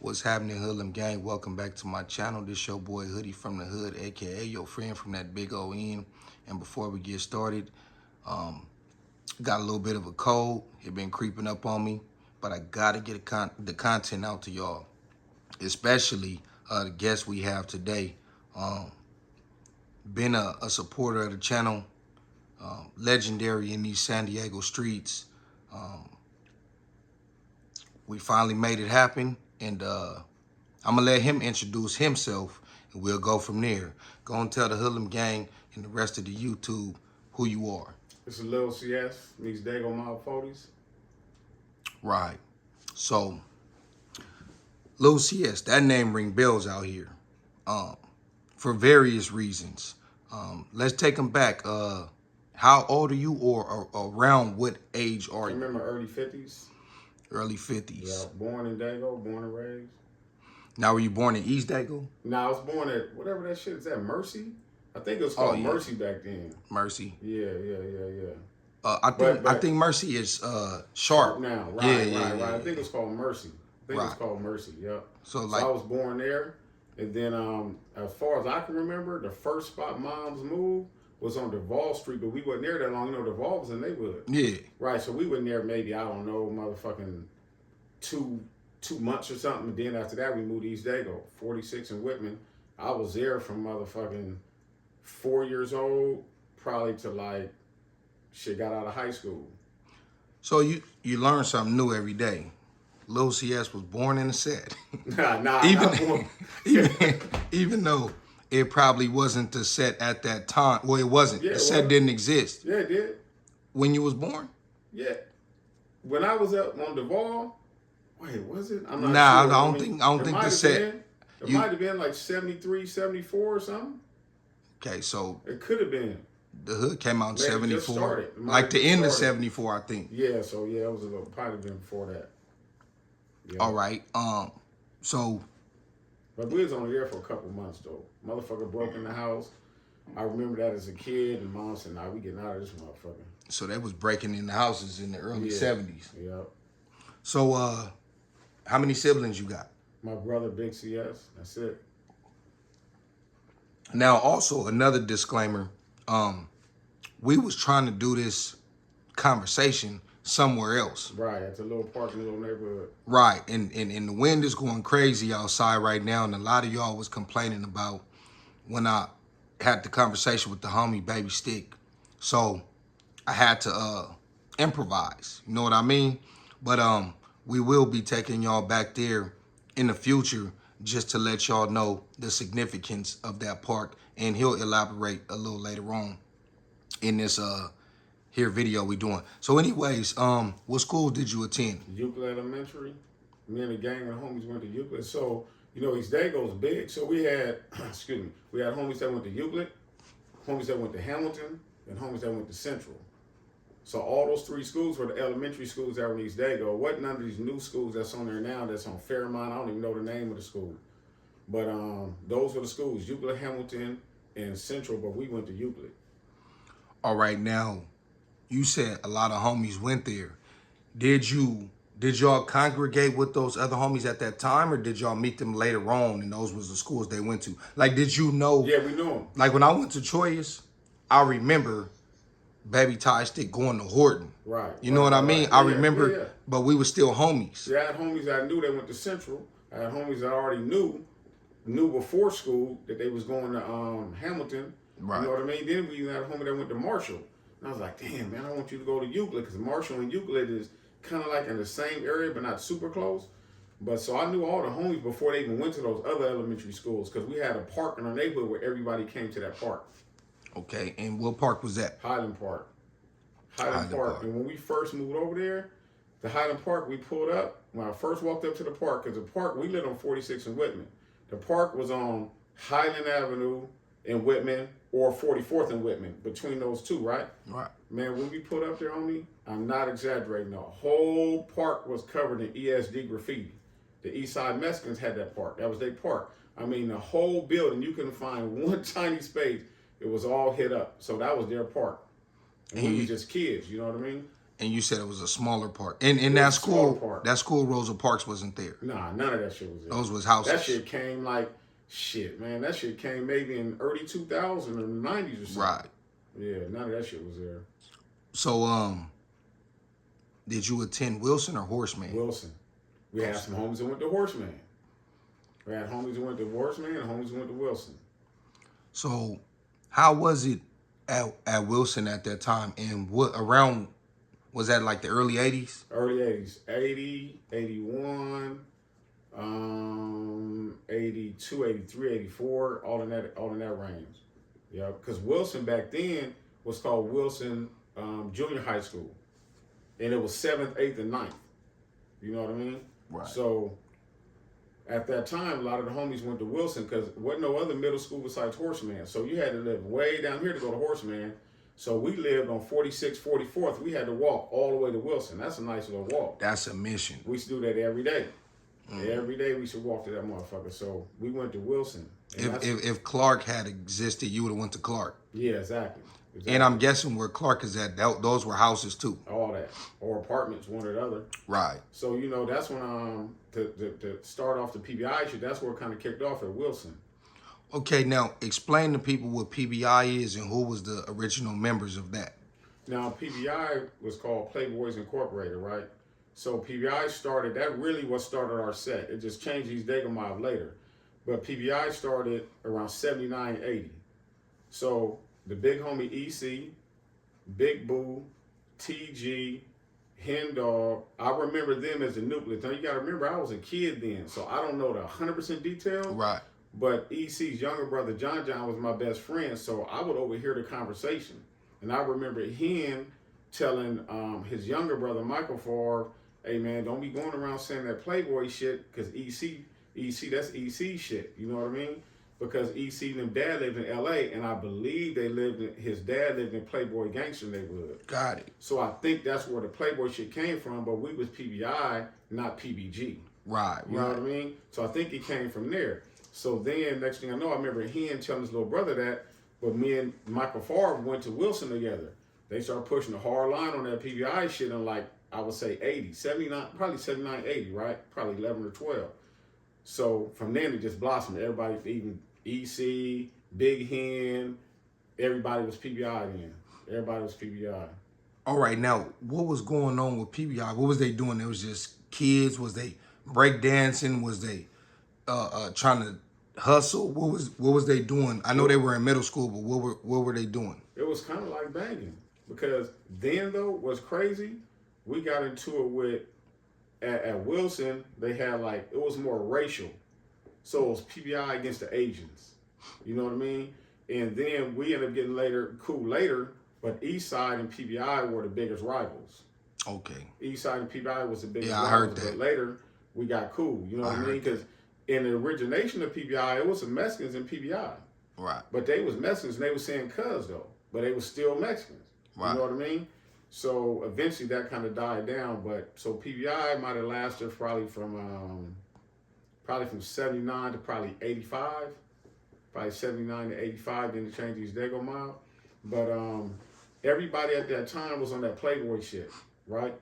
What's happening, Hoodlum Gang? Welcome back to my channel. This your boy Hoodie from the Hood, aka your friend from that big O end. And before we get started, got a little bit of a cold. It been creeping up on me, but I gotta get the content out to y'all, especially the guest we have today. Been a supporter of the channel, legendary in these San Diego streets. We finally made it happen, and I'm gonna let him introduce himself, and we'll go from there. Go and tell the Hoodlum Gang and the rest of the YouTube who you are. This is Lil C.S, East Dago Mob 40s. Right. So, Lil C.S, that name ring bells out here, for various reasons. Let's take them back. How old are you, or around what age are I you? remember early 50s. Early 50s. Yeah, born in Dago, born and raised. Now, were you born in East Dago? Nah, I was born at, whatever that shit is, that Mercy? I think it was called yeah. Mercy back then. Mercy. Yeah. I think Mercy is Sharp now, right, yeah. right. I think it was called Mercy. It was called Mercy, yep. So I was born there, and then as far as I can remember, the first spot Mom's moved was on Duval Street, but we wasn't there that long. You know, Duval was a neighborhood. Yeah. Right, so we wasn't there maybe, I don't know, motherfucking two months or something. And then after that, we moved to East Dago, 46 in Whitman. I was there from motherfucking 4 years old, probably to like, shit, got out of high school. So you learn something new every day. Lil C.S was born in a set. Nah, even though it probably wasn't the set at that time. Well, it wasn't. Yeah, the set didn't exist. Yeah, it did. When you was born? Yeah. When I was up on Duval, wait, was it? I'm not sure. I don't think the set. It might have been like 73, 74 or something. Okay, so it could have been. The Hood came out in 74. Like the end of 74, I think. Yeah, so yeah, it was a little, probably been before that. Yeah. All right. So. But we was only there for a couple months though. Motherfucker broke in the house. I remember that as a kid, and Mom said, "Nah, we getting out of this motherfucker." So they was breaking in the houses in the early 70s. Yeah. So how many siblings you got? My brother, Big CS. That's it. Now, also another disclaimer. We was trying to do this conversation somewhere else. Right, at the little park in the little neighborhood. Right, and the wind is going crazy outside right now, and a lot of y'all was complaining about when I had the conversation with the homie Baby Stick. So I had to improvise, you know what I mean? But we will be taking y'all back there in the future just to let y'all know the significance of that park, and he'll elaborate a little later on in this here video we doing. So anyways, what school did you attend? Euclid Elementary. Me and the gang of homies went to Euclid. So, you know, East Dago's big. So we had, excuse me, we had homies that went to Euclid, homies that went to Hamilton, and homies that went to Central. So all those three schools were the elementary schools that were in East Dago. Wasn't none of these new schools that's on there now that's on Fairmont. I don't even know the name of the school. But those were the schools, Euclid, Hamilton, and Central, but we went to Euclid. All right, now, you said a lot of homies went there. Did y'all congregate with those other homies at that time, or did y'all meet them later on and those was the schools they went to? Like, did you know? Yeah, we knew them. Like, when I went to Troyes, I remember Baby Tie Stick going to Horton. Right. You know what I mean? I remember, but we were still homies. Yeah, I had homies that I knew they went to Central. I had homies that I already knew before school that they was going to Hamilton. Right. You know what I mean? Then we had a homie that went to Marshall. And I was like, damn, man, I want you to go to Euclid, because Marshall and Euclid is kind of like in the same area, but not super close. But so I knew all the homies before they even went to those other elementary schools, because we had a park in our neighborhood where everybody came to that park. Okay, and what park was that? Highland Park. Highland Park. And when we first moved over there, the Highland Park, we pulled up. When I first walked up to the park, because the park, we lived on 46 in Whitman. The park was on Highland Avenue in Whitman, or 44th in Whitman, between those two, right? Right. Man, when we put up there on me, I'm not exaggerating, the whole park was covered in ESD graffiti. The East Side Mexicans had that park. That was their park. I mean, the whole building, you couldn't find one tiny space. It was all hit up. So that was their park. And we were just kids, you know what I mean? And you said it was a smaller park. And in It that was a smaller school, park. that school, Rosa Parks wasn't there. Nah, none of that shit was there. Those was houses. That shit came like shit, man. That shit came maybe in early 2000 or 90s or something. Right. Yeah, none of that shit was there. So, did you attend Wilson or Horseman? Wilson. We had some homies that went to Horseman. We had homies that went to Horseman and homies that went to Wilson. So, how was it at Wilson at that time? And what around, was that like the early 80s? Early 80s. 80, 81, 82, 83, 84, all in that range. Yeah, because Wilson back then was called Wilson Junior High School. And it was 7th, 8th, and 9th. You know what I mean? Right. So at that time, a lot of the homies went to Wilson because there wasn't no other middle school besides Horseman. So you had to live way down here to go to Horseman. So we lived on 46th, 44th. We had to walk all the way to Wilson. That's a nice little walk. That's a mission. We used to do that every day. Every day we should walk to that motherfucker. So we went to Wilson. If Clark had existed, you would have went to Clark. Yeah, exactly. And I'm guessing where Clark is at, those were houses too. All that. Or apartments, one or the other. Right. So, you know, that's when, to start off the PBI shit, that's where it kind of kicked off at Wilson. Okay, now explain to people what PBI is and who was the original members of that. Now, PBI was called Playboys Incorporated, right? So PBI started, that really what started our set. It just changed East Dago Mob later. But PBI started around 79, 80. So the big homie EC, Big Boo, TG, Hen Dog, I remember them as the nucleus. Now you gotta remember I was a kid then, so I don't know the 100% detail. Right. But EC's younger brother John was my best friend, so I would overhear the conversation. And I remember him telling his younger brother Michael Favre, hey man, don't be going around saying that Playboy shit, because EC, that's EC shit. You know what I mean? Because EC and them dad lived in LA, and I believe his dad lived in Playboy Gangster neighborhood. Got it. So I think that's where the Playboy shit came from, but we was PBI, not PBG. Right, You know what I mean? So I think it came from there. So then, next thing I know, I remember him telling his little brother that, but me and Michael Favre went to Wilson together. They started pushing a hard line on that PBI shit in like, I would say 80, 79, probably 79, 80, right? Probably 11 or 12. So from then it just blossomed. Everybody, even EC, Big Hen, everybody was PBI then. Everybody was PBI. All right, now, what was going on with PBI? What was they doing? It was just kids? Was they breakdancing? Was they trying to hustle? What was they doing? I know they were in middle school, but what were they doing? It was kind of like banging. Because then, though, what's crazy, we got into it with, at Wilson, they had like, it was more racial. So it was PBI against the Asians. You know what I mean? And then we ended up getting cool later, but Eastside and PBI were the biggest rivals. Okay. Eastside and PBI was the biggest rivals. rivals. I heard that. But later, we got cool. You know what I mean? Because in the origination of PBI, it was some Mexicans in PBI. Right. But they was Mexicans, and they was saying cuz, though. But they was still Mexicans. Right. You know what I mean? So eventually that kind of died down. But so PBI might have lasted probably from 79 to probably 85. Probably 79 to 85, then they changed East Dago Mob. But everybody at that time was on that Playboy shit, right?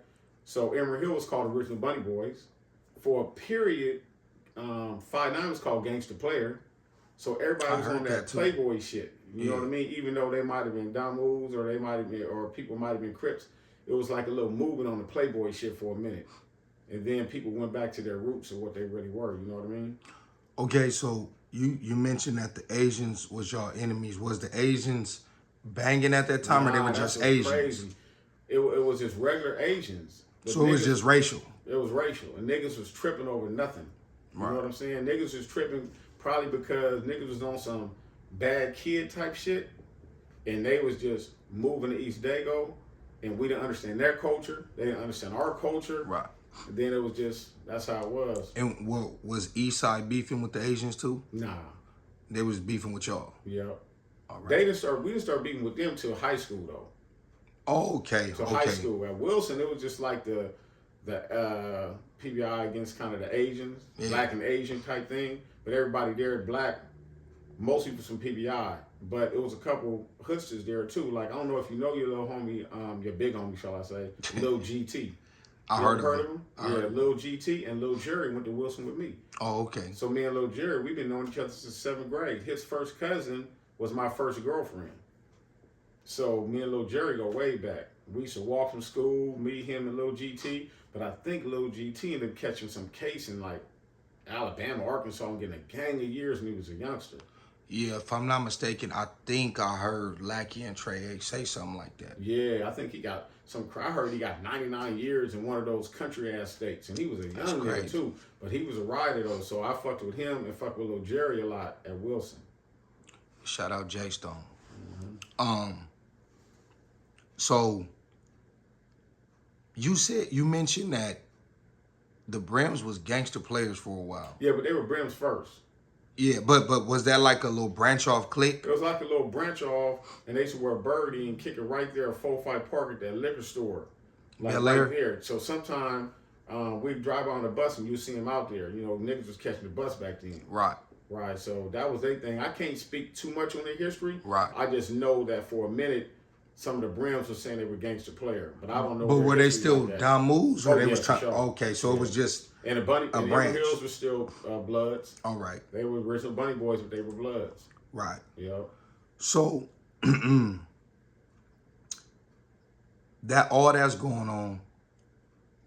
So Emerald Hill was called Original Bunny Boys. For a period, 5'9" was called Gangster Player. So everybody was on that Playboy shit. You know what I mean? Even though they might have been Damus or they might have been, or people might have been Crips, it was like a little movement on the Playboy shit for a minute. And then people went back to their roots of what they really were. You know what I mean? Okay, so you mentioned that the Asians was your enemies. Was the Asians banging at that time, or they were just Asians? Crazy. It was just regular Asians. So it was just racial? It was racial. And niggas was tripping over nothing. You know what I'm saying? Niggas was tripping probably because niggas was on some bad kid type shit, and they was just moving to East Dago, and we didn't understand their culture. They didn't understand our culture. Right. And then it was just, that's how it was. And was Eastside beefing with the Asians too? Nah. They was beefing with y'all? Yep. All right. We didn't start beefing with them till high school though. Oh, okay. So high school. At Wilson, it was just like the PBI against kind of the Asians, black and Asian type thing. But everybody there black, most people from PBI. but it was a couple hoodsters there too. Like I don't know if you know your little homie, your big homie, shall I say, Lil GT. I You heard ever of heard him. of him? Yeah, Lil GT and Lil Jerry went to Wilson with me. Oh, okay. So me and Lil Jerry, we've been knowing each other since 7th grade. His first cousin was my first girlfriend. So me and Lil Jerry go way back. We used to walk from school, me, him, and Lil GT. But I think Lil GT ended up catching some case in like Alabama, Arkansas, and getting a gang of years when he was a youngster. Yeah, if I'm not mistaken, I think I heard Lackey and Trey H say something like that. Yeah, I think he got some. I heard he got 99 years in one of those country ass states, and he was a young nigga too. But he was a rider though, so I fucked with him and fucked with Lil Jerry a lot at Wilson. Shout out J Stone. So you mentioned that the Brims was gangster players for a while. Yeah, but they were Brims first. Yeah, but was that like a little branch off clique? It was like a little branch off, and they used to wear birdie and kick it right there at 4-5 Park at that liquor store. Like right there. So sometime we'd drive on the bus and you'd see them out there. You know, niggas was catching the bus back then. Right. Right, so that was their thing. I can't speak too much on their history. Right. I just know that for a minute, some of the Brims were saying they were gangster player, but I don't know. But were they still like down moves, or they was trying? Sure. Okay, so it was just and the Bunny a and branch. the Hills were still Bloods. All right. They were original Bunny Boys, but they were Bloods. Right. Yeah. So that all that's going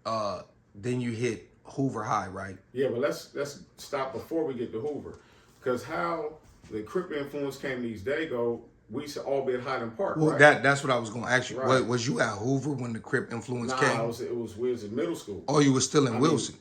on, then you hit Hoover High, right? Yeah, but let's stop before we get to Hoover, because how the Crip influence came to East Dago. We used to all be at Highland Park. Well, right? that's what I was going to ask you. Right. Was you at Hoover when the Crip influence came? We was in middle school. Oh, you were still in Wilson.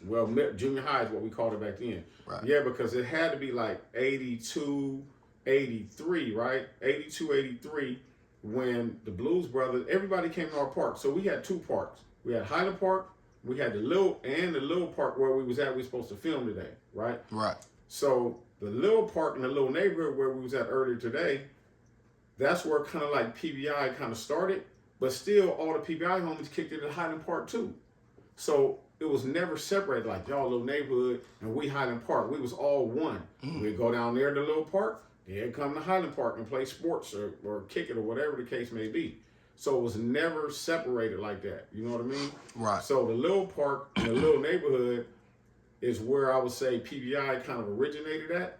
Junior high is what we called it back then. Right. Yeah, because it had to be like 82, 83, right? 82, 83, when the Blues Brothers, everybody came to our park. So we had two parks. We had Highland Park, we had the little park where we was at, we were supposed to film today, right? Right. So the little park in the little neighborhood where we was at earlier today, that's where kind of like PBI kind of started, but still all the PBI homies kicked it at Highland Park too. So it was never separated like y'all little neighborhood and we Highland Park. We was all one. We'd go down there to the little park, they'd come to Highland Park and play sports or kick it or whatever the case may be. So it was never separated like that. You know what I mean? Right. So the little park in the little neighborhood is where I would say PBI kind of originated at,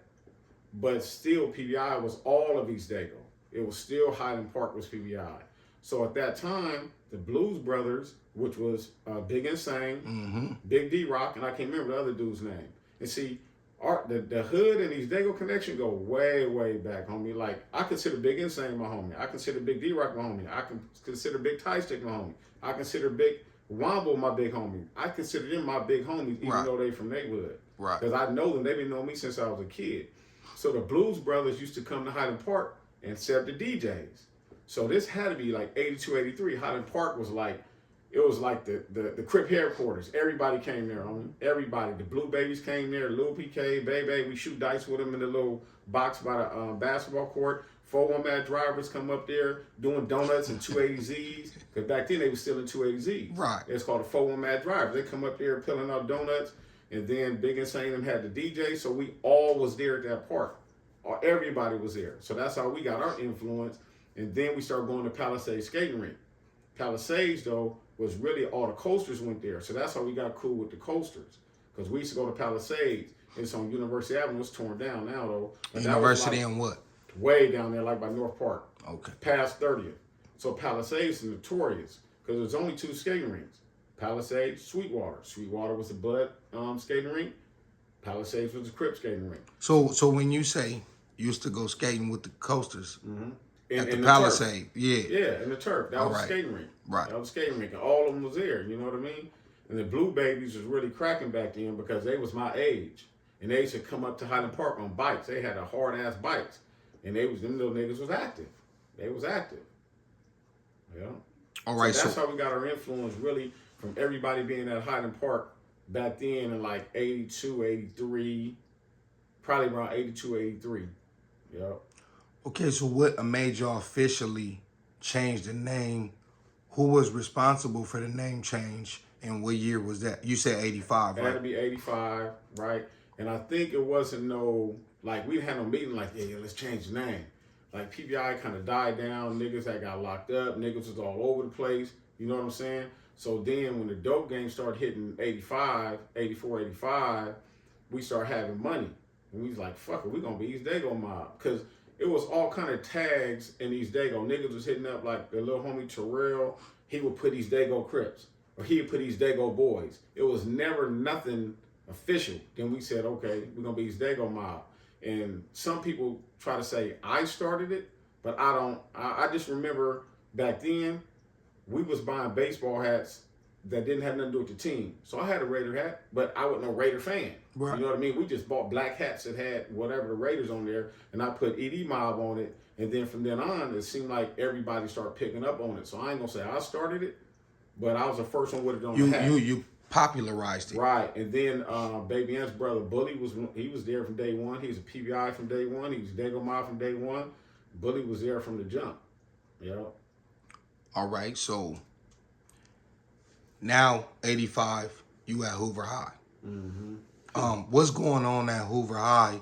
but still PBI was all of East Dago. It was still Highland Park was PBI. So at that time, the Blues Brothers, which was Big Insane, Big D Rock, and I can't remember the other dude's name. And see, the hood and East Dago connection go way, way back, homie. Like, I consider Big Insane my homie. I consider Big D Rock my homie. I can consider Big Tie Stick my homie. I consider Big Wombo my big homie. I consider them my big homies, even though they from neighborhood. Right. Because I know them. They've been knowing me since I was a kid. So the Blues Brothers used to come to Highland Park and set up the DJs. So this had to be like 82, 83. Highland Park was like, it was like the Crip headquarters. Everybody came there, homie. Everybody. The Blue Babies came there. Lil PK, Baby. We shoot dice with them in the little box by the basketball court. 4-1 Mad drivers come up there doing donuts and 280Zs. Because back then they were still in 280Zs. Right. It's called a 4-1 Mad drivers. They come up there peeling out donuts. And then Big Insane them had the DJ. So we all was there at that park. Everybody was there. So that's how we got our influence. And then we started going to Palisades skating rink. Palisades, though, was really all the coasters went there. So that's how we got cool with the coasters. Because we used to go to Palisades. It's on University Avenue. It's torn down now, though. But University in what? Way down there, like by North Park. Okay. Past 30th. So Palisades is notorious. Because there's only two skating rinks. Palisades, Sweetwater. Sweetwater was the Bud skating rink. Palisades was the Crip skating rink. So when you say you used to go skating with the coasters at the in Palisade, yeah, in the turf. That was right. skating rink. Right. That was skating rink, and all of them was there. You know what I mean? And the Blue Babies was really cracking back then because they was my age, and they used to come up to Highland Park on bikes. They had a hard ass bikes, and them little niggas was active. They was active. Yeah. All right. So that's how we got our influence really from everybody being at Highland Park back then in like 82, 83, probably around 82, 83. Yep. Okay, so what made y'all officially change the name? Who was responsible for the name change, and what year was that? You said 85, right? It had to be 85, right? And I think it wasn't we didn't have no meeting like, yeah, let's change the name. like PBI kind of died down. Niggas that got locked up, niggas was all over the place. You know what I'm saying? So then when the dope game started hitting 85, 84, 85, we started having money. And we was like, fuck it, we gonna be East Dago Mob. Cause it was all kind of tags in East Dago. Niggas was hitting up like the little homie Terrell, he would put East Dago Crips. Or he would put East Dago Boys. It was never nothing official. Then we said, okay, we're gonna be East Dago Mob. And some people try to say I started it, but I don't. I just remember back then, we was buying baseball hats that didn't have nothing to do with the team. So I had a Raider hat, but I wasn't no Raider fan. Right. You know what I mean? We just bought black hats that had whatever the Raiders on there, and I put ED Mob on it. And then from then on, it seemed like everybody started picking up on it. So I ain't gonna say I started it, but I was the first one with it on the hat. You popularized it. Right. And then Baby Ant's brother Bully was there from day one. He was a PBI from day one. He was Dago Mob from day one. Bully was there from the jump. You know? All right, so now 85, you at Hoover High. Mm-hmm. What's going on at Hoover High?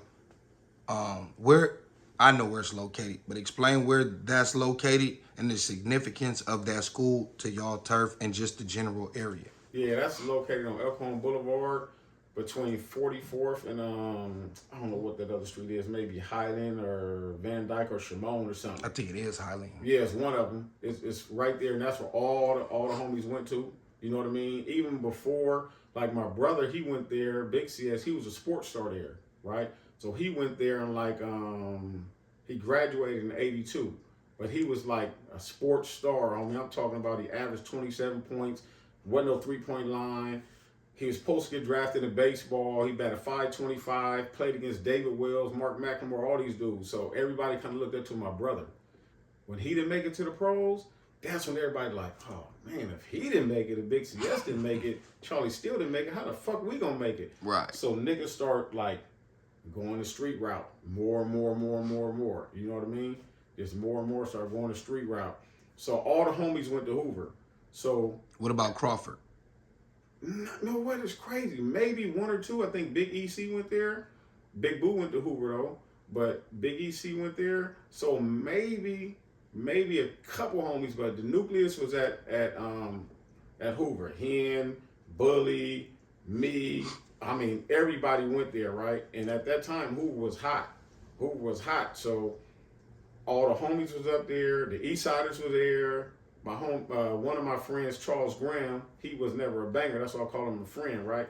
Where I know where it's located, but explain where that's located and the significance of that school to y'all turf and just the general area. Yeah, that's located on Elkhorn Boulevard between 44th and I don't know what that other street is, maybe Highland or Van Dyke or Shimon or something. I think it is Highland. Yeah, it's one of them. It's right there, and that's where all the homies went to. You know what I mean? Even before, like my brother, he went there. Big C.S, he was a sports star there, right? So he went there and like he graduated in '82, but he was like a sports star. I mean, I'm talking about he averaged 27 points, wasn't no 3-point line. He was supposed to get drafted in baseball. He batted .525, played against David Wells, Mark McLemore, all these dudes. So everybody kind of looked up to my brother. When he didn't make it to the pros, that's when everybody like, oh man, if he didn't make it, if Big CS didn't make it, Charlie Steele didn't make it, how the fuck we gonna make it? Right. So niggas start like going the street route more and more and more and more and more. You know what I mean? Just more and more start going the street route. So all the homies went to Hoover. So what about Crawford? No, what is crazy? Maybe one or two. I think Big EC went there. Big Boo went to Hoover though, but Big EC went there. So maybe a couple homies, but the nucleus was at Hoover. Hen, Bully, me. I mean, everybody went there, right? And at that time, Hoover was hot. Hoover was hot. So all the homies was up there. The Eastsiders were there. My one of my friends, Charles Graham, he was never a banger. That's why I call him a friend, right?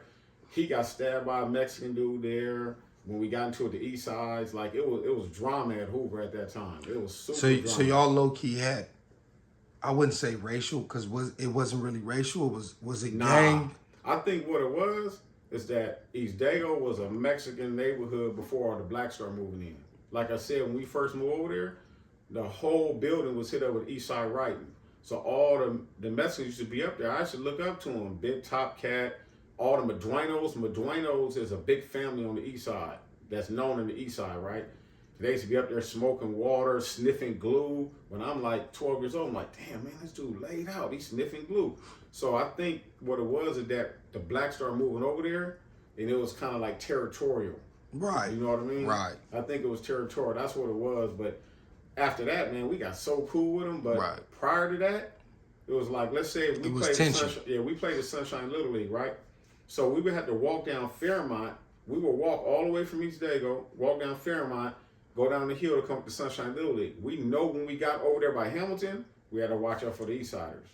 He got stabbed by a Mexican dude there. When we got into it, the East Sides, like it was drama at Hoover at that time. It was super drama. So y'all low key had, I wouldn't say racial because it wasn't really racial. Was it gang? I think what it was is that East Dago was a Mexican neighborhood before all the blacks started moving in. Like I said, when we first moved over there, the whole building was hit up with East Side writing. So all the Mexicans used to be up there. I used to look up to them. Big Top Cat, all the Meduenos. Meduenos is a big family on the east side that's known in the east side, right? They used to be up there smoking water, sniffing glue. When I'm like 12 years old, I'm like, damn, man, this dude laid out. He's sniffing glue. So I think what it was is that the blacks started moving over there, and it was kind of like territorial. Right. You know what I mean? Right. I think it was territorial. That's what it was. But after that, man, we got so cool with them. But prior to that, it was like, let's say we played the Sunshine Little League, right? So we would have to walk down Fairmont. We would walk all the way from East Dago, walk down Fairmont, go down the hill to come up to Sunshine Little League. We know when we got over there by Hamilton, we had to watch out for the Eastsiders.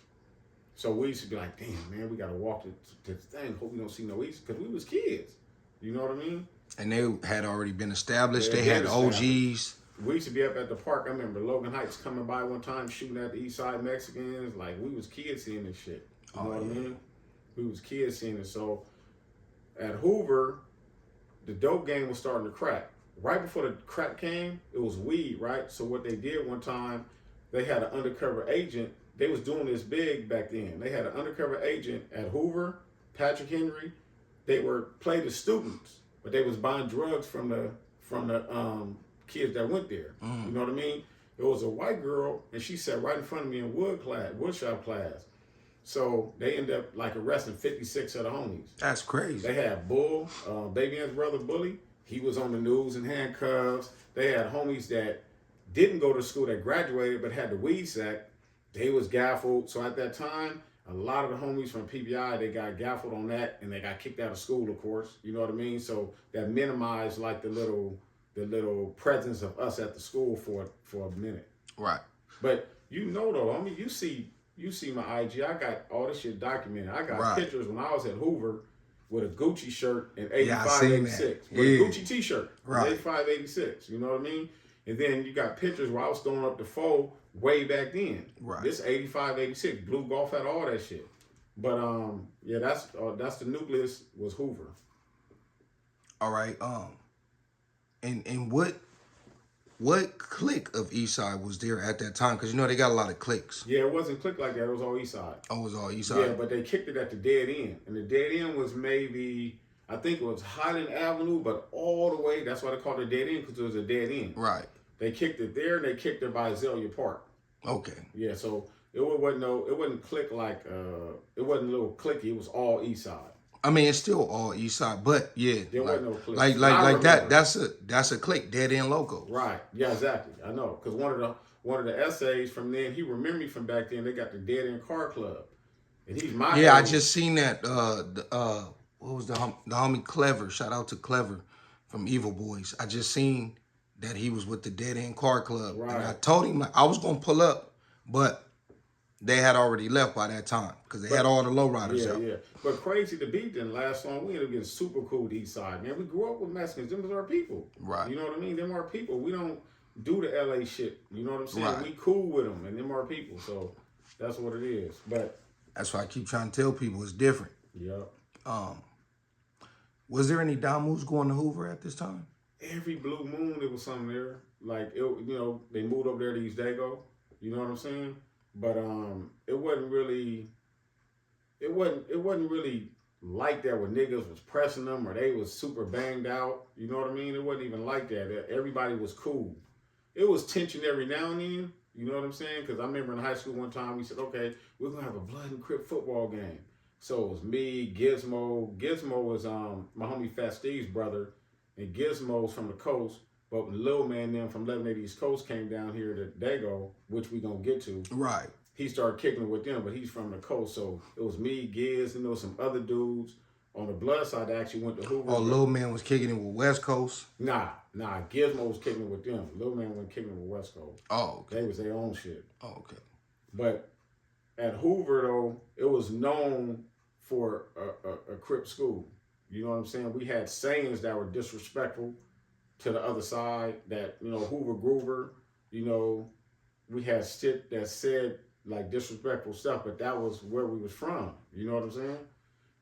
So we used to be like, damn, man, we got to walk to the thing. Hope we don't see no East, because we was kids. You know what I mean? And they had already been established. They had OGs. We used to be up at the park. I remember Logan Heights coming by one time shooting at the East Side Mexicans. Like, we was kids seeing this shit. You know what I mean? We was kids seeing it. So at Hoover, the dope game was starting to crack. Right before the crack came, it was weed, right? So what they did one time, they had an undercover agent. They was doing this big back then. They had an undercover agent at Hoover, Patrick Henry. They were played as students, but they was buying drugs from the kids that went there. You know what I mean? It was a white girl, and she sat right in front of me in woodshop class. So they ended up like arresting 56 of the homies. That's crazy. They had Bull, Baby Ant's brother Bully. He was on the news in handcuffs. They had homies that didn't go to school that graduated but had the weed sack, they was gaffled. So at that time, a lot of the homies from PBI, they got gaffled on that and they got kicked out of school, of course. You know what I mean? So that minimized like the little presence of us at the school for a minute. Right. But you know though, I mean you see my IG, I got all this shit documented. I got pictures when I was at Hoover with a Gucci shirt in 85, 86. With a Gucci t-shirt. Right. 85, 86. You know what I mean? And then you got pictures where I was throwing up the foe way back then. Right. This 85, 86. Blue Golf had all that shit. But yeah, that's the nucleus was Hoover. All right. And what clique of Eastside was there at that time? Because you know they got a lot of cliques. Yeah, it wasn't clique like that. It was all Eastside. Oh, it was all Eastside? Yeah, but they kicked it at the dead end. And the dead end was maybe, I think it was Highland Avenue, but all the way, that's why they called it dead end, because it was a dead end. Right. They kicked it there, and they kicked it by Azalea Park. Okay. Yeah, so it wasn't clique like, it wasn't a little cliquey. It was all Eastside. I mean, it's still all Eastside, but yeah, there wasn't no clique. Like that. That's a clique. Dead End Loco. Right. Yeah, exactly. I know, because one of the essays from then, he remembered me from back then. They got the Dead End Car Club, and he's my I age. just seen that. What was the homie Clever? Shout out to Clever from Evil Boys. I just seen that he was with the Dead End Car Club, right. And I told him I was gonna pull up, but they had already left by that time because they had all the lowriders out. Yeah. But crazy, the beat didn't last long. We ended up getting super cool with East Side, man. We grew up with Mexicans. Them was our people. Right. You know what I mean? Them our people. We don't do the LA shit. You know what I'm saying? Right. We cool with them, and them our people. So that's what it is. But that's why I keep trying to tell people it's different. Yep. Was there any Damus going to Hoover at this time? Every blue moon, there was something there. Like they moved over there to East Dago. You know what I'm saying? But it wasn't really like that where niggas was pressing them or they was super banged out. You know what I mean? It wasn't even like that. Everybody was cool. It was tension every now and then. You know what I'm saying? Because I remember in high school one time we said, okay, we're gonna have a Blood and Crip football game. So it was me, Gizmo. Gizmo was my homie Fat Steve's brother, and Gizmo's from the coast. But when Lil Man them from 1180 East Coast came down here to Dago, which we gonna get to, right? He started kicking it with them, but he's from the coast, so it was me, Giz, and there was some other dudes on the blood side that actually went to Hoover. Oh, Lil Man was kicking it with West Coast? Nah, Gizmo was kicking it with them. Lil Man wasn't kicking it with West Coast. Oh, okay. They was their own shit. Oh, okay. But at Hoover though, it was known for a Crip school. You know what I'm saying? We had sayings that were disrespectful to the other side, that, Hoover Groover, we had shit that said like disrespectful stuff, but that was where we was from. You know what I'm saying?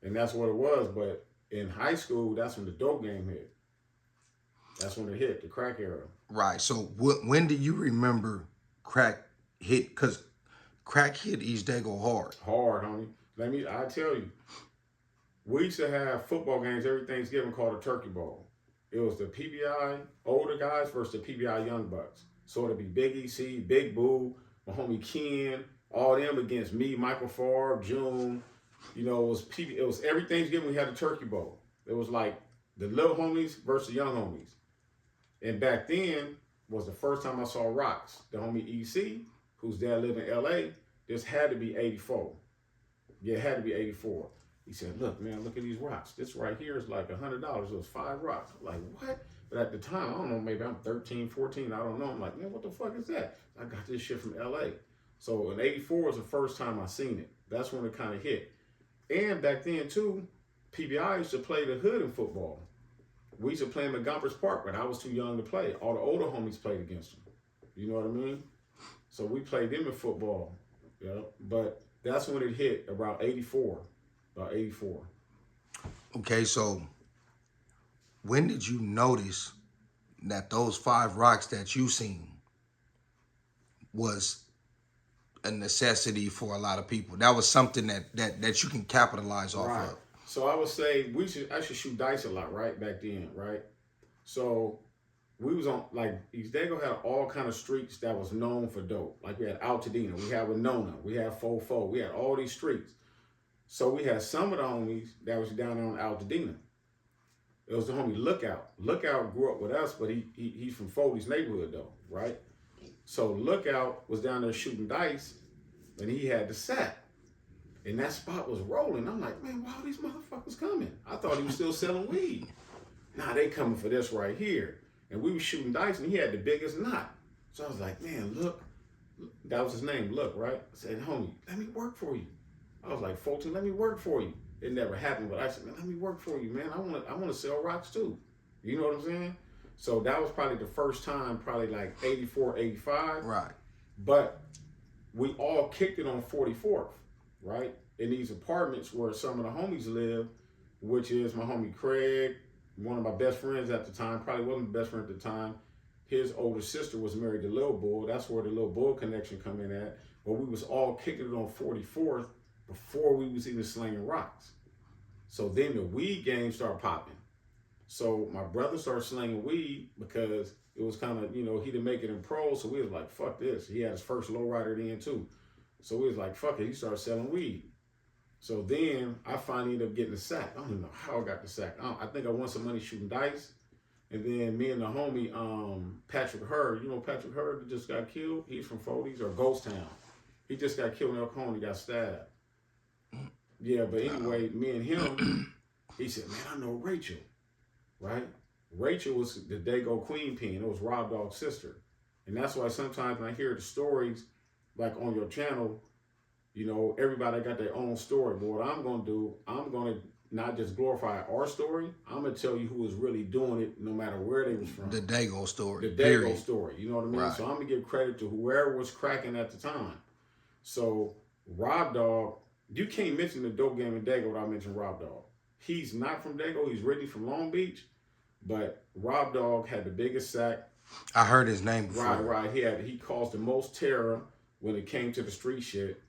And that's what it was. But in high school, that's when the dope game hit. That's when it hit, the crack era. Right. So when do you remember crack hit? Because crack hit East Dago hard. Hard, homie. I tell you, we used to have football games every Thanksgiving called a turkey bowl. It was the PBI older guys versus the PBI young bucks. So it'd be Big EC, Big Boo, my homie Ken, all them against me, Michael Favre, June. It was every Thanksgiving we had a turkey bowl. It was like the little homies versus the young homies. And back then was the first time I saw Rocks. The homie EC, whose dad lived in LA, this had to be 84. Yeah, it had to be 84. He said, look, man, look at these rocks. This right here is like $100. It was 5 rocks. I'm like, what? But at the time, I don't know, maybe I'm 13, 14, I don't know. I'm like, man, what the fuck is that? I got this shit from LA. So in 84 was the first time I seen it. That's when it kind of hit. And back then too, PBI used to play the hood in football. We used to play him at Gompers Park, but I was too young to play. All the older homies played against him. You know what I mean? So we played them in football. Yeah. But that's when it hit, about 84. About 84. Okay, so when did you notice that those 5 rocks that you seen was a necessity for a lot of people? That was something that you can capitalize off of. So I would say I should shoot dice a lot, right? Back then, right? So we was on, like, East Dago had all kind of streets that was known for dope. Like we had Altadena, we had Winona, we had Fofo, we had all these streets. So we had some of the homies that was down there on Altadena. It was the homie Lookout. Lookout grew up with us, but he's from Foley's neighborhood though, right? So Lookout was down there shooting dice, and he had the sack. And that spot was rolling. I'm like, man, why are these motherfuckers coming? I thought he was still selling weed. Nah, they coming for this right here. And we were shooting dice, and he had the biggest knot. So I was like, man, look. That was his name, Look, right? I said, homie, let me work for you. I was like, 14, let me work for you. It never happened, but I said, man, let me work for you, man. I want to sell rocks too. You know what I'm saying? So that was probably the first time, probably like 84, 85. Right. But we all kicked it on 44th, right? In these apartments where some of the homies live, which is my homie Craig, one of my best friends at the time, probably wasn't the best friend at the time. His older sister was married to Lil Bull. That's where the Lil Bull connection come in at. But we was all kicking it on 44th before we was even slinging rocks. So then the weed game started popping. So my brother started slinging weed because it was kind of, you know, he didn't make it in pro. So we was like, fuck this. He had his first lowrider then too. So we was like, fuck it. He started selling weed. So then I finally ended up getting the sack. I don't even know how I got the sack. I think I won some money shooting dice. And then me and the homie, Patrick Hurd, you know Patrick Hurd that just got killed? He's from Foley's or Ghost Town. He just got killed in Oklahoma. He got stabbed. Yeah, but anyway, me and him, he said, man, I know Rachel, right? Rachel was the Dago Queen Pin. It was Rob Dog's sister. And that's why sometimes when I hear the stories, like on your channel, you know, everybody got their own story. But what I'm going to do, I'm going to not just glorify our story, I'm going to tell you who was really doing it no matter where they was from. The Dago story. The Dago story, you know what I mean? Right. So I'm going to give credit to whoever was cracking at the time. So Rob Dog, you can't mention the dope game in Dago without mentioning Rob Dog. He's not from Dago, he's originally from Long Beach, but Rob Dog had the biggest sack. I heard his name before. Right. He caused the most terror when it came to the street shit.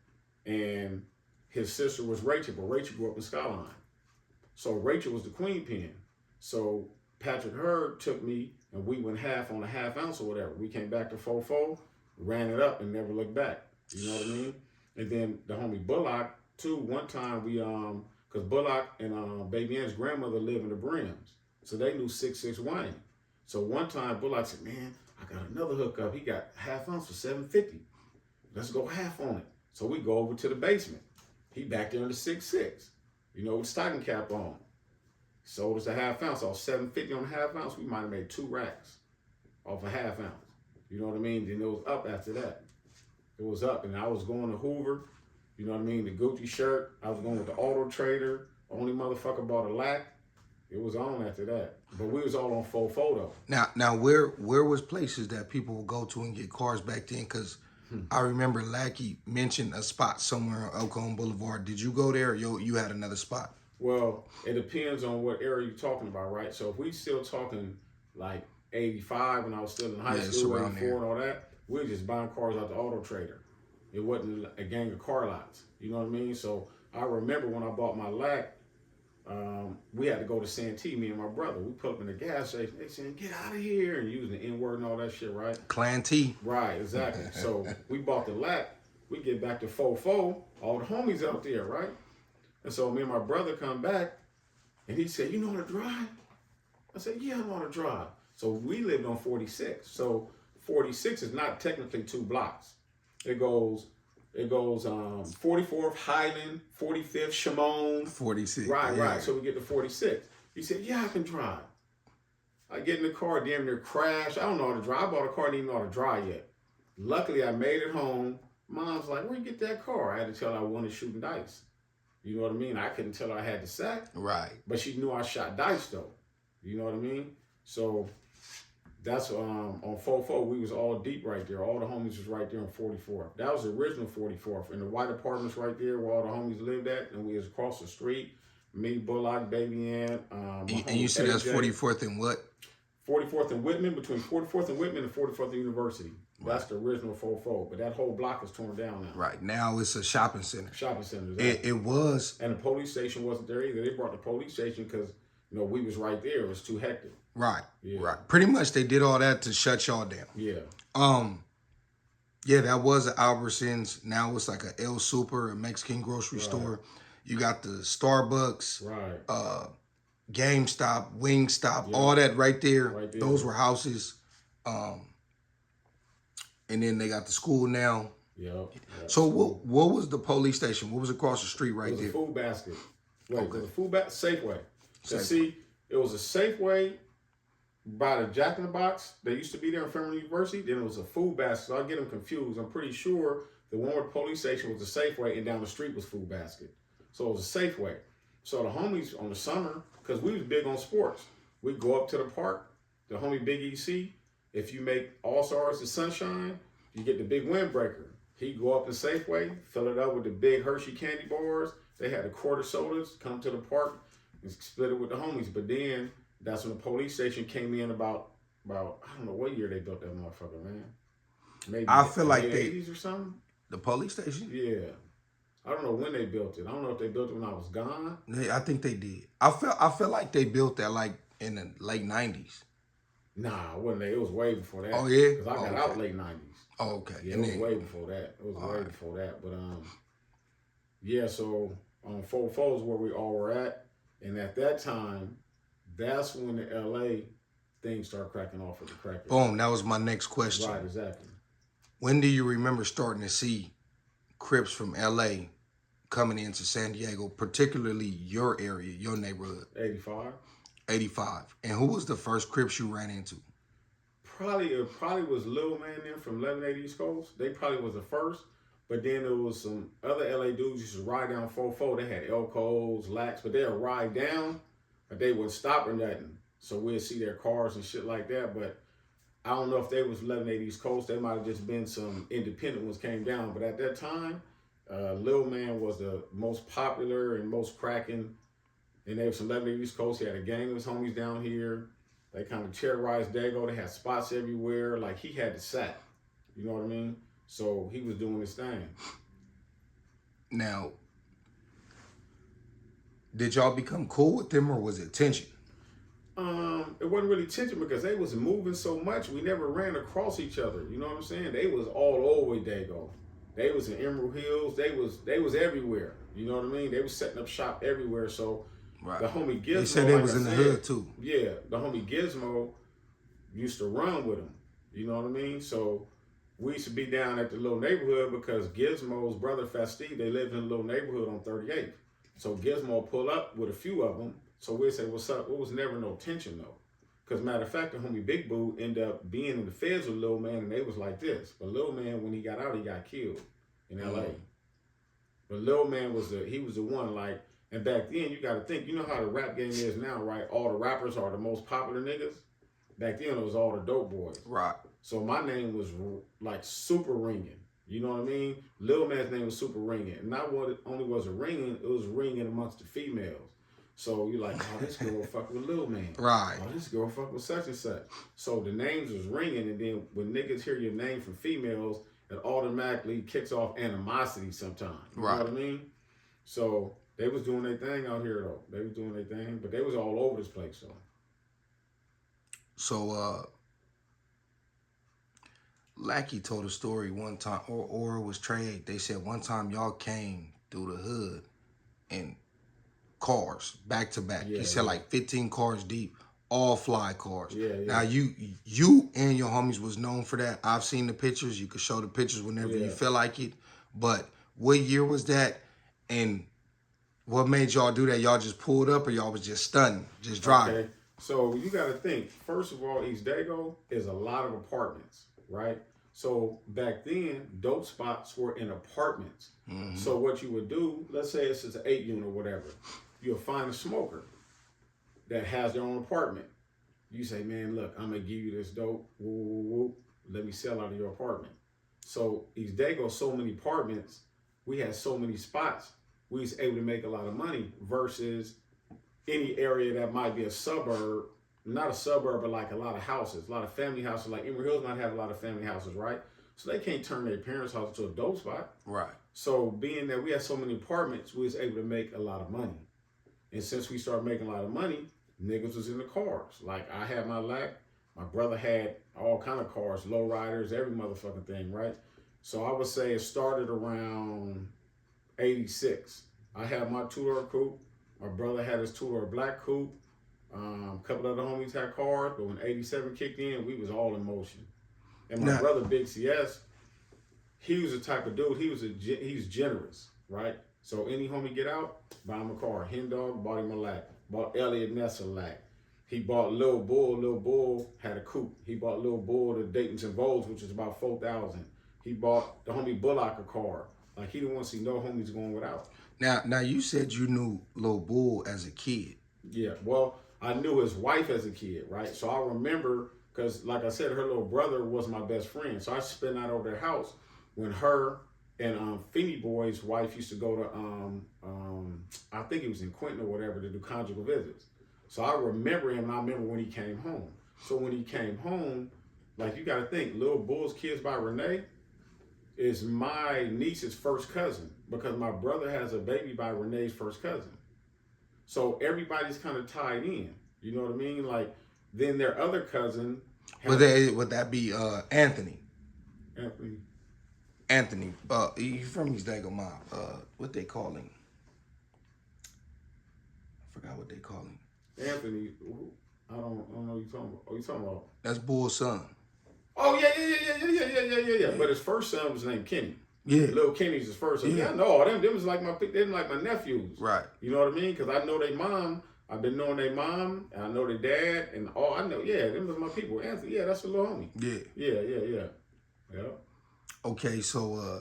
And his sister was Rachel, but Rachel grew up in Skyline. So Rachel was the queen pin. So Patrick Hurd took me and we went half on a half ounce or whatever. We came back to 4-4, ran it up and never looked back. You know what I mean? And then the homie Bullock too, one time we, cause Bullock and Baby Ann's grandmother lived in the Brims. So they knew 6'6" Wayne. So one time Bullock said, man, I got another hookup. He got half ounce for $7.50. Let's go half on it. So we go over to the basement. He back there in the 6'6", you know, with stocking cap on. Sold us a half ounce. Off $7.50 on a half ounce, we might have made 2 racks off a half ounce. You know what I mean? Then it was up after that. It was up, and I was going to Hoover. You know what I mean? The Gucci shirt. I was going with the Auto Trader. Only motherfucker bought a lac. It was on after that. But we was all on 4-4 though. Now, where was places that people would go to and get cars back then? Because I remember Lackey mentioned a spot somewhere on Oklahoma Boulevard. Did you go there, or you had another spot? Well, it depends on what area you're talking about, right? So if we still talking like 85 when I was still in high school, 84 and all that, we were just buying cars out the Auto Trader. It wasn't a gang of car lots. You know what I mean? So I remember when I bought my lac, we had to go to Santee, me and my brother. We put up in the gas station. They saying, get out of here, and using the N-word and all that shit, right? Clan T. Right, exactly. So we bought the lac. We get back to 4-4, all the homies out there, right? And so me and my brother come back, and he said, you know how to drive? I said, yeah, I know how to drive. So we lived on 46. So 46 is not technically 2 blocks. It goes 44th Highland, 45th Shimon. 46. Right, yeah. right. So we get to 46. He said, yeah, I can drive. I get in the car, damn near crash. I don't know how to drive. I bought a car, didn't even know how to drive yet. Luckily, I made it home. Mom's like, where'd you get that car? I had to tell her I wanted shooting dice. You know what I mean? I couldn't tell her I had the sack. Right. But she knew I shot dice, though. You know what I mean? So that's on 4-4, we was all deep right there. All the homies was right there on 44th. That was the original 44th. And the white apartments right there where all the homies lived at, and we was across the street. Me, Bullock, Baby Ann. And you said that's 44th and what? 44th and Whitman, between 44th and Whitman and 44th and University. Right. That's the original 4-4. But that whole block is torn down now. Right. Now it's a shopping center. Shopping center. Exactly. It was. And the police station wasn't there either. They brought the police station because, you know, we was right there. It was too hectic. Right. Yeah. Right. Pretty much they did all that to shut y'all down. Yeah. Yeah, that was an Albertsons. Now it's like a El Super, a Mexican grocery store. You got the Starbucks. Right. GameStop, Wingstop, all that right there. Right there. Those were houses. And then they got the school now. Yep. So what was the police station? What was across the street right It was there? a food basket. Wait, Okay. it was a food basket? Safeway. Safeway. See, it was a Safeway by the Jack in the Box. They used to be there in Federal University. Then it was a food basket. So I get them confused. I'm pretty sure the one with the police station was a Safeway, and down the street was food basket. So it was a Safeway. So the homies on the summer, because we was big on sports, we'd go up to the park. The homie Big EC, if you make All-Stars to Sunshine, you get the big windbreaker. He'd go up to Safeway, fill it up with the big Hershey candy bars. They had the quarter sodas, come to the park and split it with the homies. But then that's when the police station came in about I don't know what year they built that motherfucker, man. Maybe I feel like the they 80s or something. The police station? Yeah. I don't know when they built it. I don't know if they built it when I was gone. I think they did. I feel like they built that like in the late 90s. Nah, wasn't they? It was way before that. Oh yeah? Because I got out late 90s. Oh, okay. Yeah, And it was then, way before that. It was way right. before that. But yeah, so 4-4 is where we all were at. And at that time, that's when the LA things started cracking off with the crackers. Boom, that was my next question. Right, exactly. When do you remember starting to see Crips from LA coming into San Diego, particularly your area, your neighborhood? 85. 85. And who was the first Crips you ran into? It probably was Lil Man there from 1180 East Coast. They probably was the first. But then there was some other LA dudes used to ride down 4-4. They had Elcos, Lax, but they'd ride down, but they wouldn't stop or nothing. So we'd see their cars and shit like that. But I don't know if they was 1180 East Coast. They might have just been some independent ones came down. But at that time, Lil Man was the most popular and most cracking. And they was from 1180 East Coast. He had a gang of his homies down here. They kind of terrorized Dago. They had spots everywhere. Like, he had the sack. You know what I mean? So he was doing his thing. Now, did y'all become cool with them or was it tension? It wasn't really tension because they was moving so much. We never ran across each other. You know what I'm saying? They was all over Dago. They was in Emerald Hills. They was everywhere. You know what I mean? They was setting up shop everywhere. So Right. the homie Gizmo, They said they like was I in the said, hood too. Yeah, the homie Gizmo used to run with him. You know what I mean? So we used to be down at the little neighborhood because Gizmo's brother Festive, they lived in a little neighborhood on 38th. So Gizmo pull up with a few of them. So we'd say, what's up? It was never no tension though. Because matter of fact, the homie Big Boo ended up being in the feds with Lil Man and they was like this. But Lil Man, when he got out, he got killed in LA. But Lil Man was the one, like, and back then you gotta think, you know how the rap game is now, right? All the rappers are the most popular niggas. Back then it was all the dope boys. Right. So my name was like super ringing. You know what I mean? Lil Man's name was super ringing. And not what it only was a ringing, it was ringing amongst the females. So you're like, oh, this girl fuck with Lil Man. Right. Oh, this girl fuck with such and such. So the names was ringing, and then when niggas hear your name from females, it automatically kicks off animosity sometimes. You know what I mean? So they was doing their thing out here though. They was doing their thing, but they was all over this place though. So Lackey told a story one time, or it was Trey. They said one time y'all came through the hood in cars back to back. Yeah, he said like 15 cars deep, all fly cars. Yeah. Now you and your homies was known for that. I've seen the pictures. You could show the pictures whenever you feel like it. But what year was that? And what made y'all do that? Y'all just pulled up or y'all was just stunning, just driving? Okay. So you got to think, first of all, East Dago is a lot of apartments, right? So back then, dope spots were in apartments. Mm-hmm. So what you would do, let's say it's an 8-unit or whatever, you'll find a smoker that has their own apartment. You say, man, look, I'm going to give you this dope. Woo, woo, woo. Let me sell out of your apartment. So East Dago, so many apartments, we had so many spots, we was able to make a lot of money versus any area that might be a suburb, not a suburb, but like a lot of houses, a lot of family houses. Like Emerald Hills might have a lot of family houses, right? So they can't turn their parents' house into a dope spot. Right. So being that we had so many apartments, we was able to make a lot of money. And since we started making a lot of money, niggas was in the cars. Like I had my Lack, my brother had all kind of cars, low riders, every motherfucking thing, right? So I would say it started around 86. I had my 2-door coupe. My brother had his 2-door black coupe. A couple other homies had cars, but when 87 kicked in, we was all in motion. And my brother, Big CS, he was the type of dude, he's generous, right? So any homie get out, buy him a car. Hen Dog bought him a lack. Bought Elliot Ness a lack. He bought Lil Bull. Lil Bull had a coupe. He bought Lil Bull to Dayton's and Vols, which was about 4,000. He bought the homie Bullock a car. Like, he didn't want to see no homies going without. Now you said you knew Lil Bull as a kid. Yeah, well, I knew his wife as a kid, right? So I remember, because like I said, her little brother was my best friend. So I spent out over their house when her and Feeny Boy's wife used to go to, I think it was in Quentin or whatever, to do conjugal visits. So I remember him, and I remember when he came home. So when he came home, like, you got to think, Lil Bull's Kids by Renee is my niece's first cousin, because my brother has a baby by Renee's first cousin. So everybody's kind of tied in. You know what I mean? Like, then their other cousin. Would that be Anthony? Anthony. He's from East Dago Mob. What they call him? I forgot what they call him. Anthony. I don't know what you're talking about. Oh, you talking about? That's Bull's son. Oh yeah. But his first son was named Kenny. Yeah. Little Kenny's his first son. Yeah, I know. Them was like my nephews. Right. You know what I mean? Because I know their mom. I've been knowing their mom, and I know their dad, and all I know. Yeah, them was my people. Anthony. Yeah, that's a little homie. Yeah. Yeah. Okay, so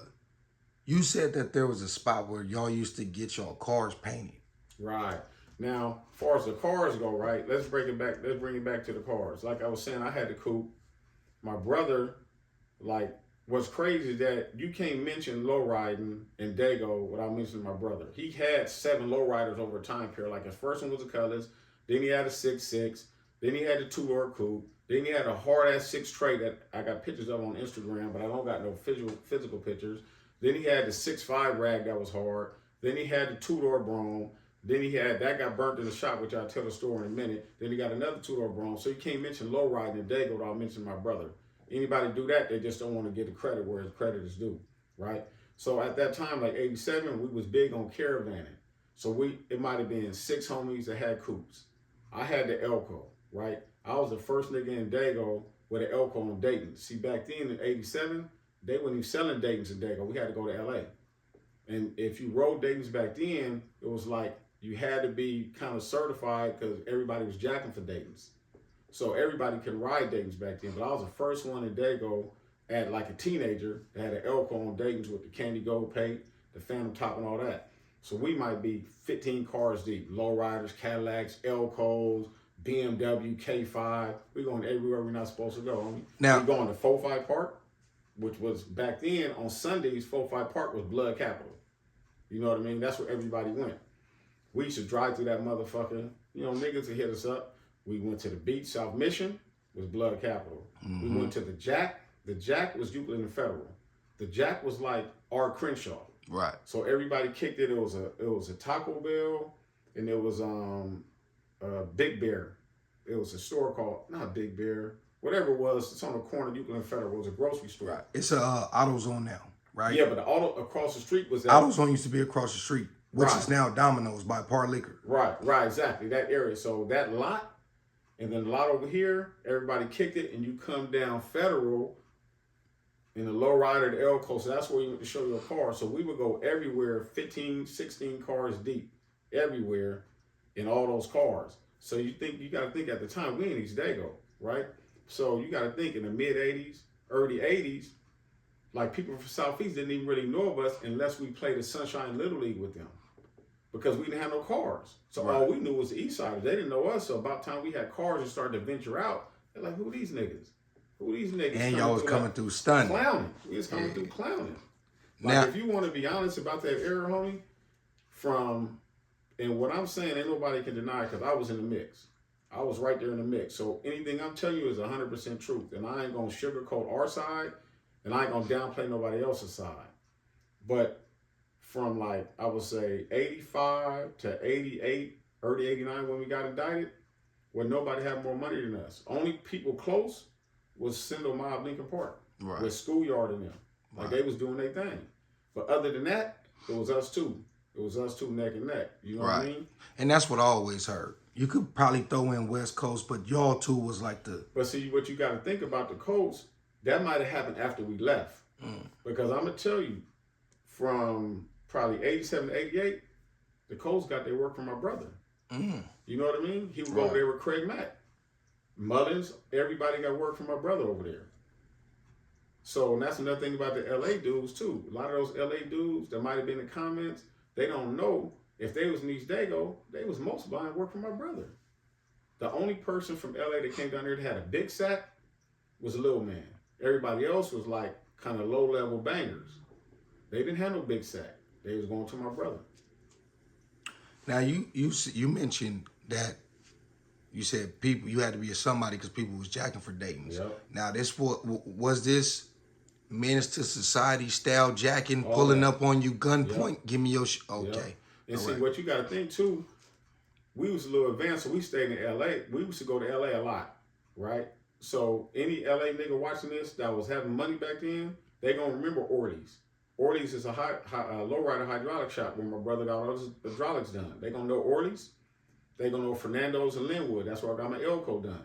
you said that there was a spot where y'all used to get y'all cars painted. Right. Now, as far as the cars go, right, let's bring it back to the cars. Like I was saying, I had the coupe. My brother, like, what's crazy is that you can't mention lowriding in Dago without mentioning my brother. He had 7 lowriders over a time period. Like, his first one was the Colors, then he had a 6.6, then he had the 2-door coupe, then he had a hard-ass 6 tray that I got pictures of on Instagram, but I don't got no physical pictures. Then he had the 6.5 rag that was hard. Then he had the 2-door Brougham. Then he had, that got burnt in the shop, which I'll tell the story in a minute. Then he got another 2-door Brougham. So you can't mention low riding in Dago without mentioning my brother. Anybody do that, they just don't want to get the credit where his credit is due, right? So at that time, like 87, we was big on caravanning. So it might have been 6 homies that had coupes. I had the Elko, right? I was the first nigga in Dago with an Elko on Dayton. See, back then in 87, they weren't even selling Daytons in Dago. We had to go to LA. And if you rode Daytons back then, it was like you had to be kind of certified because everybody was jacking for Daytons. So everybody could ride Daytons back then. But I was the first one in Dago at like a teenager that had an Elko on Daytons with the candy gold paint, the Phantom top and all that. So we might be 15 cars deep. Lowriders, Cadillacs, Elkos, BMW, K5. We're going everywhere we're not supposed to go. Now, we're going to 4-5 Park, which was back then on Sundays, 4-5 Park was blood capital. You know what I mean? That's where everybody went. We used to drive through that motherfucker. You know, niggas would hit us up. We went to the beach, South Mission was blood capital. Mm-hmm. We went to the Jack. The Jack was Euclid and Federal. The Jack was like our Crenshaw. Right. So everybody kicked it. It was a Taco Bell, and it was Big Bear. It was a store called, not Big Bear, whatever it was. It's on the corner of Euclid and Federal. It was a grocery store. Right. It's AutoZone now, right? Yeah, but the auto across the street was that. AutoZone used to be across the street, which is now Domino's by Par Liquor. Right, exactly. That area. So that lot, and then the lot over here, everybody kicked it, and you come down Federal in the lowrider, the Elko. So that's where you went to show your car. So we would go everywhere, 15, 16 cars deep, everywhere in all those cars. So you got to think at the time, we in East Dago, right? So you got to think in the mid 80s, early 80s, like people from Southeast didn't even really know of us unless we played the Sunshine Little League with them because we didn't have no cars. So all we knew was the East Siders. They didn't know us. So about time we had cars and started to venture out, they're like, who these niggas? Who these niggas? And y'all was coming through stunning. Clowning. We was coming through clowning. Like, now, if you want to be honest about that era, homie, and what I'm saying, ain't nobody can deny it because I was in the mix. I was right there in the mix. So anything I'm telling you is 100% truth. And I ain't going to sugarcoat our side, and I ain't going to downplay nobody else's side. But from like, I would say 85 to 88, early 89 when we got indicted, where nobody had more money than us. Only people close was Sindel Mob Lincoln Park. Right. With Schoolyard in them. Like they was doing their thing. But other than that, it was us two. It was us two neck and neck. You know what I mean? And that's what I always heard. You could probably throw in West Coast, but y'all two was like the... But see, what you got to think about the Coast, That might have happened after we left. Because I'm going to tell you, from probably 87 to 88, the Colts got their work from my brother. You know what I mean? He would go over there with Craig Mack. Mullins, everybody got work from my brother over there. So, and that's another thing about the LA dudes, too. A lot of those LA dudes that might have been in the comments, they don't know if they was in East Dago, they was most buying work from my brother. The only person from LA that came down there that had a big sack was Lil Man. Everybody else was like kind of low-level bangers. They didn't have no big sack. They was going to my brother. Now, you mentioned that you said people, you had to be a somebody because people was jacking for Dayton's. Yep. Now, was this menace to society style jacking, pulling up on you, gunpoint? Yep. Give me your okay. Yep. And see, what you got to think too, we was a little advanced, so we stayed in LA. We used to go to LA a lot, right? So any LA nigga watching this that was having money back then, they gonna remember Orly's. Orly's is a lowrider hydraulic shop where my brother got all his hydraulics done. They gonna know Orly's. They gonna know Fernando's and Linwood. That's where I got my Elko done.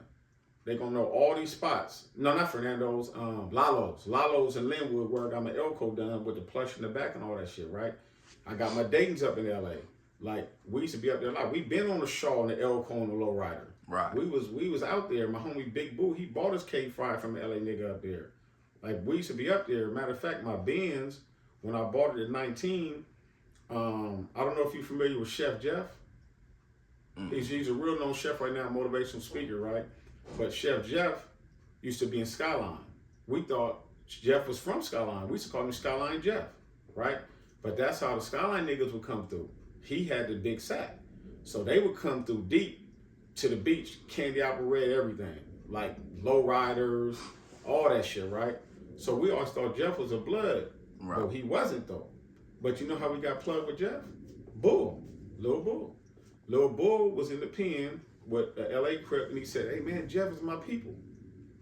They gonna know all these spots. No, not Fernando's. Lalo's and Linwood where I got my Elko done with the plush in the back and all that shit, right? I got my Dayton's up in LA. Like, we used to be up there a lot. We been on the Shaw and the Elko and the lowrider. Right. We was out there. My homie Big Boo, he bought his K5 from LA nigga up there. Like, we used to be up there. Matter of fact, my Benz, when I bought it at 19, I don't know if you're familiar with Chef Jeff. He's a real known chef right now, motivational speaker, right? But Chef Jeff used to be in Skyline. We thought Jeff was from Skyline. We used to call him Skyline Jeff, right? But that's how the Skyline niggas would come through. He had the big sack. So they would come through deep to the beach, candy apple red, everything. Like low riders, all that shit, right? So we always thought Jeff was a blood. Right. But he wasn't though. But you know how we got plugged with Jeff? Bull. Lil Bull. Lil Bull was in the pen with the LA Crip and he said, hey man, Jeff is my people.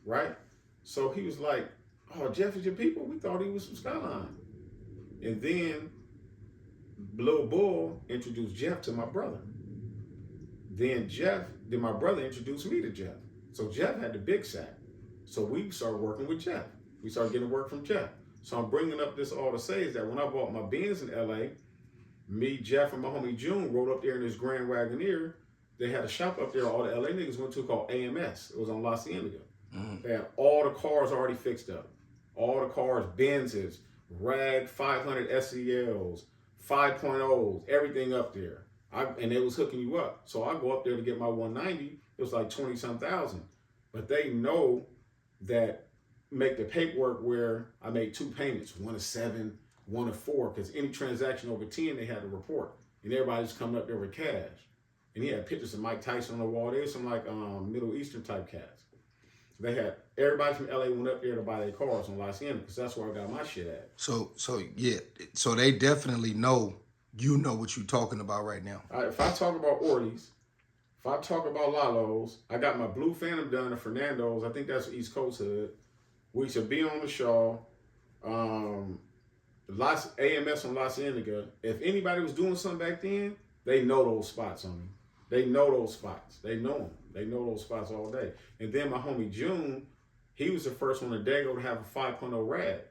Right? So he was like, oh, Jeff is your people? We thought he was from Skyline. And then Lil Bull introduced Jeff to my brother. Then my brother introduced me to Jeff. So Jeff had the big sack. So we started working with Jeff. We started getting work from Jeff. So I'm bringing up this all to say is that when I bought my Benz in LA, me, Jeff, and my homie June rode up there in this Grand Wagoneer. They had a shop up there all the LA niggas went to called AMS. It was on La Cienega. They had all the cars already fixed up. All the cars, Benzes, Rag 500 SELs, 5.0s, everything up there. And they was hooking you up. So I go up there to get my 190. It was like 20-some thousand. But they know that make the paperwork where I made 2 payments, 1 of 7, 1 of 4, because any transaction over 10, they had to report. And everybody's coming up there with cash. And he had pictures of Mike Tyson on the wall. There's some like Middle Eastern type cats. They had, everybody from LA went up there to buy their cars on La Cienega because that's where I got my shit at. So yeah, so they definitely know, you know what you're talking about right now. If I talk about Orly's, if I talk about Lalo's, I got my Blue Phantom done at Fernando's. I think that's East Coast hood. We used to be on the Shaw. AMS on La Cienega. If anybody was doing something back then, they know those spots on me. They know those spots. They know them. They know those spots all day. And then my homie June, he was the first one in Dago to have a 5.0 rad.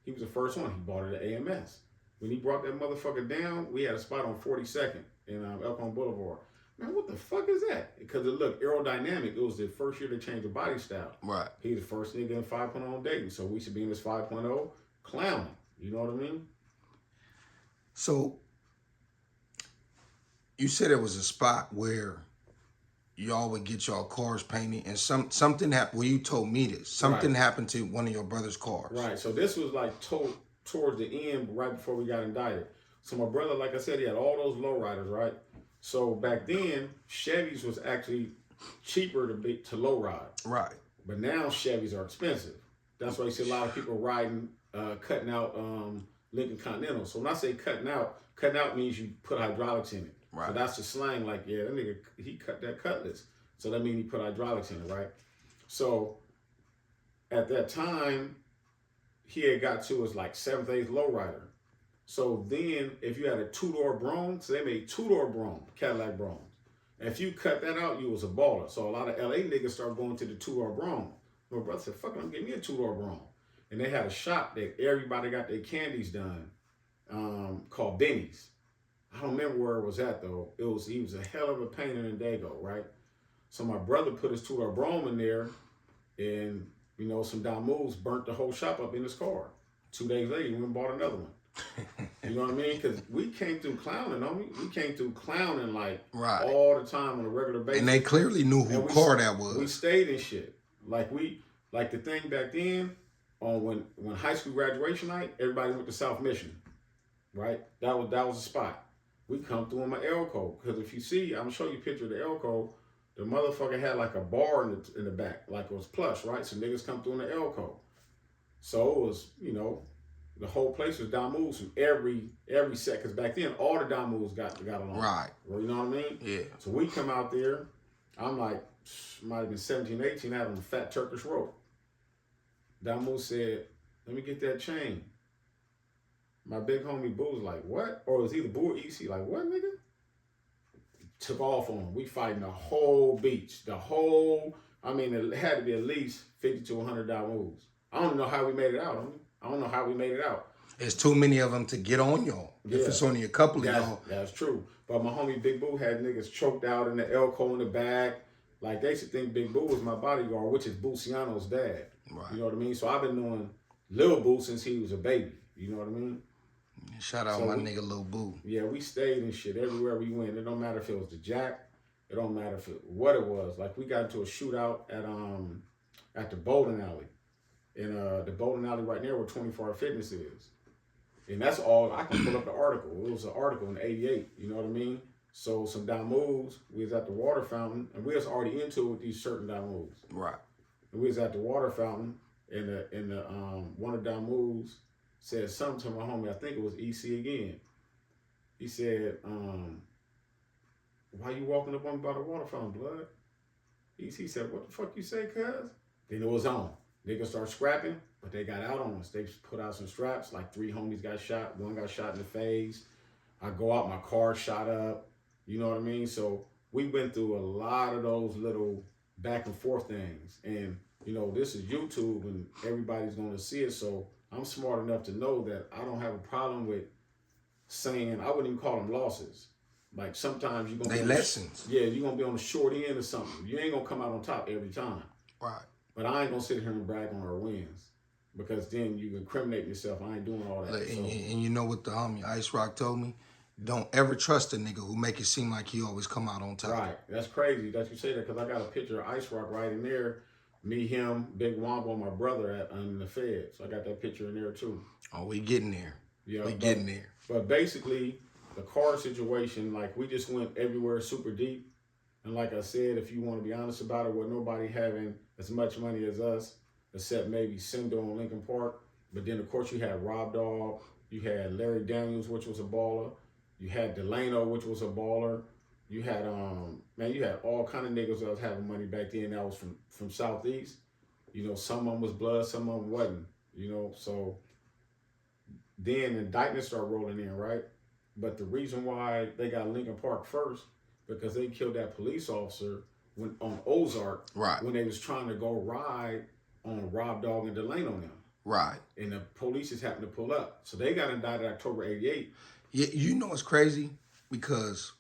He was the first one. He bought it at AMS. When he brought that motherfucker down, we had a spot on 42nd in Elkhorn Boulevard. Man, what the fuck is that? Because it looked aerodynamic. It was the first year they changed the body style. Right. He was the first nigga in 5.0 on Dayton. So we should be in this 5.0 clowning. You know what I mean? So you said there was a spot where y'all would get y'all cars painted and something happened. Well, you told me this. Something happened to one of your brother's cars. Right. So this was like towards the end, right before we got indicted. So my brother, like I said, he had all those lowriders, right? So back then, Chevys was actually cheaper to low ride. Right. But now Chevys are expensive. That's why you see a lot of people riding, cutting out Lincoln Continental. So when I say cutting out means you put hydraulics in it. Right. So that's the slang, like, yeah, that nigga, he cut that cutlass. So that means he put hydraulics in it, right? So at that time, he had got to his like 7th, 8th lowrider. So then if you had a 2-door Brougham, so they made 2-door Brougham, Cadillac Broughams. And if you cut that out, you was a baller. So a lot of LA niggas started going to the 2-door Brougham. My brother said, fuck it, I'm getting me a 2-door Brougham. and they had a shop that everybody got their candies done, called Benny's. I don't remember where it was at though. He was a hell of a painter in Dago, right? So my brother put his two Brougham in there, and some Damus burnt the whole shop up in his car. 2 days later, he went and bought another one. You know what I mean? Because we came through clowning, don't we? We came through clowning like all the time on a regular basis. And they clearly knew who car that was. We stayed in shit. Like the thing back then, when high school graduation night, everybody went to South Mission, right? That was the spot. We come through in my Elko, because if you see, I'm gonna show you a picture of the Elko. The motherfucker had like a bar in the back, like it was plush, right? So niggas come through in the Elko. So it was, the whole place was Damus from every set, because back then all the Damus got along. Right. You know what I mean? Yeah. So we come out there, I'm like, might have been 17, 18, I had on a fat Turkish rope. Damus said, let me get that chain. My big homie Boo was like, what? Or it was either Boo or EC, like, what, nigga? Took off on him. We fighting the whole beach. It had to be at least 50 to 100 Damus. I don't know how we made it out, homie. I don't know how we made it out. It's too many of them to get on y'all. Yeah. If it's only a couple of y'all. That's true. But my homie Big Boo had niggas choked out in the Elko in the back. Like, they should think Big Boo was my bodyguard, which is Buciano's dad. Right. You know what I mean? So I've been knowing Lil Boo since he was a baby. You know what I mean? Shout out my nigga Lil Boo. Yeah, we stayed and shit everywhere we went. It don't matter if it was the Jack. It don't matter what it was. Like, we got into a shootout at the bowling alley. In the bowling alley right there where 24 Hour Fitness is. And that's all, I can pull up the article. It was an article in '88, you know what I mean? So some Damus, we was at the water fountain, and we was already into it with these certain Damus. Right. And we was at the water fountain, and one of the Damus said something to my homie, I think it was EC again. He said, why you walking up on me by the water fountain, blood? EC said, what the fuck you say, cuz? Then it was on. Niggas start scrapping, but they got out on us. They put out some straps, like 3 homies got shot. 1 got shot in the face. I go out, my car shot up. You know what I mean? So we went through a lot of those little back and forth things. And, this is YouTube and everybody's going to see it. So I'm smart enough to know that I don't have a problem with saying, I wouldn't even call them losses. Like, sometimes you're going to be lessons. Yeah, you're going to be on the short end or something. You ain't going to come out on top every time. Right. But I ain't going to sit here and brag on our wins, because then you incriminate yourself. I ain't doing all that. And you know what the homie Ice Rock told me? Don't ever trust a nigga who make it seem like he always come out on top. Right. That's crazy that you say that, because I got a picture of Ice Rock right in there. Me, him, Big Wombo, my brother in the Fed. So I got that picture in there too. Oh, we getting there. Yeah, we getting there. But basically, the car situation, like, we just went everywhere super deep. And like I said, if you want to be honest about it, with nobody having as much money as us, except maybe Sendo and Lincoln Park. But then, of course, you had Rob Dogg. You had Larry Daniels, which was a baller. You had Delano, which was a baller. You had, you had all kind of niggas that was having money back then that was from Southeast. Some of them was blood, some of them wasn't. So then indictments start rolling in, right? But the reason why they got Lincoln Park first, because they killed that police officer on Ozark, right, when they was trying to go ride on Rob Dogg and Delano now. Right. And the police just happened to pull up. So they got indicted October 88. Yeah, it's crazy, because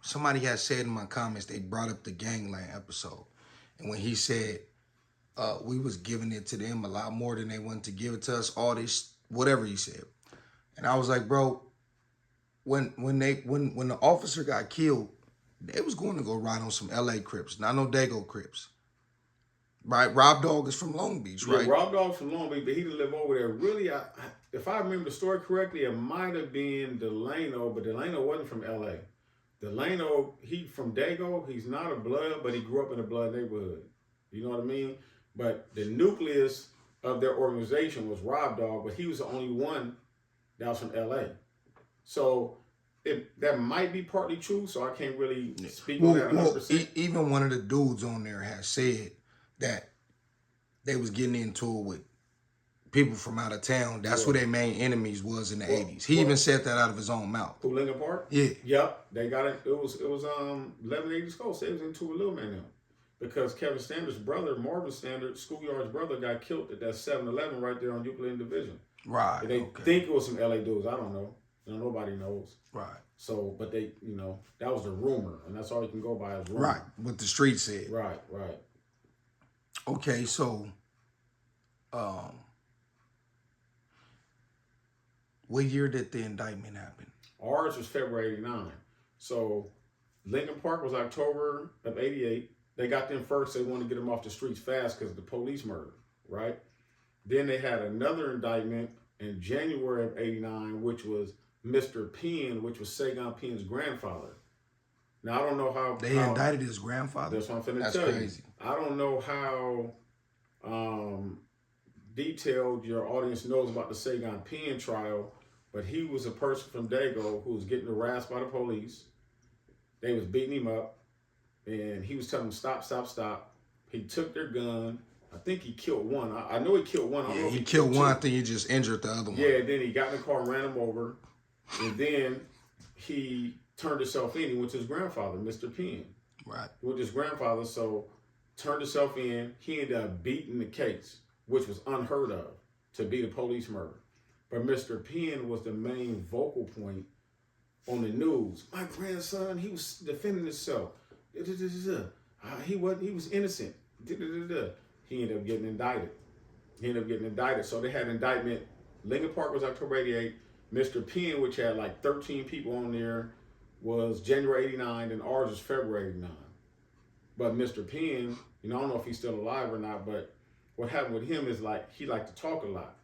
somebody had said in my comments, they brought up the Gangland episode. And when he said we was giving it to them a lot more than they wanted to give it to us, all this, whatever he said. And I was like, bro, when the officer got killed, they was going to go ride on some LA Crips, not no Dago Crips. Right? Rob Dogg is from Long Beach, right? Yeah, Rob Dogg from Long Beach, but he didn't live over there. Really, if I remember the story correctly, it might have been Delano, but Delano wasn't from LA. Delano, he from Dago. He's not a blood, but he grew up in a blood neighborhood. You know what I mean? But the nucleus of their organization was Rob Dogg, but he was the only one that was from LA. So that might be partly true, so I can't really speak on that 100%. Even one of the dudes on there has said that they was getting into it with people from out of town. That's who their main enemies was in the 80s. He even said that out of his own mouth. Who, Lincoln Park? Yeah. Yep. They got it. It was 1180 Skull. They was into a little man now. because Kevin Standard's brother, Marvin Standard, Schoolyard's brother, got killed at that 7-Eleven right there on Euclid and Division. Right. And they Okay. think it was some LA dudes. I don't know. Nobody knows. Right. So, but they, that was the rumor, and that's all you can go by is rumor. Right. What the street said. Right. Okay, so, what year did the indictment happen? Ours was February '89. So, Lincoln Park was October of '88. They got them first. They wanted to get them off the streets fast because of the police murder, right? Then they had another indictment in January of '89, which was Mr. Penn, which was Sagan Penn's grandfather. Now, I don't know how... They indicted his grandfather? That's what I'm finna That's tell crazy. you. I don't know how detailed your audience knows about the Sagan Penn trial, but he was a person from Dago who was getting harassed by the police. They was beating him up, and he was telling them, stop. He took their gun. I think he killed one. I know he killed one. I don't know if he killed two. one. I think he just injured the other one. Yeah, then he got in the car and ran him over. And then he turned himself in. He went to his grandfather, Mr. Penn. Right. He went to his grandfather, so turned himself in. He ended up beating the case, which was unheard of, to beat a police murder. But Mr. Penn was the main vocal point on the news. My grandson, he was defending himself. He was innocent. He ended up getting indicted. So they had indictment. Lincoln Park was October '88. Mr. Penn, which had like 13 people on there, was January '89, and ours was February '89. But Mr. Penn, I don't know if he's still alive or not, but what happened with him is like he liked to talk a lot.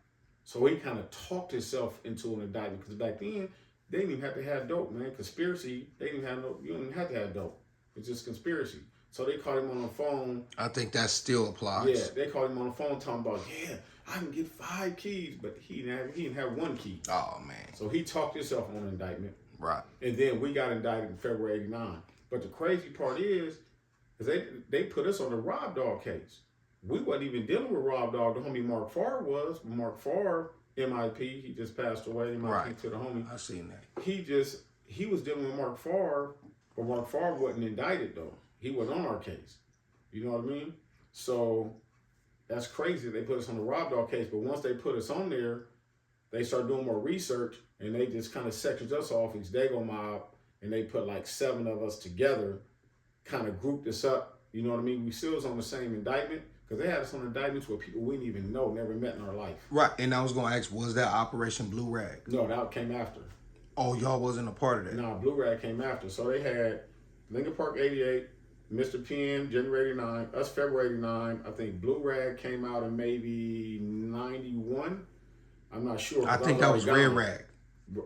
So he kind of talked himself into an indictment, because back then they didn't even have to have dope, man. Conspiracy, you don't even have to have dope. It's just conspiracy. So they called him on the phone. I think that still applies. Yeah, they called him on the phone talking about, I can get 5 keys, but he didn't have 1 key. Oh, man. So he talked himself on indictment. Right. And then we got indicted in February '89. But the crazy part is they put us on the Rob Dog case. We wasn't even dealing with Rob Dog. The homie Mark Farr was. Mark Farr, MIP, he just passed away. MIP to the homie. I seen that. He was dealing with Mark Farr, but Mark Farr wasn't indicted though. He was on our case. You know what I mean? So that's crazy. They put us on the Rob Dog case, but once they put us on there, they started doing more research, and they just kind of sectioned us off, East Dago Mob, and they put like 7 of us together, kind of grouped us up. You know what I mean? We still was on the same indictment, because they had us on indictments with people we didn't even know, never met in our life. Right, and I was going to ask, was that Operation Blue Rag? No, that came after. Oh, y'all wasn't a part of that? No, Blue Rag came after. So they had Lincoln Park '88, Mr. Penn, January '89, us February '89. I think Blue Rag came out in maybe '91. I'm not sure. I think that was Red Rag.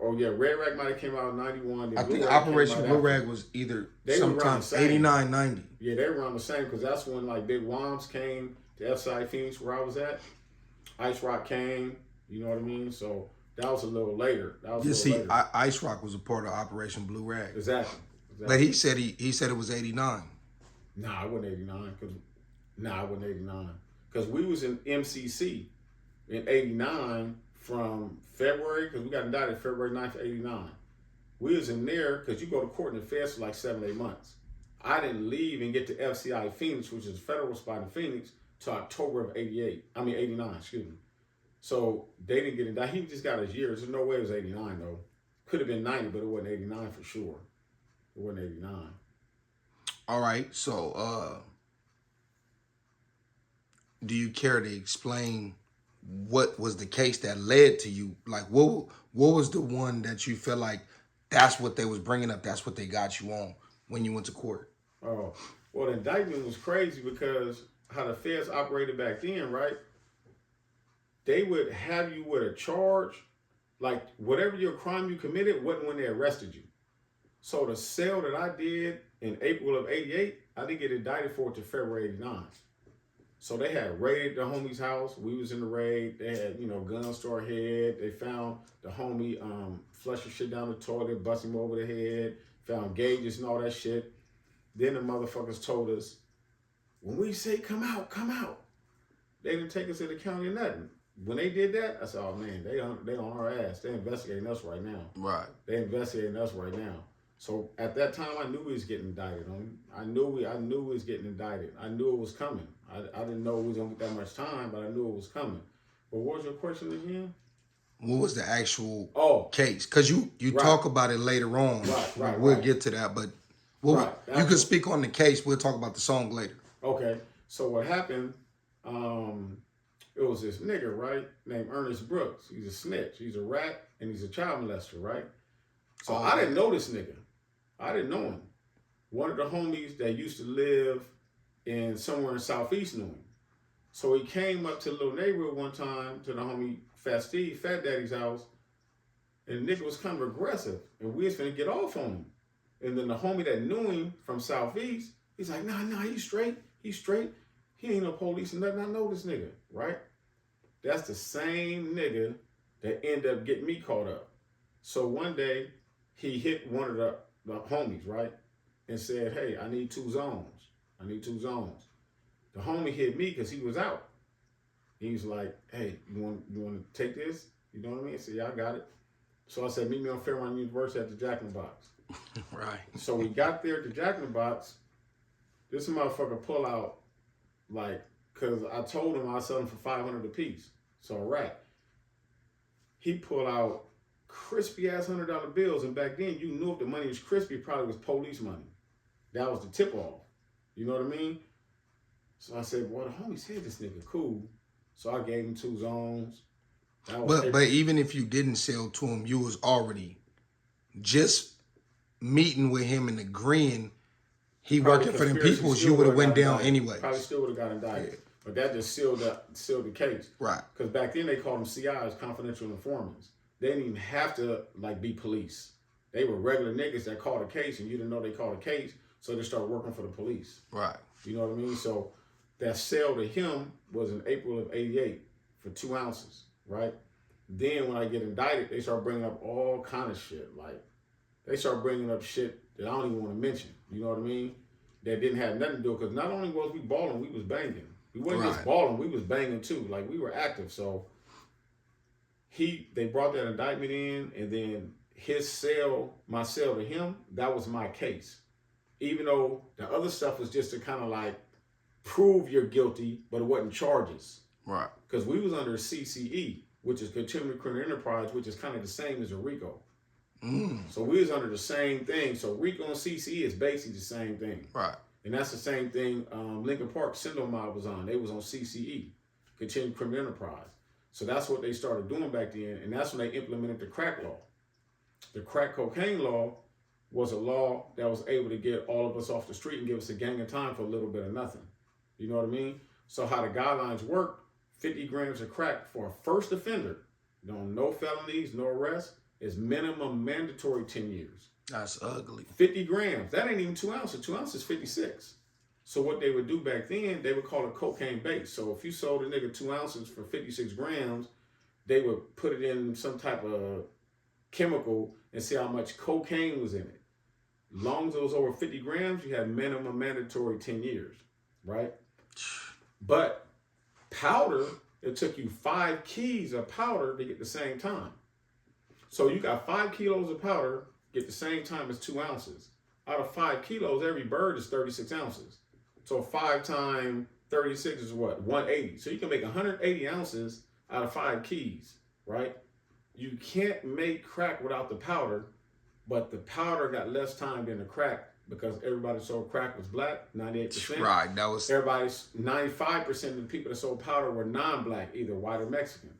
Oh yeah, Red Rag might have came out in '91. I think Operation Blue Rag was either sometime '89, '90. Yeah, they were around the same, because that's when like Big Woms came to FCI Phoenix, where I was at. Ice Rock came. You know what I mean? So that was a little later. Later. Ice Rock was a part of Operation Blue Rag. Exactly. But he said it was '89. Nah, it wasn't '89. It wasn't '89. Because we was in MCC in '89 from February, because we got indicted February 9th, '89. We was in there because you go to court in the feds for like 7-8 months. I didn't leave and get to FCI Phoenix, which is a federal spot in Phoenix, till October of '89, excuse me. So they didn't get indicted. He just got his years. There's no way it was '89 though. Could have been '90, but it wasn't '89 for sure. It wasn't '89. All right, so do you care to explain what was the case that led to you? Like, what was the one that you feel like that's what they was bringing up, that's what they got you on when you went to court? Oh, well, the indictment was crazy because how the feds operated back then, right? They would have you with a charge, like whatever your crime you committed wasn't when they arrested you. So the sale that I did in April of '88, I didn't get indicted for it till February '89. So they had raided the homie's house. We was in the raid. They had, guns to our head. They found the homie flushing shit down the toilet, busting him over the head, found gauges and all that shit. Then the motherfuckers told us, when we say come out, come out. They didn't take us to the county or nothing. When they did that, I said, oh man, they on our ass. They investigating us right now. Right. They investigating us right now. So at that time, I knew he was getting indicted on. I knew he was getting indicted. I knew it was coming. I didn't know we was gonna get that much time, but I knew it was coming. But what was your question again? What was the actual Oh, case? Because you right, talk about it later on. We'll right. get to that, but Right. you can speak on the case. We'll talk about the song later. Okay. So what happened? It was this nigga, right, named Ernest Brooks. He's a snitch. He's a rat, and he's a child molester, right? So I didn't know this nigga. I didn't know him. One of the homies that used to live in somewhere in Southeast knew him. So he came up to the little neighborhood one time to the homie Fat Daddy's house, and the nigga was kind of aggressive, and we was finna get off on him. And then the homie that knew him from Southeast, he's like, nah, he's straight. He's straight. He ain't no police and nothing. I know this nigga, right? That's the same nigga that ended up getting me caught up. So one day, he hit one of the homies, right? And said, hey, I need 2 zones. I need 2 zones. The homie hit me because he was out. He was like, hey, you want to take this? You know what I mean? I said, yeah, I got it. So I said, meet me on Fairmont University at the Jack in the Box. Right. So we got there at the Jack in the Box. This motherfucker pull out, like, because I told him I'd sell them for $500 a piece. So a rat. He pulled out crispy ass $100 bills, and back then you knew if the money was crispy, it probably was police money. That was the tip off. You know what I mean? So I said, well, the homie said this nigga cool. So I gave him 2 zones. But even if you didn't sell to him, you was already just meeting with him and agreeing he working for them peoples, you would have went down anyway. Probably still would have got indicted. Yeah. But that just sealed the case. Right. Because back then they called them CIs, confidential informants. They didn't even have to like be police. They were regular niggas that called a case, and you didn't know they called a case, so they started working for the police. Right. You know what I mean? So that sale to him was in April of '88 for 2 ounces, right? Then when I get indicted, they start bringing up all kind of shit. Like, they start bringing up shit that I don't even want to mention. You know what I mean? That didn't have nothing to do, because not only was we balling, we was banging. We wasn't just balling, we was banging too. Like, we were active. So they brought that indictment in, and then my sale to him, that was my case. Even though the other stuff was just to kind of like prove you're guilty, but it wasn't charges. Right. Because we was under CCE, which is continuing criminal enterprise, which is kind of the same as a RICO. So we was under the same thing. So RICO and CCE is basically the same thing. Right. And that's the same thing Lincoln Park Syndrome Mob was on. They was on CCE, continuing criminal enterprise. So that's what they started doing back then, and that's when they implemented the crack law. The crack cocaine law was a law that was able to get all of us off the street and give us a gang of time for a little bit of nothing. You know what I mean? So how the guidelines work, 50 grams of crack for a first offender, no felonies, no arrests, is minimum mandatory 10 years. That's ugly. 50 grams, that ain't even 2 ounces. 2 ounces is 56. So what they would do back then, they would call it cocaine base. So if you sold a nigga 2 ounces for 56 grams, they would put it in some type of chemical and see how much cocaine was in it. Long as it was over 50 grams, you had minimum mandatory 10 years, right? But powder, it took you 5 keys of powder to get the same time. So you got 5 kilos of powder, get the same time as 2 ounces. Out of 5 kilos, every bird is 36 ounces. So 5 times 36 is what? 180. So you can make 180 ounces out of 5 keys, right? You can't make crack without the powder, but the powder got less time than the crack because everybody sold crack was black, 98%. Right, that was... 95% of the people that sold powder were non-black, either white or Mexican.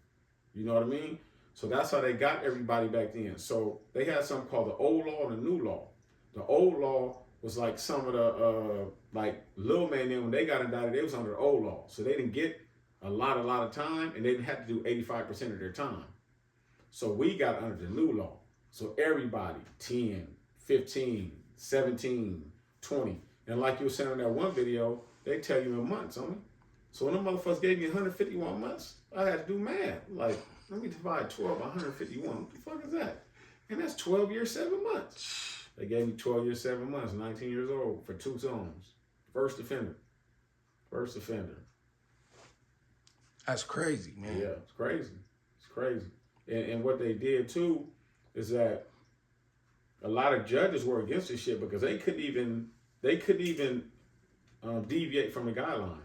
You know what I mean? So that's how they got everybody back then. So they had something called the old law and the new law. The old law was like some of the, like Lil Man, then when they got indicted, they was under the old law. So they didn't get a lot of time, and they didn't have to do 85% of their time. So we got under the new law. So everybody, 10, 15, 17, 20. And like you were saying in that one video, they tell you in months, homie. So when them motherfuckers gave me 151 months, I had to do math. Like, let me divide 12 by 151. What the fuck is that? And that's 12 years, 7 months. They gave me 12 years, 7 months, 19 years old for 2 zones. First offender. That's crazy, man. Yeah, it's crazy. It's crazy. And what they did too is that a lot of judges were against this shit because they couldn't even deviate from the guidelines.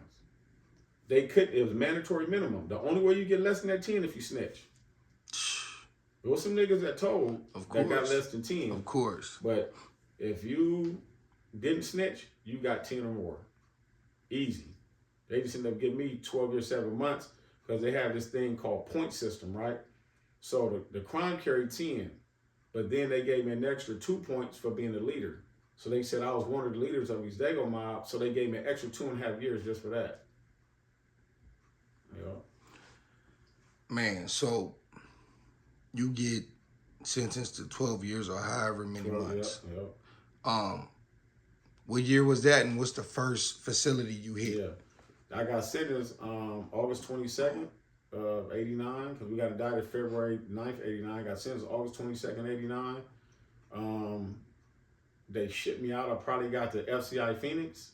It was mandatory minimum. The only way you get less than that 10 if you snitch. There was some niggas that told that got less than 10. Of course. But if you didn't snitch, you got 10 or more. Easy. They just ended up giving me 12 years, 7 months because they have this thing called point system, right? So the crime carried 10, but then they gave me an extra 2 points for being the leader. So they said I was one of the leaders of East Dago Mob, so they gave me an extra 2.5 years just for that. Yeah. Man, so you get sentenced to 12 years or however many months. Yeah. What year was that, and what's the first facility you hit? Yeah. I got sentenced August 22nd of 89, because we got indicted February 9th, 89. I got sentenced August 22nd, 89. They shipped me out. I probably got to FCI Phoenix.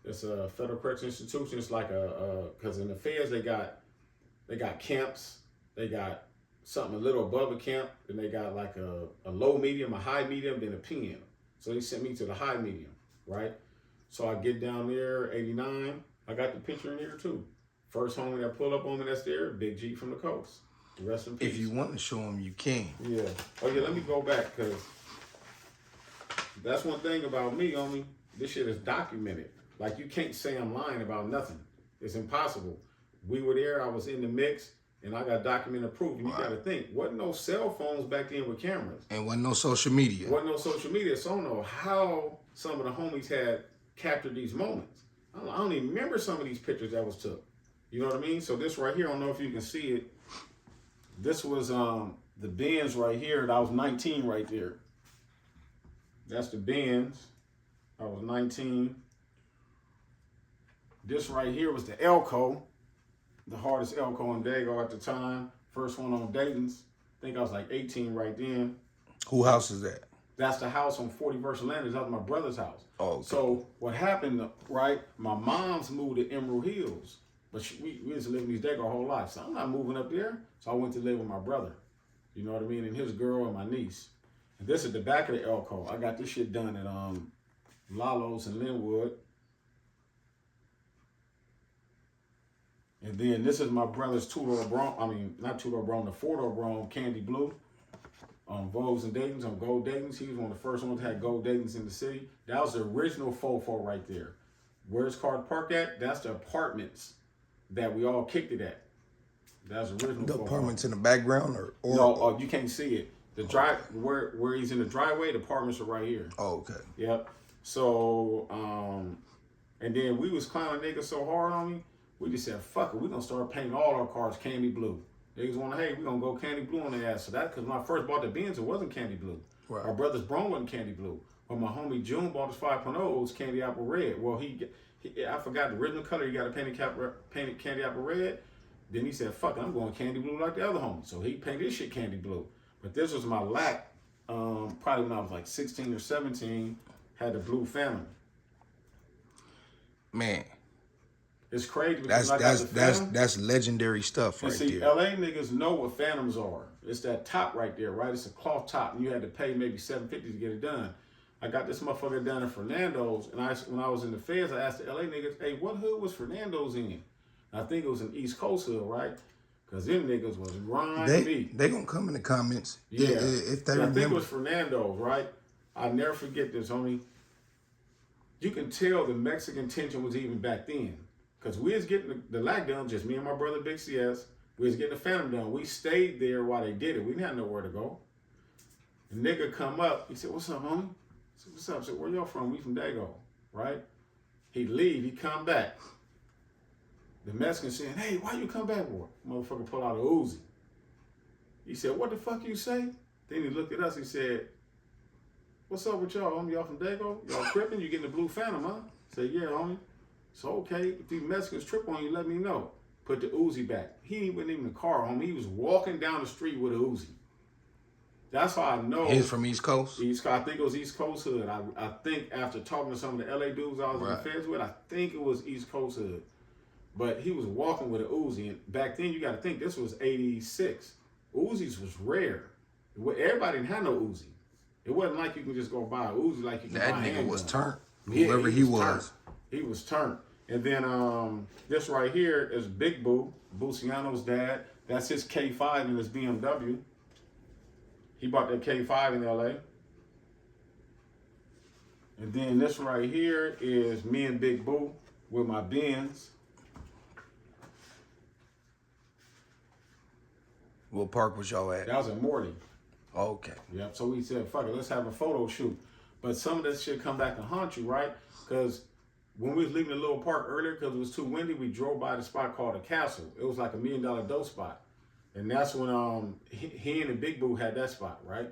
It's a federal correctional institution. It's like because in the feds they got camps. They got something a little above a camp. Then they got like a low medium, a high medium, then a pen. So they sent me to the high medium, right? So I get down there, 89. I got the picture in here too. First homie that pulled up on me that's there, Big G from the coast. Rest in peace. If you want to show them, you can. Yeah. Oh yeah, let me go back because that's one thing about me, homie. This shit is documented. Like, you can't say I'm lying about nothing. It's impossible. We were there, I was in the mix, and I got documented proof. And you gotta think, wasn't no cell phones back then with cameras. And wasn't no social media. Wasn't no social media, so I don't know how some of the homies had captured these moments. I don't even remember some of these pictures that was took. You know what I mean? So this right here, I don't know if you can see it. This was the Benz right here, and I was 19 right there. That's the Benz. I was 19. This right here was the Elko, the hardest Elko in Dago at the time. First one on Dayton's. I think I was like 18 right then. Who house is that? That's the house on 40 versus Landers. That was my brother's house. Oh, okay. So what happened, right? My mom's moved to Emerald Hills, but we used to live in East Dago our whole life. So I'm not moving up there. So I went to live with my brother. You know what I mean? And his girl and my niece. And this is the back of the Elko. I got this shit done at Lalo's in Linwood. And then this is my brother's two-door Brougham. I mean, not two-door Brougham, the four-door Brougham, Candy Blue. Vogues and Dayton's on Gold Dayton's. He was one of the first ones that had Gold Dayton's in the city. That was the original fofo right there. Where's Car Park at? That's the apartments that we all kicked it at. That's the original The fofo. apartments in the background, or No, you can't see it. The drive where he's in the driveway, the apartments are right here. Oh, okay. Yep. So, and then we was clowning niggas so hard on me, we just said, fuck it, we gonna start painting all our cars candy blue. Niggas wanna, hey, we gonna go candy blue on their ass. So that, cause when I first bought the Benz, it wasn't candy blue. Right. Our brother's Brougham wasn't candy blue. When my homie June bought his 5.0, it was candy apple red. Well, I forgot the original color, he got a painted candy apple red. Then he said, fuck it, I'm going candy blue like the other homie. So he painted his shit candy blue. But this was my lack, probably when I was like 16 or 17, had the blue Phantom. Man, it's crazy because that's legendary stuff right see, there. LA niggas know what Phantoms are. It's that top right there, right? It's a cloth top, and you had to pay maybe $750 to get it done. I got this motherfucker done in Fernando's, and when I was in the feds, I asked the LA niggas, hey, what hood was Fernando's in? And I think it was an East Coast hood, right? Because them niggas was grimy. They gonna come in the comments. Yeah. If they I remember. think it was Fernando's, right? I'll never forget this, homie. You can tell the Mexican tension was even back then. Because we was getting the lack done, just me and my brother Big C.S. We was getting the Phantom done. We stayed there while they did it. We didn't have nowhere to go. The nigga come up. He said, what's up, homie? I said, what's up? I said, where y'all from? We from Dago, right? He leave. He come back. The Mexican saying, hey, why you come back for? Motherfucker pull out a Uzi. He said, what the fuck you say? Then he looked at us. He said, what's up with y'all, homie? Y'all from Dago? Y'all tripping? You getting the blue Phantom, huh? I said, yeah, homie. So, okay, if these Mexicans trip on you, let me know. Put the Uzi back. He wasn't even in the car, homie. He was walking down the street with a Uzi. That's how I know. He's from East Coast? East Coast. I think it was East Coast hood. I think after talking to some of the LA dudes I was in the feds with, I think it was East Coast hood. But he was walking with an Uzi. And back then, you got to think, this was 86. Uzis was rare. Everybody didn't have no Uzi. It wasn't like you can just go buy a Uzi like you can That buy a nigga handgun. was turned. Yeah, Whoever he was. He was turned. And then this right here is Big Boo, Buciano's dad. That's his K5 in his BMW. He bought that K5 in LA. And then this right here is me and Big Boo with my Benz. What park was y'all at? That was at Morty. Okay. Yep. So we said, fuck it, let's have a photo shoot. But some of this shit come back and haunt you, right? Because when we was leaving the little park earlier, because it was too windy, we drove by the spot called the Castle. It was like $1 million dope spot. And that's when he and the Big Boo had that spot, right?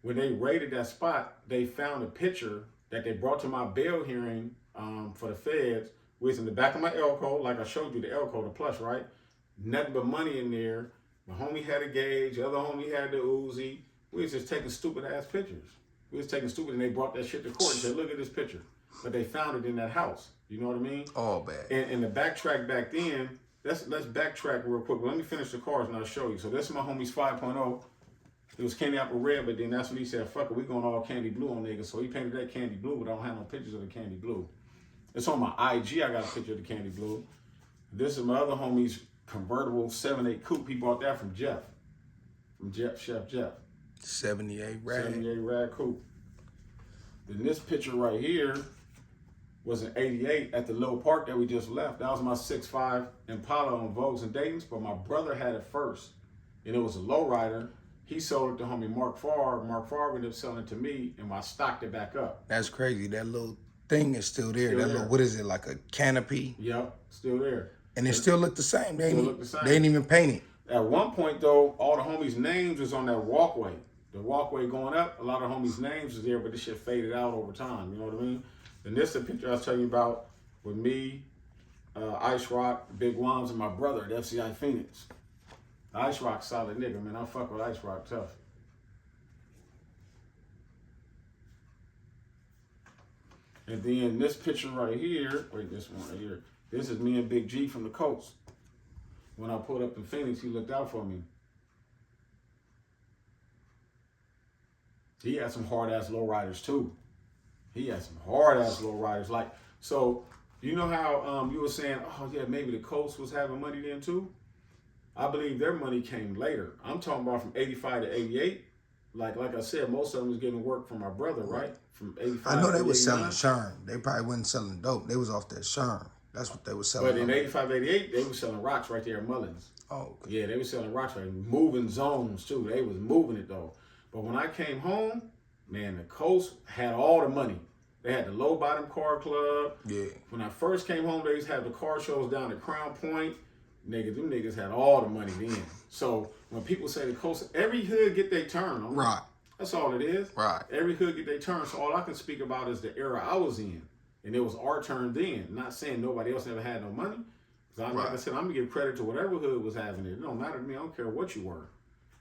When they raided that spot, they found a picture that they brought to my bail hearing for the feds, which in the back of my Elko, like I showed you the Elko, the plush, right? Nothing but money in there. My homie had a gauge, the other homie had the Uzi. We was just taking stupid ass pictures. We was taking stupid, and they brought that shit to court and said, look at this picture. But they found it in that house. You know what I mean? All bad. And the backtrack back then, let's backtrack real quick. Let me finish the cars and I'll show you. So this is my homie's 5.0. It was candy apple red, but then that's when he said, fuck it, we going all candy blue on niggas. So he painted that candy blue, but I don't have no pictures of the candy blue. It's on my IG, I got a picture of the candy blue. This is my other homie's convertible 7.8 coupe. He bought that from Jeff. Chef Jeff. 78 rad. 78 rad coupe. Then this picture right here was in 88 at the little park that we just left. That was my 6.5 Impala on Vogues and Dayton's, but my brother had it first. And it was a lowrider. He sold it to homie Mark Farr. Mark Farr ended up selling it to me, and I stocked it back up. That's crazy. That little thing is still there. Still that there. little, what is it, like a canopy? Yep, still there. And it still look the same. They Still ain't, look the same. They ain't even painted. At one point, though, all the homies' names was on that walkway. The walkway going up, a lot of homies' names was there, but this shit faded out over time. You know what I mean? And this is the picture I was telling you about with me, Ice Rock, Big Wams, and my brother at FCI Phoenix. Ice Rock solid nigga, man. I fuck with Ice Rock tough. And then this picture right here, wait, this one right here. This is me and Big G from the coast. When I pulled up in Phoenix, he looked out for me. He had some hard ass lowriders too. He had some hard ass lowriders. Like, so you know how you were saying, oh yeah, maybe the coast was having money then too? I believe their money came later. I'm talking about from 85 to 88. Like I said, most of them was getting work from my brother, right? From 85 I know they to was 89. selling Sherm. They probably wasn't selling dope. They was off that Sherm. That's what they was selling. But in 85, 88, they was selling rocks right there at Mullins. Oh, okay. Yeah, they was selling rocks right there. Moving zones too. They was moving it though. But when I came home, man, the coast had all the money. They had the Low Bottom Car Club. Yeah. When I first came home, they used to have the car shows down at Crown Point. Niggas, them niggas had all the money then. So when people say the coast, every hood get their turn. Right. That's all it is. Right. Every hood get their turn. So all I can speak about is the era I was in. And it was our turn then. Not saying nobody else never had no money. Like I said, I'm going to give credit to whatever hood was having it. It don't matter to me. I don't care what you were.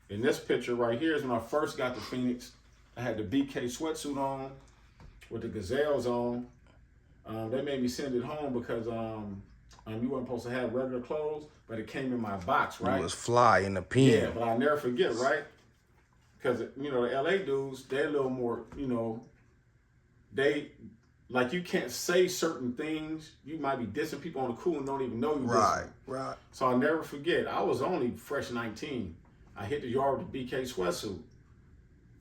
And this picture right here is when I first got to Phoenix. I had the BK sweatsuit on with the gazelles on. They made me send it home because you weren't supposed to have regular clothes, but it came in my box, right? It was fly in the pen. Yeah, but I never forget, right? Because, you know, the LA dudes, they're a little more, you know, they, like, you can't say certain things. You might be dissing people on the cool and don't even know you dissing. Right. So I'll never forget, I was only fresh 19. I hit the yard with the BK sweatsuit.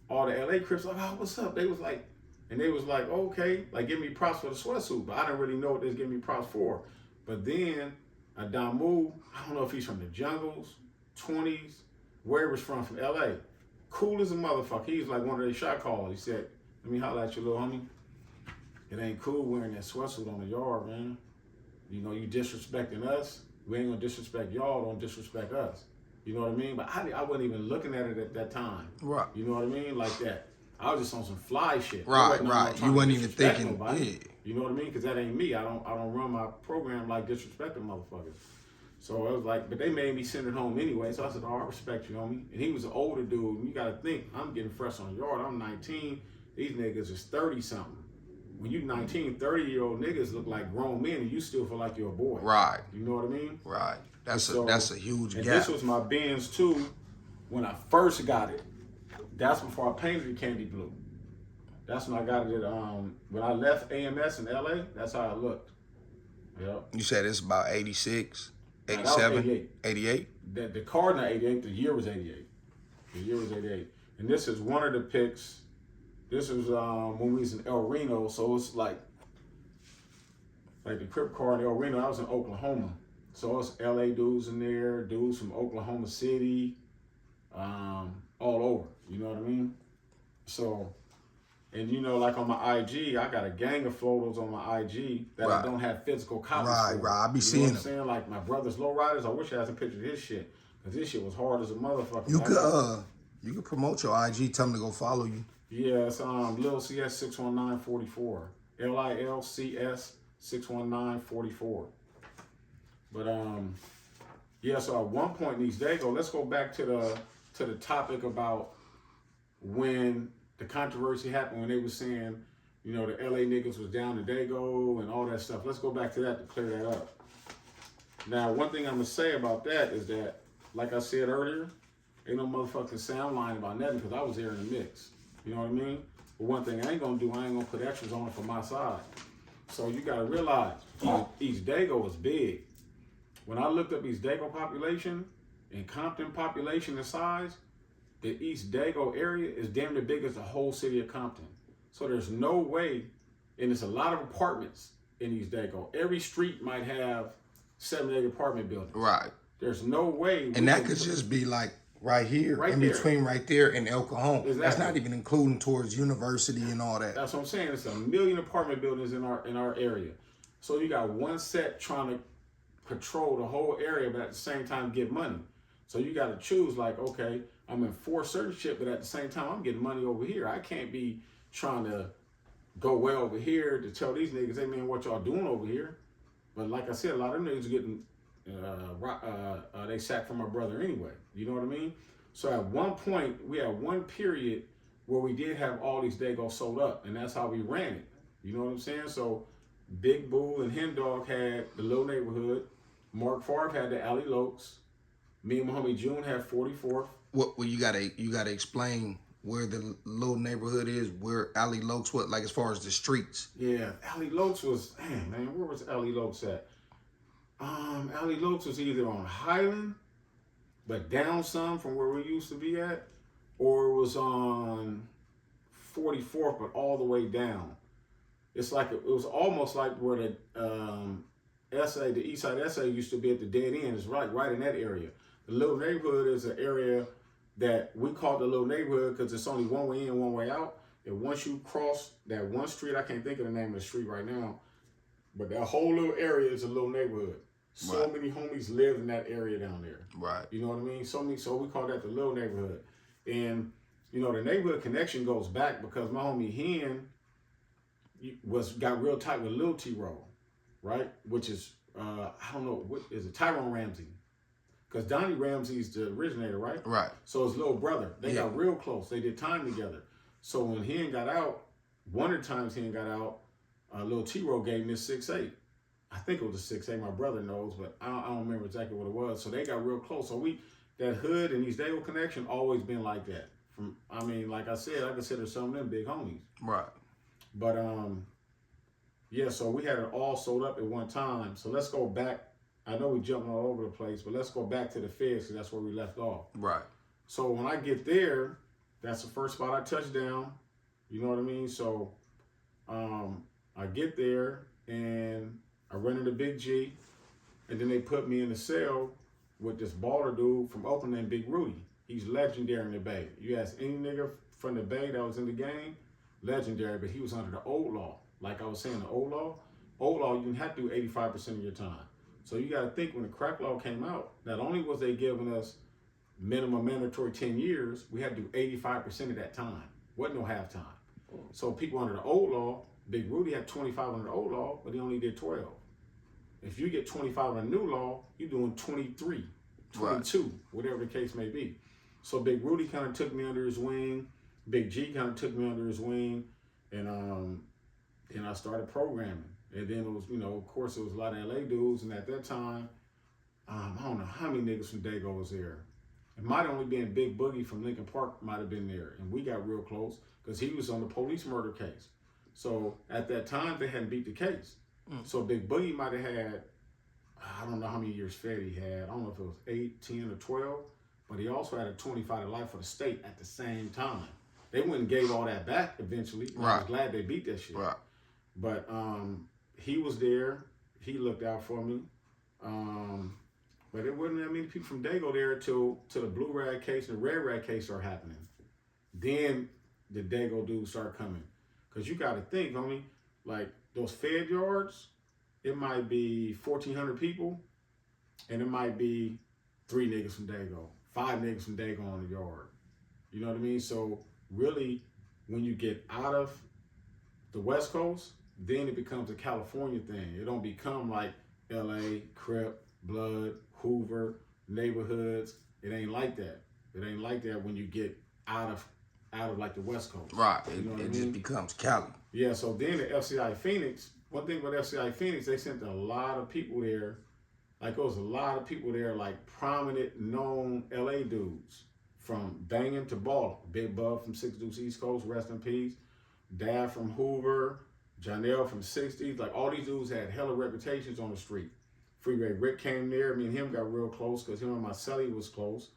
All the LA Crips like, oh, what's up? They was like, okay, like give me props for the sweatsuit. But I didn't really know what they was giving me props for. But then Adamu, I don't know if he's from the jungles, 20s, where he was from LA. Cool as a motherfucker. He's like one of their shot callers. He said, let me holler at you, little homie. It ain't cool wearing that sweatsuit on the yard, man. You know, you disrespecting us. We ain't gonna disrespect y'all, don't disrespect us. You know what I mean? But I wasn't even looking at it at that time. Right. You know what I mean? Like that. I was just on some fly shit. Right. You wasn't even disrespect thinking, nobody. yeah. You know what I mean? Because that ain't me. I don't run my program like disrespecting motherfuckers. So I was like, but they made me send it home anyway. So I said, oh, I respect you, homie. And he was an older dude. And you got to think, I'm getting fresh on the yard. I'm 19. These niggas is 30-something. When you 19, 30-year-old niggas look like grown men and you still feel like you're a boy. Right. You know what I mean? Right. That's a huge and gap. This was my Benz too when I first got it. That's before I painted it candy blue. That's when I got it. When I left AMS in LA, that's how it looked. Yep. You said it's about 86, Now that was 87, 88. 88? The card not 88. The year was 88. The year was 88. And this is one of the pics. This was when we was in El Reno, so it's like the Crip card in El Reno. I was in Oklahoma, so it's LA dudes in there, dudes from Oklahoma City, all over. You know what I mean? So, and you know, like on my IG, I got a gang of photos on my IG that I don't have physical copies for. Right. I be you seeing know what them. I'm saying? Like my brother's lowriders. I wish I had some pictures of his shit, because this shit was hard as a motherfucker. You could promote your IG. Tell them to go follow you. Yeah, it's Lil C.S. 61944. Lil C.S. 61944. But yeah. So at one point in East Dago, let's go back to the topic about when the controversy happened, when they were saying, you know, the LA niggas was down to Dago and all that stuff. Let's go back to that to clear that up. Now, one thing I'm gonna say about that is that, like I said earlier, ain't no motherfucking sound line about nothing, because I was there in the mix. You know what I mean? But one thing I ain't gonna do, I ain't gonna put extras on it from my side. So you gotta realize, East Dago is big. When I looked up East Dago population and Compton population and size, the East Dago area is damn near big as the whole city of Compton. So there's no way, and it's a lot of apartments in East Dago. Every street might have 7 or 8 apartment buildings. Right. There's no way. And that could just be like right here, Right in there. between right there and El Cajon. Exactly. That's not even including towards university and all that. That's what I'm saying. It's 1 million apartment buildings in our area. So you got one set trying to control the whole area, but at the same time get money. So you got to choose, like, okay, I'm in for certain shit, but at the same time I'm getting money over here. I can't be trying to go well over here to tell these niggas, hey man, what y'all doing over here? But like I said, a lot of them niggas are getting they sacked from my brother anyway. You know what I mean? So at one point, we had one period where we did have all these Dagos sold up, and that's how we ran it. You know what I'm saying? So Big Bull and Hen Dog had the Little Neighborhood. Mark Favre had the Alley Lokes. Me and my homie June had 44th. Well, you gotta explain where the little neighborhood is, where Alley Lokes, what, like as far as the streets. Yeah, Alley Lokes was, man, where was Alley Lokes at? Alley Lokes was either on Highland, but down some from where we used to be at, or it was on 44th, but all the way down. It's like, it was almost like where the the East Side SA used to be at the dead end. It's right in that area. The Little Neighborhood is an area that we call the Little Neighborhood because it's only one way in, one way out. And once you cross that one street, I can't think of the name of the street right now, but that whole little area is a little neighborhood. So many homies live in that area down there. Right. You know what I mean? So we call that the Little Neighborhood. And, you know, the neighborhood connection goes back because my homie Hen got real tight with Lil T-Roll, right? Which is, I don't know, what is it, Tyrone Ramsey? Because Donnie Ramsey's the originator, right? Right. So his little brother, they got real close. They did time together. So when Hen got out, one of the times Hen got out, Lil T-Roll gave him this 6'8". I think it was a 6'8". My brother knows, but I don't remember exactly what it was. So they got real close. So that hood and East Dago connection always been like that. Like I said, I consider some of them big homies. Right. But yeah, so we had it all sold up at one time. So let's go back. I know we jumping all over the place, but let's go back to the feds because that's where we left off. Right. So when I get there, that's the first spot I touch down. You know what I mean? So I get there and I run into Big G, and then they put me in the cell with this baller dude from Oakland named Big Rudy. He's legendary in the Bay. You ask any nigga from the Bay that was in the game, legendary, but he was under the old law. Like I was saying, the old law, you didn't have to do 85% of your time. So you got to think when the crack law came out, not only was they giving us minimum mandatory 10 years, we had to do 85% of that time. Wasn't no halftime. So people under the old law, Big Rudy had 25 under the old law, but he only did 12. If you get 25 under the new law, you're doing 23, 22, whatever the case may be. So Big Rudy kind of took me under his wing. Big G kind of took me under his wing. And then I started programming. And then it was, you know, of course, it was a lot of LA dudes. And at that time, I don't know how many niggas from Dago was there. It might only been Big Boogie from Lincoln Park might have been there, and we got real close because he was on the police murder case. So at that time, they hadn't beat the case. So Big Boogie might have had, I don't know how many years fed he had. I don't know if it was 8, 10, or 12, but he also had a 25 to life for the state at the same time. They went and gave all that back eventually. Right. I was glad they beat that shit. Right. But he was there. He looked out for me. But it wasn't that many people from Dago there till the Blue Rag case and the Red Rag case started happening. Then the Dago dudes start coming. Because you got to think, homie, like those Fed yards, it might be 1,400 people, and it might be 3 niggas from Dago, 5 niggas from Dago on the yard. You know what I mean? So really, when you get out of the West Coast, then it becomes a California thing. It don't become like LA, Crip, Blood, Hoover, neighborhoods. It ain't like that. It ain't like that when you get out of like the West Coast. Right. You know what I mean? Just becomes Cali. Yeah, so then the FCI Phoenix, one thing about FCI Phoenix, they sent a lot of people there. Like, there was a lot of people there, like prominent, known LA dudes from banging to balling. Big Bub from 6 Deuce East Coast, rest in peace. Dad from Hoover, Janelle from 60s. Like, all these dudes had hella reputations on the street. Freeway Rick came there. Me and him got real close because him and my celly was close.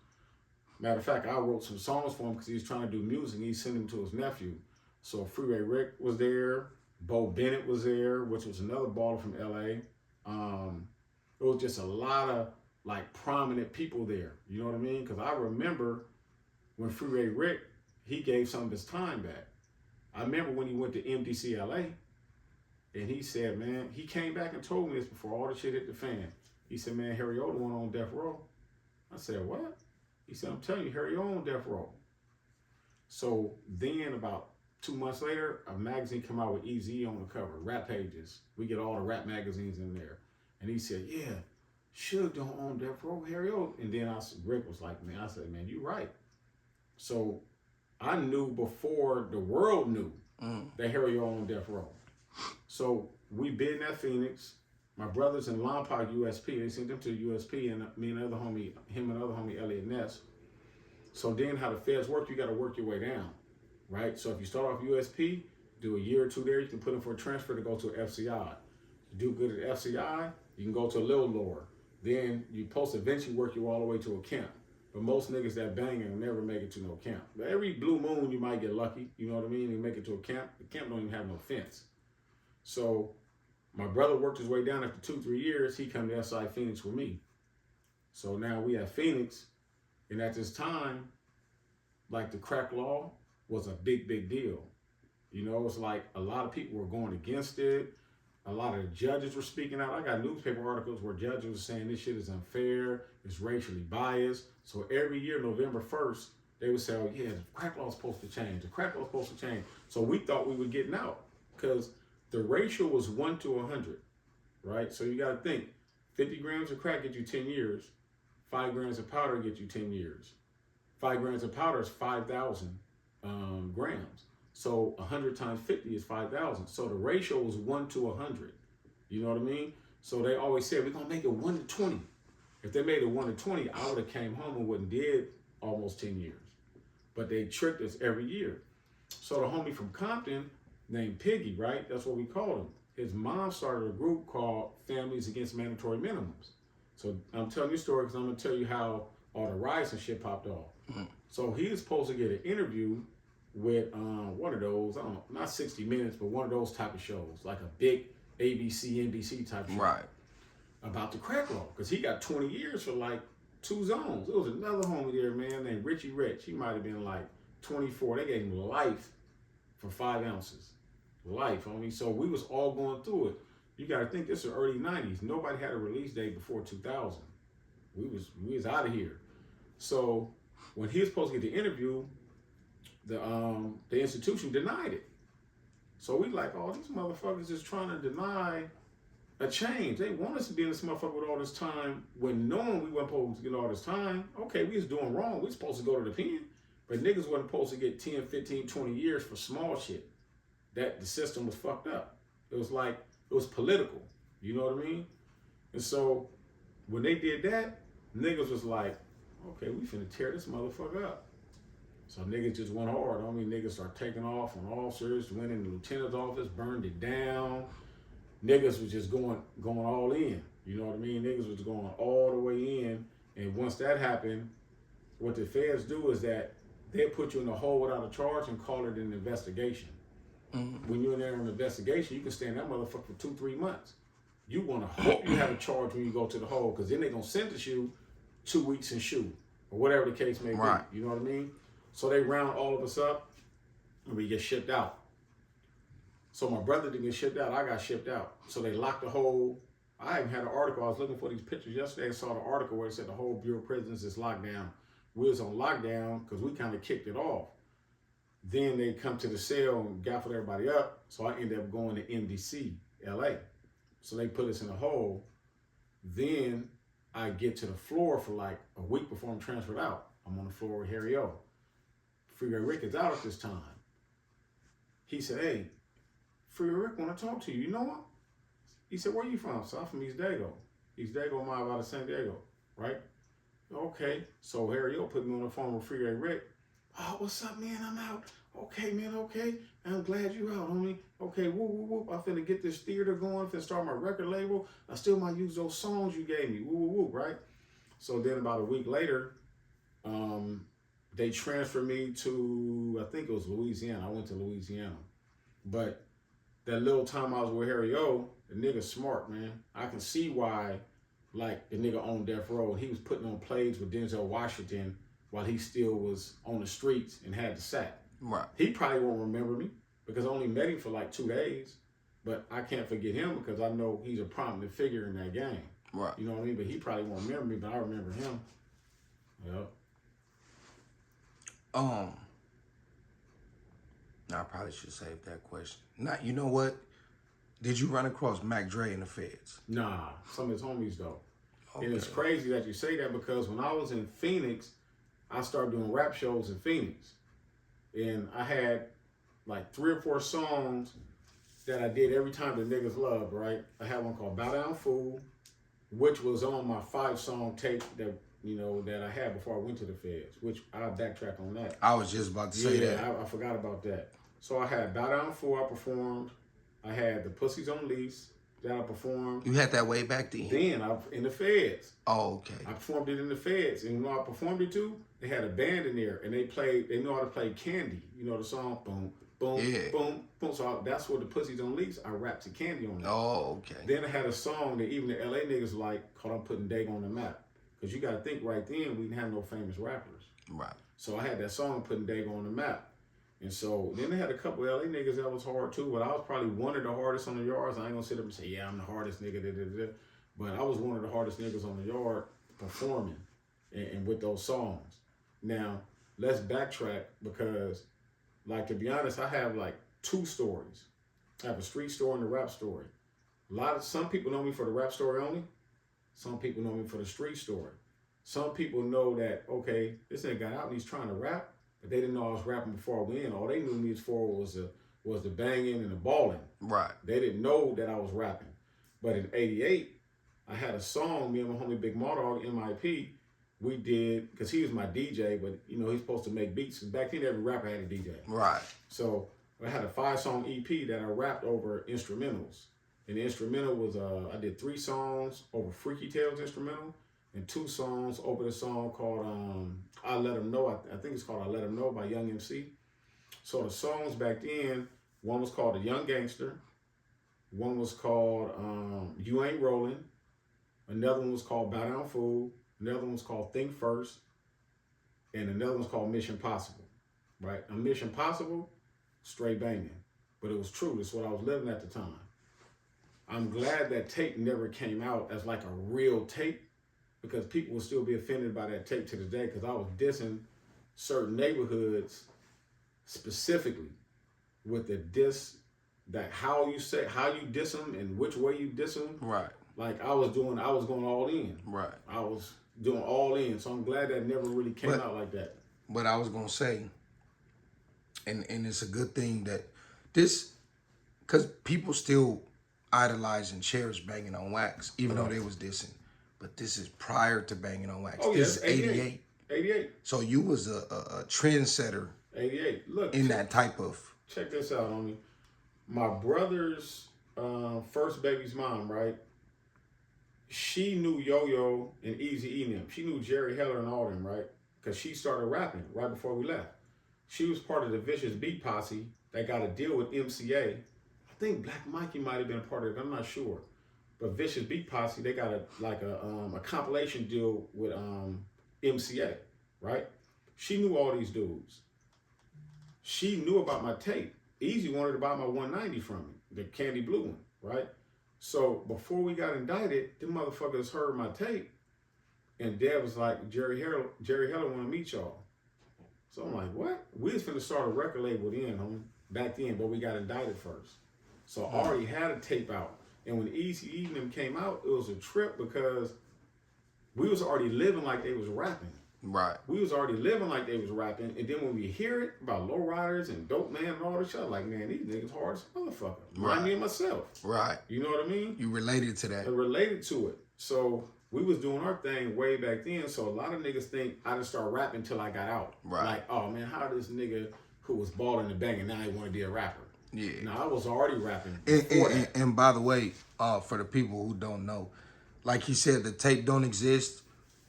Matter of fact, I wrote some songs for him because he was trying to do music. He sent them to his nephew. So Freeway Rick was there. Bo Bennett was there, which was another baller from LA. It was just a lot of like prominent people there. You know what I mean? Because I remember when Freeway Rick, he gave some of his time back. I remember when he went to MDCLA, and he said, man, he came back and told me this before all the shit hit the fan. He said, man, Harry O the one on death row. I said, what? He said, I'm telling you, Harry O on death row. So then about 2 months later, a magazine come out with Eazy on the cover, Rap Pages. We get all the rap magazines in there. And he said, yeah, Suge don't own death row, Harry O. And then Rick was like, man, I said, man, you right. So I knew before the world knew that Harry O owned death row. So we been in that Phoenix. My brothers in Lompoc USP, they sent them to the USP, and me and him and other homie Elliot Ness. So then how the feds work, you got to work your way down, right? So if you start off USP, do a year or 2 there, you can put in for a transfer to go to FCI. You do good at FCI, you can go to a little lower. Then you post eventually work you all the way to a camp. But most niggas that bang will never make it to no camp. But every blue moon you might get lucky, you know what I mean? And make it to a camp. The camp don't even have no fence. So my brother worked his way down after 2-3 years. He come to SI Phoenix with me. So now we have Phoenix, and at this time, like the crack law was a big, big deal. You know, it's like a lot of people were going against it. A lot of the judges were speaking out. I got newspaper articles where judges were saying this shit is unfair, it's racially biased. So every year, November 1st, they would say, oh yeah, the crack law's supposed to change. The crack law's supposed to change. So we thought we were getting out because the ratio was 1 to 100, right? So you got to think, 50 grams of crack get you 10 years. 5 grams of powder get you 10 years. 5 grams of powder is 5,000 grams. So 100 times 50 is 5,000. So the ratio was 1 to 100. You know what I mean? So they always said, we're going to make it 1 to 20. If they made it 1 to 20, I would have came home and wouldn't did almost 10 years. But they tricked us every year. So the homie from Compton, named Piggy, right? That's what we called him. His mom started a group called Families Against Mandatory Minimums. So I'm telling you a story because I'm going to tell you how all the riots and shit popped off. So he was supposed to get an interview with one of those, I don't know, not 60 Minutes, but one of those type of shows, like a big ABC, NBC type show. Right. About the crack law, because he got 20 years for like 2 zones. There was another homie there, man, named Richie Rich. He might have been like 24. They gave him life for 5 ounces. Life, homie. So we was all going through it. You got to think this is the early 90s. Nobody had a release date before 2000. We was out of here. So when he was supposed to get the interview, the institution denied it. So we like, oh, these motherfuckers is trying to deny a change. They want us to be in this motherfucker with all this time when knowing we weren't supposed to get all this time. Okay, we was doing wrong. We was supposed to go to the pen. But niggas wasn't supposed to get 10, 15, 20 years for small shit. That the system was fucked up. It was like, it was political. You know what I mean? And so when they did that, niggas was like, Okay, we finna tear this motherfucker up. So niggas just went hard. I mean, niggas start taking off on officers, went in the lieutenant's office, burned it down. Niggas was just going all in. You know what I mean? Niggas was going all the way in. And once that happened, what the feds do is that they put you in a hole without a charge and call it an investigation. Mm-hmm. When you're in there on an investigation, you can stay in that motherfucker for 2-3 months. You want to hope you have a charge when you go to the hole, because then they're going to sentence you 2 weeks and shoot, or whatever the case may be. Right. You know what I mean? So they round all of us up, and we get shipped out. So my brother didn't get shipped out. I got shipped out. So they locked the whole. I even had an article. I was looking for these pictures yesterday and saw the article where it said the whole Bureau of Prisons is locked down. We was on lockdown because we kind of kicked it off. Then they come to the cell and gaffled everybody up. So I ended up going to MDC, LA. So they put us in a hole. Then I get to the floor for like a week before I'm transferred out. I'm on the floor with Harry O. Freeway Rick is out at this time. He said, hey, Freeway Rick want to talk to you. You know what? He said, where you from? So I'm from East Dago. East Dago Mob out of San Diego, right? Okay. So Harry O put me on the phone with Freeway Rick. Oh, what's up, man? I'm out. Okay, man, okay. I'm glad you out, homie. Okay, whoop, whoop, whoop. I'm finna get this theater going. Finna start my record label. I still might use those songs you gave me. Whoop, whoop, whoop, right? So then about a week later, they transferred me to, I think it was Louisiana. I went to Louisiana. But that little time I was with Harry O, the nigga's smart, man. I can see why, like, the nigga on death row. He was putting on plays with Denzel Washington while he still was on the streets and had the sack. Right. He probably won't remember me because I only met him for like 2 days. But I can't forget him because I know he's a prominent figure in that game. Right. You know what I mean? But he probably won't remember me, but I remember him. Yep. I probably should save that question. Now, you know what? Did you run across Mac Dre in the feds? Nah, some of his homies though. Okay. And it's crazy that you say that because when I was in Phoenix, I started doing rap shows in Phoenix. And I had like 3 or 4 songs that I did every time the niggas loved, right? I had one called Bow Down Fool, which was on my 5-song tape that, you know, that I had before I went to the feds, which I'll backtrack on that. I was just about to say that. I forgot about that. So I had Bow Down Fool I performed. I had The Pussies on Lease that I performed. You had that way back then? Then I in the feds. Oh, okay. I performed it in the feds. And you know I performed it too? They had a band in there and they know how to play Candy. You know the song? Boom, boom, Yeah. boom, boom. So that's what The Pussies on Lease, I rapped to Candy on it. Oh, okay. Then I had a song that even the LA niggas like called I'm Putting Dago on the Map. Because you got to think right then, we didn't have no famous rappers. Right. So I had that song Putting Dago on the Map. And so then they had a couple LA niggas that was hard too, but I was probably one of the hardest on the yards. I ain't gonna sit up and say, yeah, I'm the hardest nigga, but I was one of the hardest niggas on the yard performing and with those songs. Now, let's backtrack because, like, to be honest, I have like 2 stories. I have a street story and a rap story. Some people know me for the rap story only. Some people know me for the street story. Some people know that, okay, this nigga got out and he's trying to rap, but they didn't know I was rapping before I went in. All they knew me for was the banging and the balling. Right. They didn't know that I was rapping. But in '88, I had a song, me and my homie Big Mardog, MIP, we did, because he was my DJ, but you know, he's supposed to make beats. Back then, every rapper had a DJ. Right. So I had a 5-song EP that I rapped over instrumentals. And the instrumental was, I did 3 songs over Freaky Tales instrumental and 2 songs over the song called I Let 'Em Know. I think it's called I Let 'Em Know by Young MC. So the songs back then, one was called The Young Gangster. One was called You Ain't Rollin'. Another one was called Bow Down Fool. Another one was called Think First. And another one's called Mission Possible. Right? And Mission Possible, straight banging. But it was true. That's what I was living at the time. I'm glad that tape never came out as like a real tape because people will still be offended by that tape to this day because I was dissing certain neighborhoods specifically with the diss, that how you diss them and which way you diss them. Right. Like I was going all in. Right. I was doing all in. So I'm glad that never really came out like that. But I was going to say, and it's a good thing that this, because people still idolize and cherish Banging on Wax, even though they was dissing. But this is prior to Banging on Wax. Oh, This yeah, is 88. 88. So you was a trendsetter 88. Look, in that type of. check this out on me. My brother's first baby's mom, right? She knew Yo-Yo and Easy E them. She knew Jerry Heller and all them, right? Because she started rapping right before we left. She was part of the Vicious Beat Posse that got a deal with MCA. I think Black Mikey might have been a part of it. I'm not sure. But Vicious Beat Posse, they got a compilation deal with MCA, right? She knew all these dudes. She knew about my tape. Easy wanted to buy my 190 from me, the candy blue one, right? So before we got indicted, them motherfuckers heard my tape, and Dad was like, Jerry Heller want to meet y'all. So I'm like, what? We was finna start a record label then, homie, back then, but we got indicted first. So I already had a tape out. And when Easy E and them came out, it was a trip because we was already living like they was rapping. Right. We was already living like they was rapping. And then when we hear it about lowriders and dope man and all this shit, I'm like, man, these niggas hard as a motherfucker. Remind me of myself. Right. You know what I mean? You related to that. I related to it. So we was doing our thing way back then. So a lot of niggas think I didn't start rapping until I got out. Right. Like, oh man, how this nigga who was balling the bang and now he want to be a rapper? Yeah. No, I was already rapping. And by the way, for the people who don't know, like he said, the tape don't exist.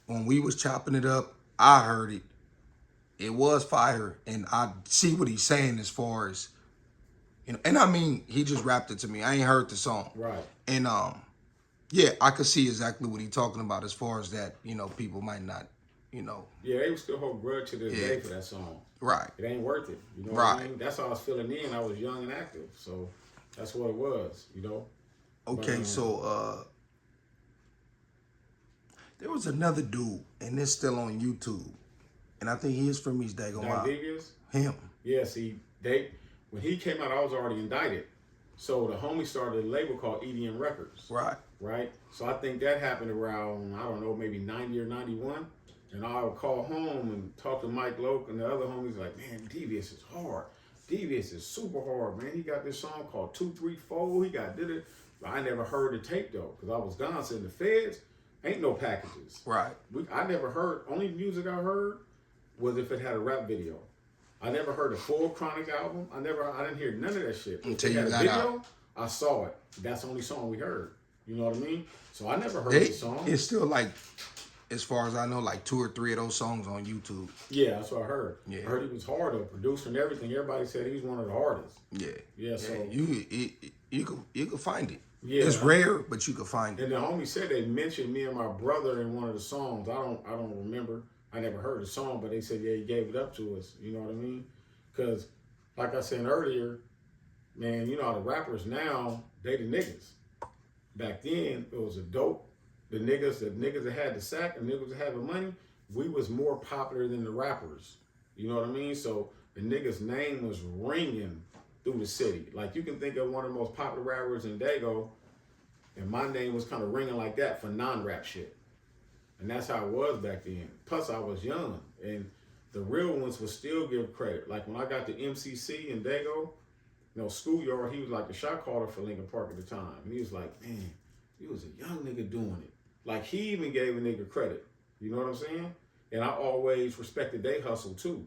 When we was chopping it up, I heard it. It was fire, and I see what he's saying as far as, you know. And I mean, he just rapped it to me. I ain't heard the song. Right. And yeah, I could see exactly what he's talking about as far as that. You know, people might not, you know. Yeah, they still hold grudge to this day for that song. Right. It ain't worth it. You know what I mean? That's how I was feeling then. I was young and active. So that's what it was, you know? Okay, but, so there was another dude, and it's still on YouTube. And I think he is from East Dago Mob. Him. Yeah, see, when he came out, I was already indicted. So the homie started a label called EDM Records. Right. Right? So I think that happened around, I don't know, maybe 90 or 91. And I would call home and talk to Mike Loke and the other homies like, man, Devious is hard. Devious is super hard, man. He got this song called 234. He got did it. But I never heard the tape though, because I was gone sitting in the feds. Ain't no packages. Right. I never heard, only music I heard was if it had a rap video. I never heard a full Chronic album. I didn't hear none of that shit. Until you got video, out. I saw it. That's the only song we heard. You know what I mean? So I never heard the song. It's still like, as far as I know, like 2 or 3 of those songs on YouTube. Yeah, that's what I heard. Yeah. I heard he was hard though, producer and everything. Everybody said he was one of the hardest. Yeah. Yeah, so you could find it. Yeah. It's rare, but you can find it. And the homie said they mentioned me and my brother in one of the songs. I don't remember. I never heard the song, but they said, yeah, he gave it up to us. You know what I mean? Because, like I said earlier, man, you know how the rappers now, they the niggas. Back then, it was a dope. The niggas that had the sack, the niggas that had the money, we was more popular than the rappers. You know what I mean? So the niggas' name was ringing through the city. Like you can think of one of the most popular rappers in Dago, and my name was kind of ringing like that for non-rap shit. And that's how it was back then. Plus I was young, and the real ones would still give credit. Like when I got to MCC in Dago, you know, schoolyard, he was like the shot caller for Lincoln Park at the time. And he was like, man, he was a young nigga doing it. Like he even gave a nigga credit. You know what I'm saying? And I always respected they hustle too.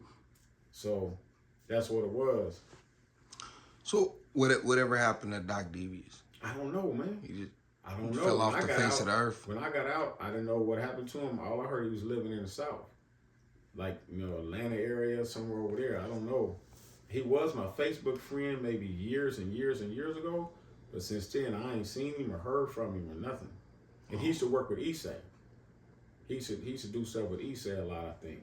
So that's what it was. So whatever happened to Doc Devious? I don't know, man. I don't know. Fell off the face of the earth. When I got out, I didn't know what happened to him. All I heard he was living in the South. Like, you know, Atlanta area, somewhere over there. I don't know. He was my Facebook friend maybe years and years and years ago. But since then, I ain't seen him or heard from him or nothing. And he used to work with East Dago. He used to do stuff with East Dago a lot, I think.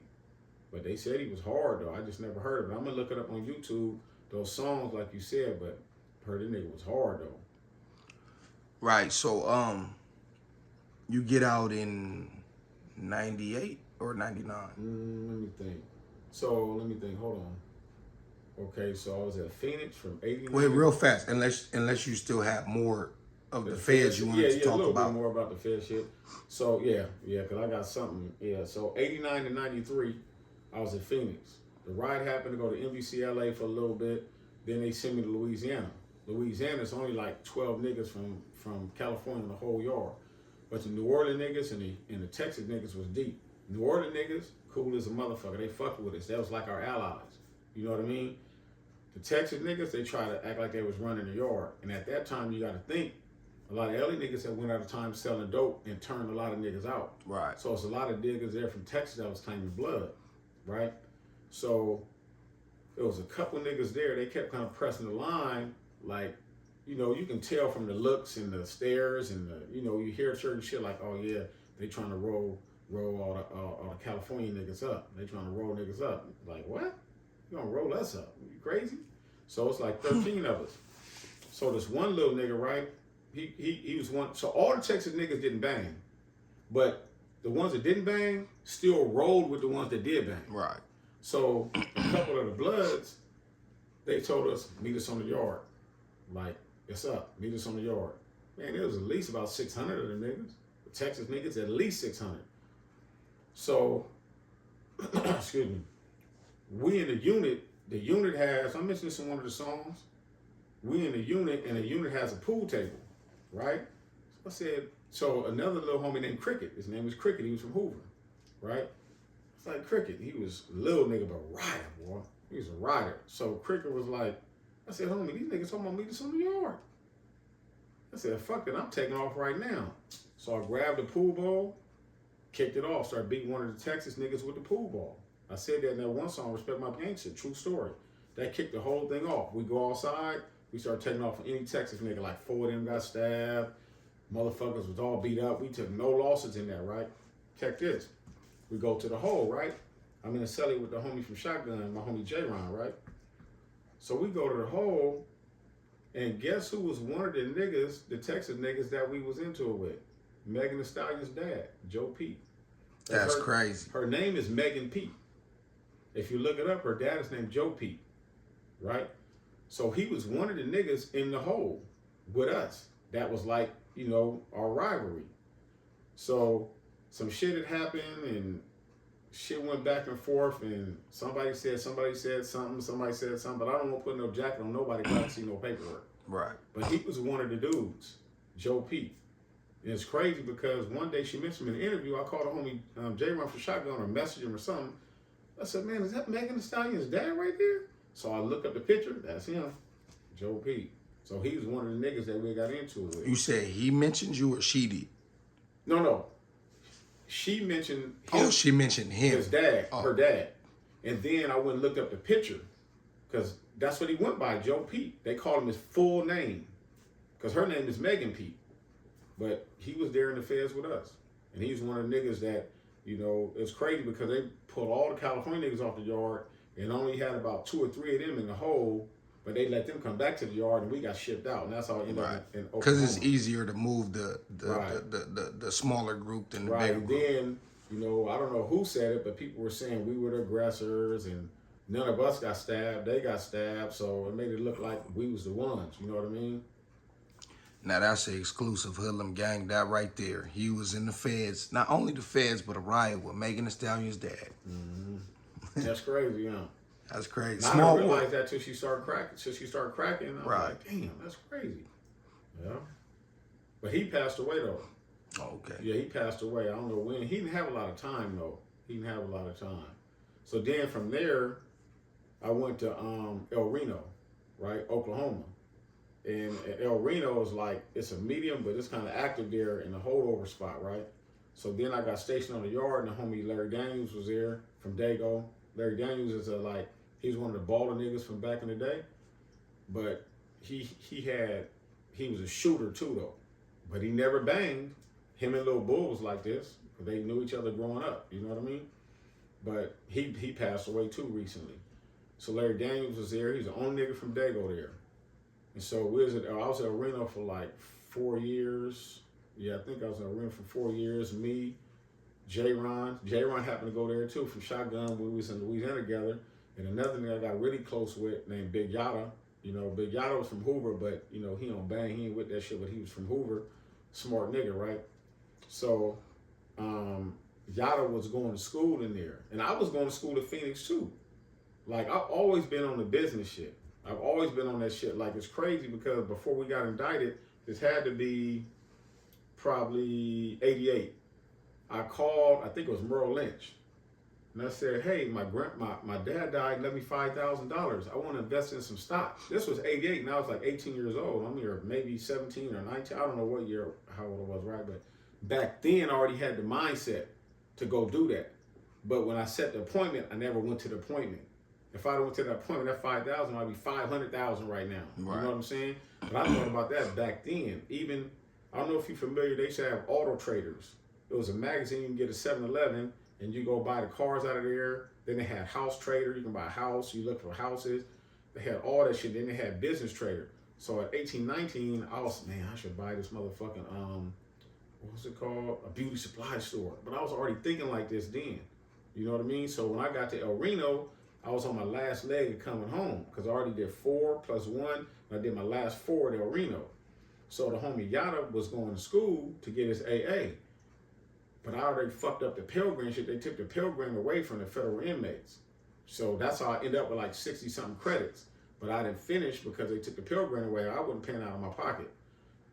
But they said he was hard, though. I just never heard of it. I'm going to look it up on YouTube, those songs, like you said. But heard the nigga was hard, though. Right. So, you get out in 98 or 99? Let me think. Hold on. Okay, so I was at Phoenix from 89. Wait, real fast. Unless you still have more of the feds you wanted to talk a little about. bit more about the Fed shit. So yeah, because I got something. Yeah, so 89 to 93, I was at Phoenix. The ride happened to go to NBC LA for a little bit. Then they sent me to Louisiana. Louisiana's only like 12 niggas from California in the whole yard. But the New Orleans niggas and the Texas niggas was deep. New Orleans niggas, cool as a motherfucker. They fucked with us. That was like our allies. You know what I mean? The Texas niggas, they try to act like they was running the yard. And at that time, you got to think, a lot of LA niggas that went out of time selling dope and turned a lot of niggas out. Right. So it's a lot of niggas there from Texas that was claiming blood, right? So there was a couple niggas there. They kept kind of pressing the line, like, you know, you can tell from the looks and the stares and the, you know, you hear certain shit like, oh yeah, they trying to roll all the California niggas up. They trying to roll niggas up. Like, what? You gonna roll us up? You crazy? So it's like 13 of us. So this one little nigga, right? He was one. So all the Texas niggas didn't bang, but the ones that didn't bang still rolled with the ones that did bang. Right. So a couple of the Bloods, they told us, meet us on the yard. Like, it's up, meet us on the yard. Man, there was at least about 600 of them niggas. The Texas niggas, at least 600. So, excuse me, we in the unit has, I mentioned this in one of the songs, we in the unit, and the unit has a pool table, right? So I said, so another little homie named Cricket, his name was Cricket, he was from Hoover, right? It's like Cricket, he was a little nigga, but rider, boy. He was a rider. So Cricket was like, I said, homie, these niggas talking about meet us on the yard. I said, fuck it, I'm taking off right now. So I grabbed the pool ball, kicked it off, started beating one of the Texas niggas with the pool ball. I said that in that one song, Respect My Gangster, true story. That kicked the whole thing off. We go outside, we start taking off any Texas nigga, like 4 of them got stabbed, motherfuckers was all beat up. We took no losses in that, right? Check this. We go to the hole, right? I'm in a celly with the homie from Shotgun, my homie J-Ron, right? So we go to the hole, and guess who was one of the niggas, the Texas niggas that we was into it with? Meganthestalion's dad, Joe Pete. That's crazy. Her name is Megan Pete. If you look it up, her dad is named Joe Pete, right? So he was one of the niggas in the hole with us. That was like, you know, our rivalry. So some shit had happened and shit went back and forth and somebody said something, but I don't want to put no jacket on nobody because I don't see no paperwork. Right. But he was one of the dudes, Joe Pete. And it's crazy because one day she mentioned in an interview, I called a homie J-Ron for Shotgun or messaged him or something. I said, man, is that Meganthestalion's dad right there? So I look up the picture, that's him, Joe Pete. So he was one of the niggas that we got into it with. You said he mentioned you or she did? No. She mentioned him. Oh, she mentioned him. His dad, her dad. And then I went and looked up the picture because that's what he went by, Joe Pete. They called him his full name because her name is Megan Pete. But he was there in the feds with us. And he was one of the niggas that, you know, it's crazy because they pulled all the California niggas off the yard and only had about 2 or 3 of them in the hole, but they let them come back to the yard and we got shipped out. And that's how it ended up in Oklahoma. Because it's easier to move the smaller group than the bigger group. Then, you know, I don't know who said it, but people were saying we were the aggressors and none of us got stabbed. They got stabbed, so it made it look like we was the ones. You know what I mean? Now that's an exclusive hoodlum gang, that right there. He was in the feds, not only the feds, but a riot with Meganthestalion's dad. Mm-hmm. That's crazy, huh? That's crazy. Now, Small I didn't realize world. that till she started cracking. I was like, damn, that's crazy. Yeah. But he passed away though. Okay. Yeah, he passed away. I don't know when. He didn't have a lot of time though. So then from there, I went to El Reno, right, Oklahoma. And El Reno is like, it's a medium, but it's kind of active there in the holdover spot, right? So then I got stationed on the yard, and the homie Larry Daniels was there from Dago. Larry Daniels is he's one of the baller niggas from back in the day, but he was a shooter too though, but he never banged. Him and Lil Bull was like this, because they knew each other growing up, you know what I mean? But he passed away too recently. So Larry Daniels was there. He's the only nigga from Dago there. And so I was at Reno for like 4 years. Yeah, I think I was at Reno for 4 years. Me, J-Ron happened to go there too from Shotgun. We was in Louisiana together. And another nigga I got really close with named Big Yada. You know, Big Yada was from Hoover, but you know, he don't bang, he ain't with that shit, but he was from Hoover. Smart nigga, right? So Yada was going to school in there. And I was going to school in Phoenix too. Like, I've always been on the business shit. I've always been on that shit. Like, it's crazy because before we got indicted, this had to be probably 88. I called, I think it was Merle Lynch. And I said, hey, my dad died and left me $5,000. I want to invest in some stock. This was 88, and I was like 18 years old. I'm here maybe 17 or 19. I don't know what year, how old I was, right? But back then, I already had the mindset to go do that. But when I set the appointment, I never went to the appointment. If I went to that appointment, that 5,000 might be 500,000 right now. Right. You know what I'm saying? But I thought about that back then. Even, I don't know if you're familiar, they used to have auto traders. It was a magazine, you can get a 7-Eleven, and you go buy the cars out of there. Then they had House Trader, you can buy a house, you look for houses. They had all that shit. Then they had Business Trader. So at 18, 19, I was, man, I should buy this motherfucking, what was it called? A beauty supply store. But I was already thinking like this then. You know what I mean? So when I got to El Reno, I was on my last leg of coming home because I already did 4 + 1. And I did my last 4 at El Reno. So the homie Yada was going to school to get his AA. But I already fucked up the Pell Grant shit. They took the Pell Grant away from the federal inmates. So that's how I ended up with like 60-something credits. But I didn't finish because they took the Pell Grant away. I wasn't paying out of my pocket.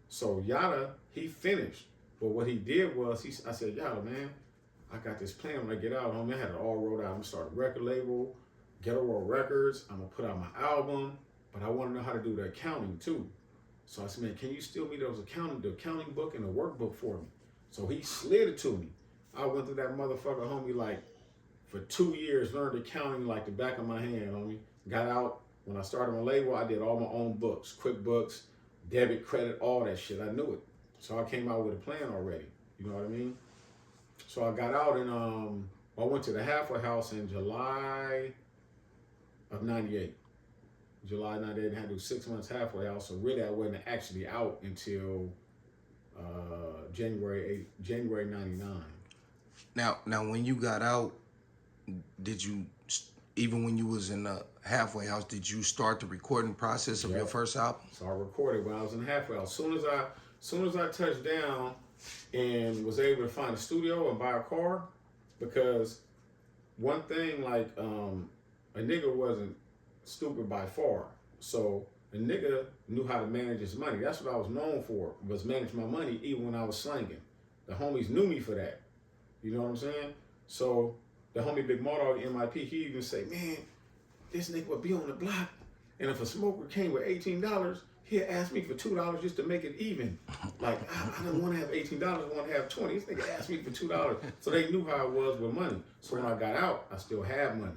So Yada, he finished. But what he did was, I said, Yada, man, I got this plan when I get out. Homie, I had it all wrote out. I'm going to start a record label, Ghetto World Records. I'm going to put out my album. But I want to know how to do the accounting too. So I said, man, can you steal me the accounting book and the workbook for me? So he slid it to me. I went through that motherfucker, homie, like for 2 years, learned accounting like the back of my hand, homie. Got out. When I started my label, I did all my own books, QuickBooks, debit, credit, all that shit. I knew it. So I came out with a plan already. You know what I mean? So I got out and I went to the halfway house in July of 98. July 98, and had to do 6 months halfway house. So really I wasn't actually out until January 99. Now, when you got out, did you, even when you was in the halfway house, did you start the recording process of your first album? So I recorded when I was in the halfway house. Soon as I touched down and was able to find a studio and buy a car, because one thing, like, a nigga wasn't stupid by far. So a nigga knew how to manage his money. That's what I was known for, was manage my money even when I was slanging. The homies knew me for that. You know what I'm saying? So the homie Big Mardog MIP, he even say, man, this nigga would be on the block, and if a smoker came with $18, he'd ask me for $2 just to make it even. Like, I don't want to have $18, I want to have $20. This nigga asked me for $2. So they knew how I was with money. So when I got out, I still had money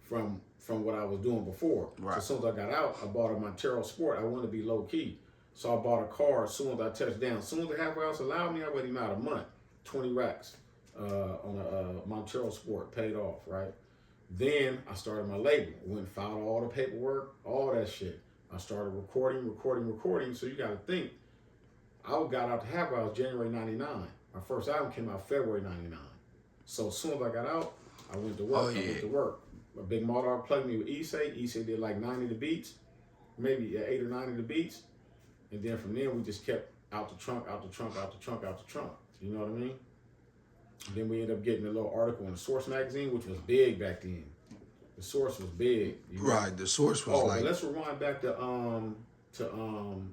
from what I was doing before. Right. So as soon as I got out, I bought a Montero Sport. I wanted to be low key. So I bought a car as soon as I touched down. As soon as the halfway house allowed me, I waited him out a month, 20 racks on a Montero Sport, paid off, right? Then I started my label. Went and filed all the paperwork, all that shit. I started recording. So you gotta think, I got out the halfway house January 99. My first album came out February 99. So as soon as I got out, I went to work. I went to work. A Big Mardog plugged me with East. East did like 90 of the beats, maybe 8 or 9 of the beats. And then from there, we just kept out the trunk. You know what I mean? And then we ended up getting a little article in the Source magazine, which was big back then. The Source was big. Right, the Source was like... Let's rewind back to El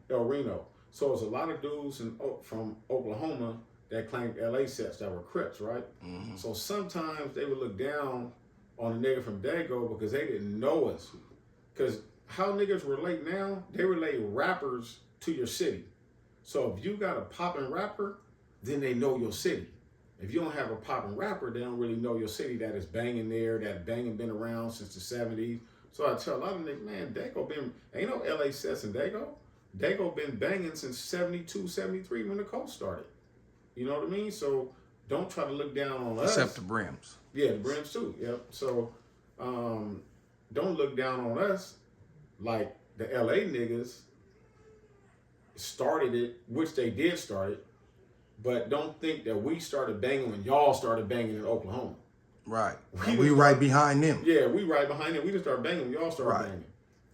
Reno. So there's a lot of dudes from Oklahoma that claimed LA sets that were Crips, right? Mm-hmm. So sometimes they would look down on a nigga from Dago because they didn't know us. Because how niggas relate now, they relate rappers to your city. So if you got a poppin' rapper, then they know your city. If you don't have a poppin' rapper, they don't really know your city that is banging there, that banging been around since the 70s. So I tell a lot of niggas, man, Dago ain't no LA sets in Dago. Dago been banging since 72, 73 when the coast started. You know what I mean? So don't try to look down on us. Except the Brims. Yeah, the Brims too. Yep. So don't look down on us like the LA niggas started it, which they did start it, but don't think that we started banging when y'all started banging in Oklahoma. Right. We right behind them. Yeah, we right behind them. We just started banging when y'all started banging.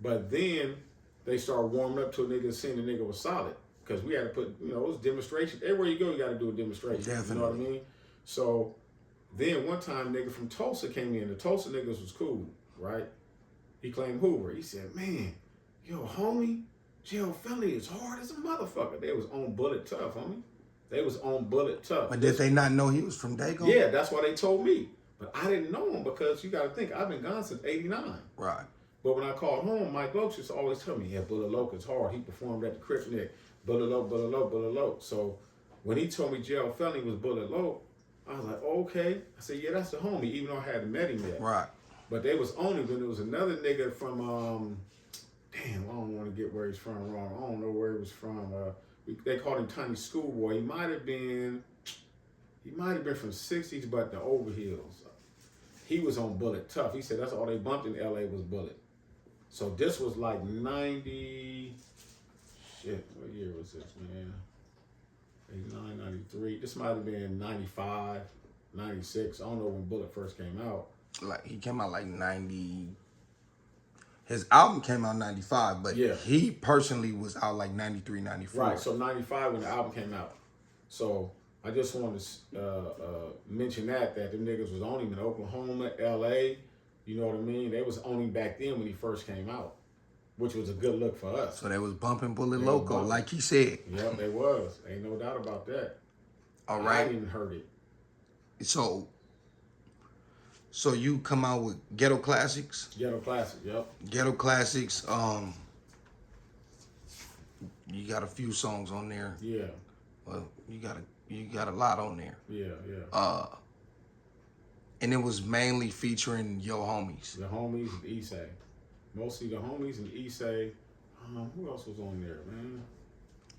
But then they started warming up to a nigga, seeing the nigga was solid. Because we had to put, it was demonstrations. Everywhere you go, you got to do a demonstration. Definitely. You know what I mean? So then one time, nigga from Tulsa came in. The Tulsa niggas was cool, right? He claimed Hoover. He said, man, yo, homie, jail felony is hard as a motherfucker. They was on bullet tough, homie. They was on Bullet Tough. But did they not know he was from Dago? Yeah, that's why they told me. But I didn't know him because you got to think, I've been gone since 89. Right. But when I called home, Mike Loach used to always tell me, yeah, Bullet Loc is hard. He performed at the Crip Nick. Bullet Loc, Bullet Loc, Bullet Loc. So when he told me Jail Felony was Bullet Loc, I was like, oh, okay. I said, yeah, that's the homie, even though I hadn't met him yet. Right. But they was only when there was another nigga from, damn, I don't want to get where he's from wrong. I don't know where he was from. They called him Tiny Schoolboy. He might have been from 60s, but the Overhills. He was on Bullet Tough. He said that's all they bumped in LA was Bullet. So this was like 90, shit, what year was this, man? 89, 93. This might have been 95, 96. I don't know when Bullet first came out. Like he came out like 90. His album came out 95, but yeah, he personally was out like 93, 94. Right, so 95 when the album came out. So I just wanted to mention that them niggas was on him in Oklahoma, LA, you know what I mean? They was on him back then when he first came out, which was a good look for us. So they was bumping Bullet Loco, like he said. Yep, they was. Ain't no doubt about that. All right. I even heard it. So you come out with Ghetto Classics? Ghetto Classics, yep. Ghetto Classics, you got a few songs on there. Yeah. Well, you got a lot on there. Yeah, yeah. And it was mainly featuring your homies. The homies and Issei. Mostly the homies and Issei. Who else was on there, man?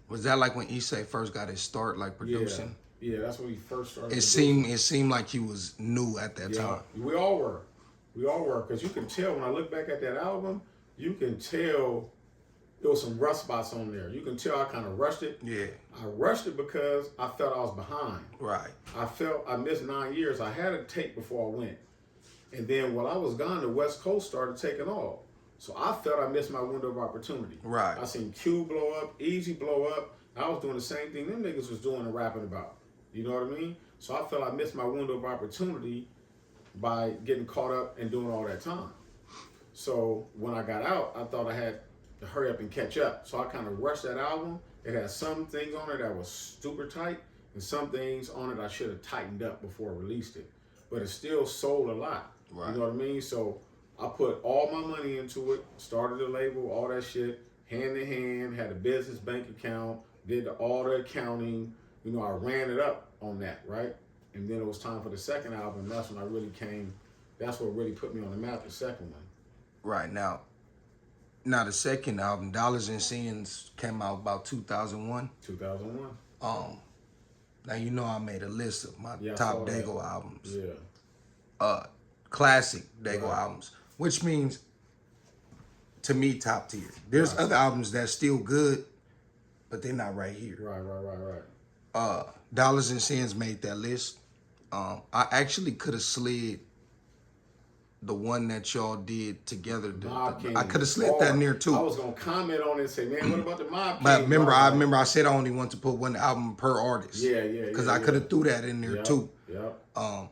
Was that like when Issei first got his start, like producing? Yeah, that's when he first started. It seemed like he was new at that time. We all were, because you can tell when I look back at that album, you can tell there was some rust spots on there. You can tell I kind of rushed it. Yeah. I rushed it because I felt I was behind. Right. I felt I missed 9 years. I had a tape before I went. And then while I was gone, the West Coast started taking off. So I felt I missed my window of opportunity. Right. I seen Q blow up, Easy blow up. I was doing the same thing them niggas was doing and rapping about. You know what I mean? So I felt I missed my window of opportunity by getting caught up and doing all that time. So when I got out, I thought I had to hurry up and catch up. So I kind of rushed that album. It had some things on it that was super tight and some things on it I should have tightened up before I released it. But it still sold a lot. Right. You know what I mean? So I put all my money into it, started the label, all that shit, hand in hand, had a business bank account, did all the accounting. You know, I ran it up on that, right? And then it was time for the second album. That's when I really that's what really put me on the map, the second one. Right. Now the second album, Dollars and Cents, came out about 2001. 2001. Now you know I made a list of my top Dago albums. Yeah. Classic Dago albums, which means to me top tier. There's other albums that's still good, but they're not right here. Right. Dollars and Cents made that list. I actually could have slid the one that y'all did together. I could have slid that in there too. I was gonna comment on it and say, man, what about the Mob King? But remember I said I only want to put one album per artist. Yeah. Because I could have threw that in there too. Yeah.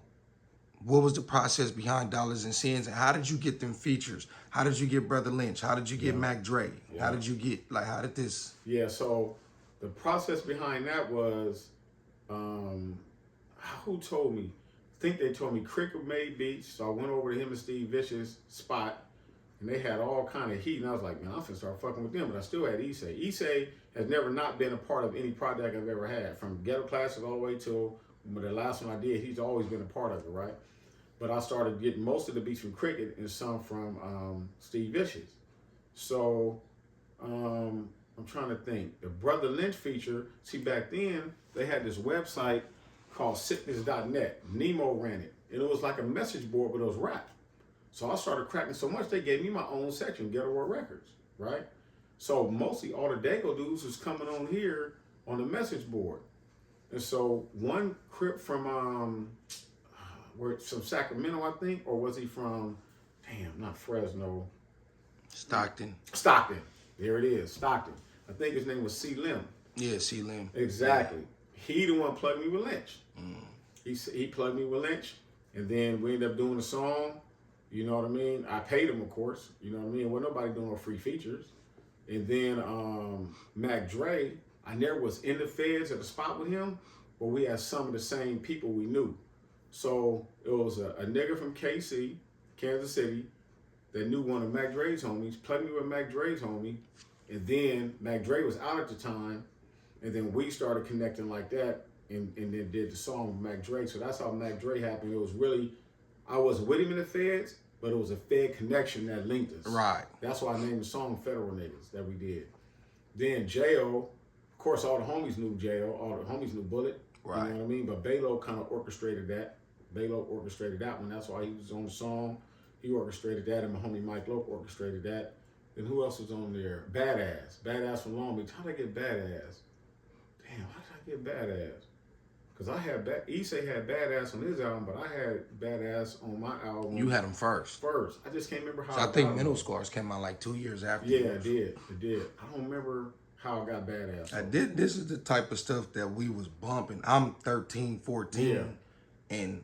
What was the process behind Dollars and Cents, and how did you get them features? How did you get Brother Lynch? How did you get Mac Dre? How did you get how did this? Yeah. So the process behind that was, who told me? I think they told me Cricket made beats. So I went over to him and Steve Vicious' spot, and they had all kind of heat. And I was like, man, I'm finna start fucking with them. But I still had Issei. Issei has never not been a part of any project I've ever had, from Ghetto Classics all the way till the last one I did. He's always been a part of it, right? But I started getting most of the beats from Cricket and some from Steve Vicious. So I'm trying to think. The Brother Lynch feature, see, back then they had this website called sickness.net. Nemo ran it. And it was like a message board, but it was rap. So I started cracking so much, they gave me my own section, Ghetto World Records, right? So mostly all the Dago dudes was coming on here on the message board. And so one Crip from Sacramento, I think, or was he from, not Fresno. Stockton. There it is, Stockton. I think his name was C. Lim. Yeah, C. Lim. Exactly. Yeah. He the one plugged me with Lynch. He plugged me with Lynch, and then we ended up doing the song. You know what I mean? I paid him, of course. You know what I mean? Well, nobody doing no free features. And then Mac Dre, I never was in the feds at the spot with him, but we had some of the same people we knew. So it was a nigga from KC, Kansas City, that knew one of Mac Dre's homies, plugged me with Mac Dre's homie, and then Mac Dre was out at the time, and then we started connecting like that, and then did the song with Mac Dre. So that's how Mac Dre happened. It was really, I wasn't with him in the feds, but it was a Fed connection that linked us. Right. That's why I named the song Federal Niggas that we did. Then J.O., of course, all the homies knew J.O., all the homies knew Bullet. Right. You know what I mean? But Balo kind of orchestrated that. Balo orchestrated that one. That's why he was on the song. He orchestrated that, and my homie Mike Loke orchestrated that. Then who else was on there? Badass. Badass from Long Beach. How did I get Badass? Damn, how did I get Badass? Because I had, Issei had Badass on his album, but I had Badass on my album. You had them first. First. I just can't remember how So I think Mental Scars came out like 2 years after. Yeah, it did. It did. I don't remember how I got Badass. This is the type of stuff that we was bumping. I'm 13, 14. Yeah. And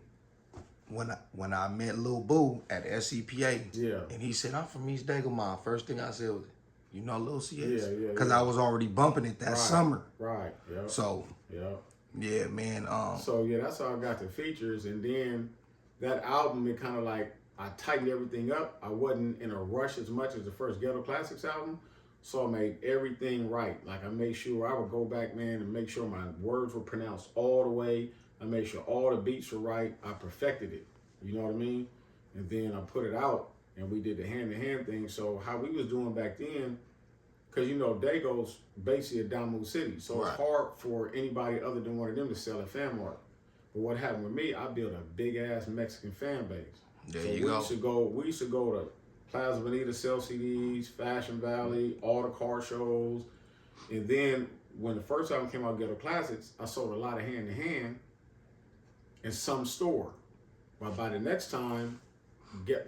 when I met Lil Boo at SCPA, Yeah. and he said, I'm from East Dago Mob. First thing I said was, you know Lil C.S? Yeah. Because I was already bumping it that summer. Right. Yeah. So, yeah, man. So yeah, that's how I got the features, and then that album, it kind of like I tightened everything up. I wasn't in a rush as much as the first Ghetto Classics album, so I made everything right. Like I made sure I would go back, man, and make sure my words were pronounced all the way. I made sure all the beats were right. I perfected it. You know what I mean? And then I put it out, and we did the hand-to-hand thing. So how we was doing back then, because you know Dago's basically a Damu city, so it's hard for anybody other than one of them to sell at Fan Mart. But what happened with me, I built a big ass Mexican fan base. There so you go. We used to go to Plaza Bonita, sell CDs, Fashion Valley, all the car shows, and then when the first album came out, Ghetto Classics, I sold a lot of hand to hand in some store. But by the next time,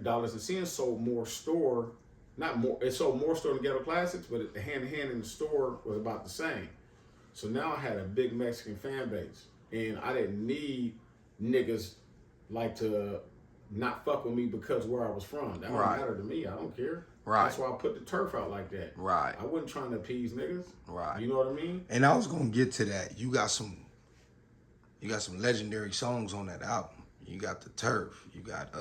Dollars and Cents sold more store. Not more, it sold more store than Ghetto Classics, but the hand-to-hand in the store was about the same. So now I had a big Mexican fan base, and I didn't need niggas like to not fuck with me because where I was from. That don't matter to me. I don't care. Right. That's why I put the turf out like that. Right. I wasn't trying to appease niggas. Right. You know what I mean? And I was gonna get to that. You got some legendary songs on that album. You got the turf. You got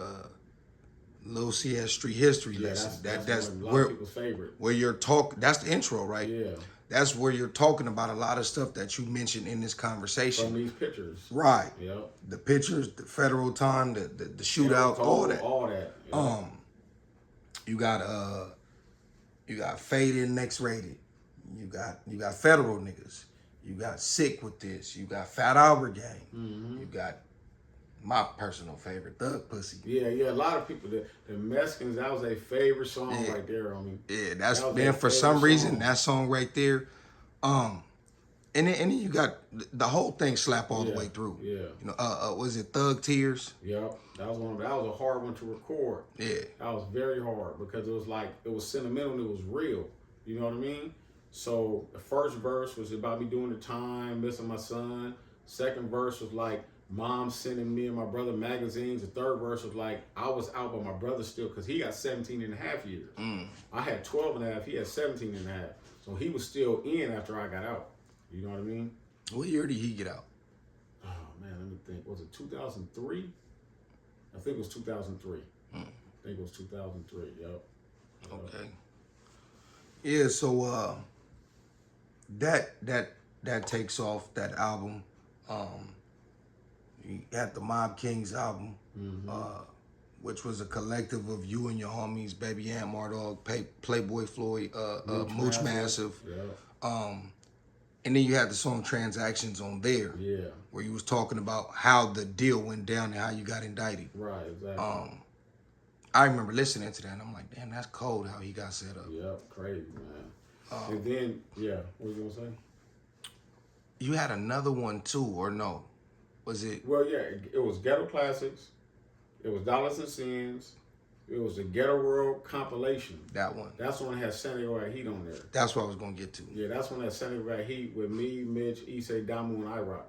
Lil C.S. Street History Lesson. That's a lot of people's favorite. Where you're talking. That's the intro, right? Yeah. That's where you're talking about a lot of stuff that you mentioned in this conversation. From these pictures. Right. Yep. The pictures, the federal time, the shootout, all that. All that. Yep. You got Faded and X-Rated. You got federal niggas. You got Sick with This. You got Fat Albert Gang. Mm-hmm. You got my personal favorite, Thug Pussy. Yeah, a lot of people, the Mexicans, that was their favorite song right there. I mean, yeah, that's then for some reason that song right there, and then you got the whole thing slap all the way through. Yeah, you know, was it Thug Tears? Yep, that was a hard one to record. Yeah, that was very hard because it was sentimental and it was real. You know what I mean? So the first verse was about me doing the time, missing my son. Second verse was like mom sending me and my brother magazines. The third verse was like, I was out, but my brother still, because he got 17 and a half years. I had 12 and a half, he had 17 and a half. So he was still in after I got out. You know what I mean? What year did he get out? Oh, man, let me think. Was it 2003? I think it was 2003. I think it was 2003, yep. Okay. Yeah, so that takes off that album. You had the Mob Kings album, which was a collective of you and your homies, Baby Ant, Mardog, Playboy Floyd, Mooch Massive. Yeah. And then you had the song Transactions on there. Yeah. Where you was talking about how the deal went down and how you got indicted. Right, exactly. I remember listening to that and I'm like, damn, that's cold how he got set up. Yep, crazy, man. And then, what was you gonna say? You had another one too, or no? Was it? Well, yeah, it was Ghetto Classics. It was Dollars and Cents. It was the Ghetto World compilation. That one. That's the one that had San Diego Heat on there. That's what I was gonna get to. Yeah, that's one that San Diego Heat with me, Mitch, Issei, Damu, and I-Rock.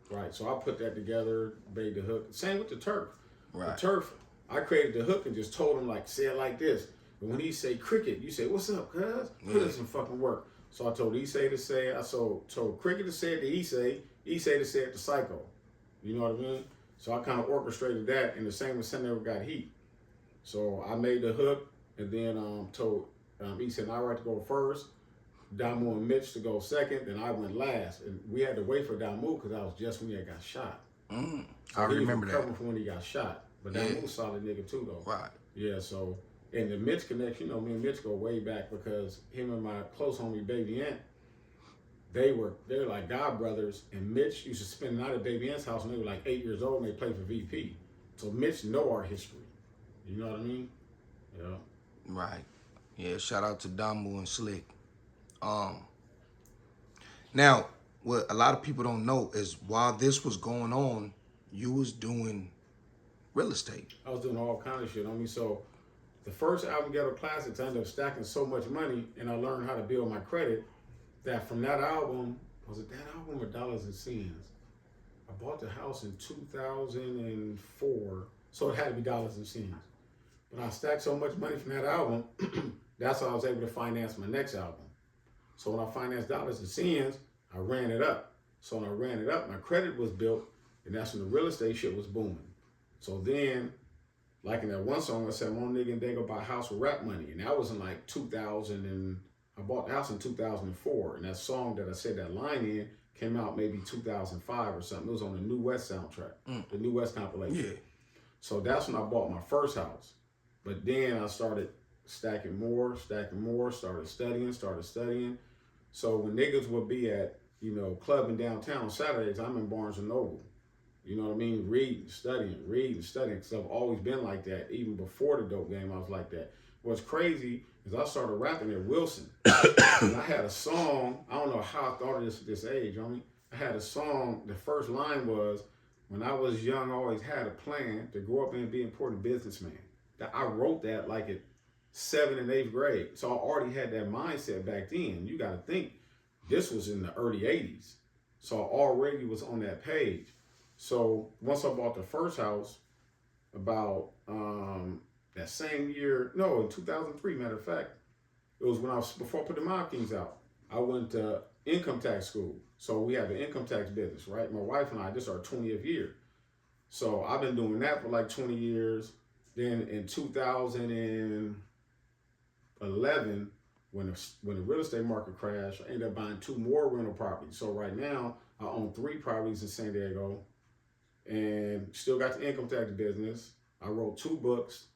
Right, so I put that together, made the hook. Same with the turf. Right. The turf, I created the hook and just told him, like, say it like this. But when he say cricket, you say, what's up, cuz? Put in some fucking work. So I told Issei to say it. I told Cricket to say it to Issei to say it to Psycho. You know what I mean? So I kind of orchestrated that, and the same with San Diego Got Heat. So I made the hook, and then told Issei and I right to go first, Damu and Mitch to go second, then I went last. And we had to wait for Damu because I was just when he had got shot. So I remember he was recovering from when he got shot. But Damu's a solid nigga too, though. Right. Yeah, so, and the Mitch connection, you know, me and Mitch go way back because him and my close homie, Baby Ant, they were like god brothers, and Mitch used to spend the night at Baby Ant's house when they were like 8 years old and they played for VP. So Mitch know our history. You know what I mean? Yeah. Right. Yeah, shout out to Damu and Slick. Now, what a lot of people don't know is while this was going on, you was doing real estate. I was doing all kind of shit on me. So the first album, Ghetto Classics, I ended up stacking so much money, and I learned how to build my credit, that from that album, was it that album or Dollars and Cents? I bought the house in 2004, so it had to be Dollars and Cents. But I stacked so much money from that album, that's how I was able to finance my next album. So when I financed Dollars and Cents, I ran it up. So when I ran it up, my credit was built, and that's when the real estate shit was booming. So then, like in that one song, I said, "I'm on nigga and they go buy a house with rap money," and that was in like 2000, and I bought the house in 2004. And that song that I said that line in came out maybe 2005 or something. It was on the New West soundtrack, the New West compilation. Yeah. So that's when I bought my first house. But then I started stacking more, started studying. So when niggas would be at, you know, clubbing downtown on Saturdays, I'm in Barnes and Noble. You know what I mean? Reading, studying. Because I've always been like that. Even before the dope game, I was like that. What's crazy is I started rapping at Wilson. And I had a song, I don't know how I thought of this at this age, I had a song, the first line was, "When I was young, I always had a plan to grow up and be an important businessman." I wrote that like at 7th and 8th grade. So I already had that mindset back then. You got to think, this was in the early 80s. So I already was on that page. So once I bought the first house, about that same year, no, in 2003, matter of fact, it was before I put the Mob Kings out. I went to income tax school. So we have an income tax business, right? My wife and I, this is our 20th year. So I've been doing that for like 20 years. Then in 2011, when the real estate market crashed, I ended up buying 2 more rental properties. So right now, I own 3 properties in San Diego, and still got the income tax business. I wrote 2 books,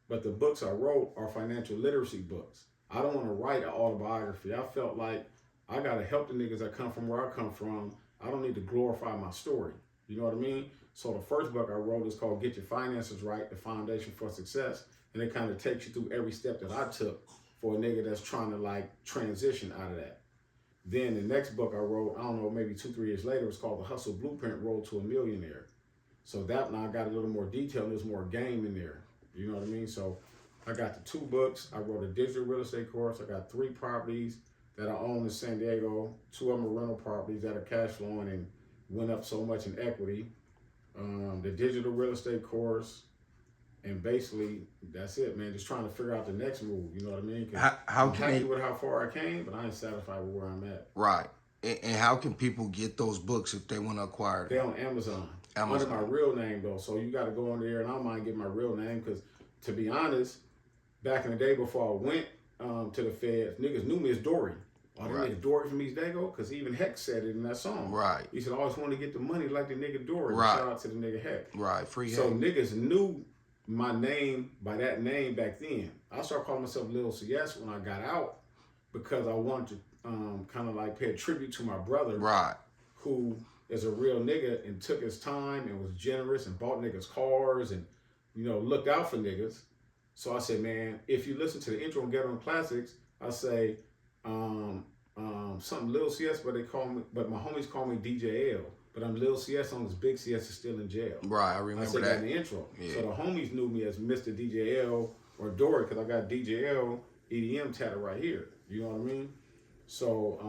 but the books I wrote are financial literacy books. I don't want to write an autobiography. I felt like I got to help the niggas that come from where I come from. I don't need to glorify my story. You know what I mean? So the first book I wrote is called Get Your Finances Right, The Foundation for Success. And it kind of takes you through every step that I took for a nigga that's trying to like transition out of that. Then the next book I wrote, I don't know, maybe 2-3 years later, was called The Hustle Blueprint, Road to a Millionaire. So that now I got a little more detail and there's more game in there. You know what I mean? So I got the 2 books. I wrote a digital real estate course. I got 3 properties that I own in San Diego. 2 of them are rental properties that are cash flowing and went up so much in equity. The digital real estate course, and basically that's it, man. Just trying to figure out the next move. You know what I mean? How I'm can happy they, with how far I came, but I ain't satisfied with where I'm at. right? And how can people get those books if they want to acquire They them? on Amazon. Amazon. Under my real name though, so you got to go on there, and I don't mind getting my real name because, to be honest, back in the day before I went to the feds, niggas knew me as Dory. Oh, they Right. nigga Dory from East Dago? Because even Heck said it in that song. Right. He said, I always want to get the money like the nigga Dory. Right. Shout out to the nigga Heck. Right. Free. So Heck. niggas knew my name by that name back then. I started calling myself Lil C.S. when I got out because I wanted to kind of like pay a tribute to my brother. Right. Who is a real nigga and took his time and was generous and bought niggas cars and, you know, looked out for niggas. So I said, man, if you listen to the intro on Ghetto Classics, I say, something Lil C.S, but my homies call me DJ L. But I'm Lil C.S on this Big C.S is still in jail. Right, I I remember said that. in the intro. Yeah. So the homies knew me as Mr. DJ L or Dory because I got DJ L EDM tatted right here. You know what I mean? So,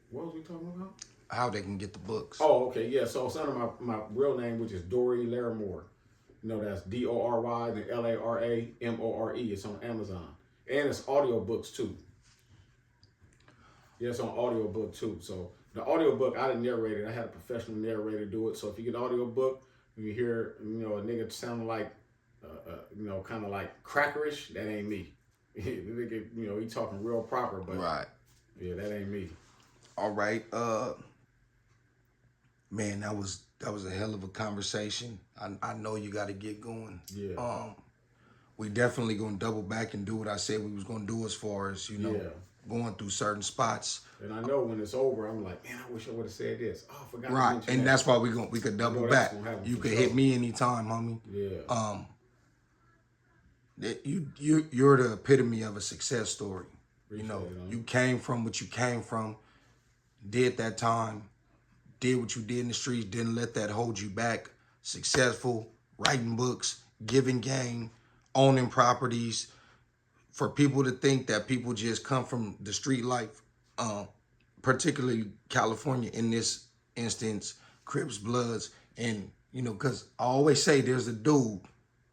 what was we talking about? How they can get the books. Oh, okay, yeah. So it's under my real name, which is Dory Larimore. You know, that's Dory, then Laramore. It's on Amazon. And it's audio books too. Yeah, it's on audiobook too. So the audiobook, I didn't narrate it. I had a professional narrator do it. So if you get audiobook, you hear, a nigga sounding like, kind of like crackerish, that ain't me. The nigga, he talking real proper, but Right. yeah, that ain't me. All right. Man, that was a hell of a conversation. I know you got to get going. Yeah. We definitely gonna double back and do what I said we was gonna do as far as going through certain spots. And I know when it's over, I'm like, man, I wish I would have said this. Oh, I forgot to Right, mention and that. that's why we could double back. You could hit me anytime, homie. Yeah. You're the epitome of a success story. Appreciate it, You came from what you came from, did that time, did what you did in the streets, didn't let that hold you back. Successful, writing books, giving game, owning properties. For people to think that people just come from the street life, particularly California in this instance, Crips, Bloods, and because I always say there's a dude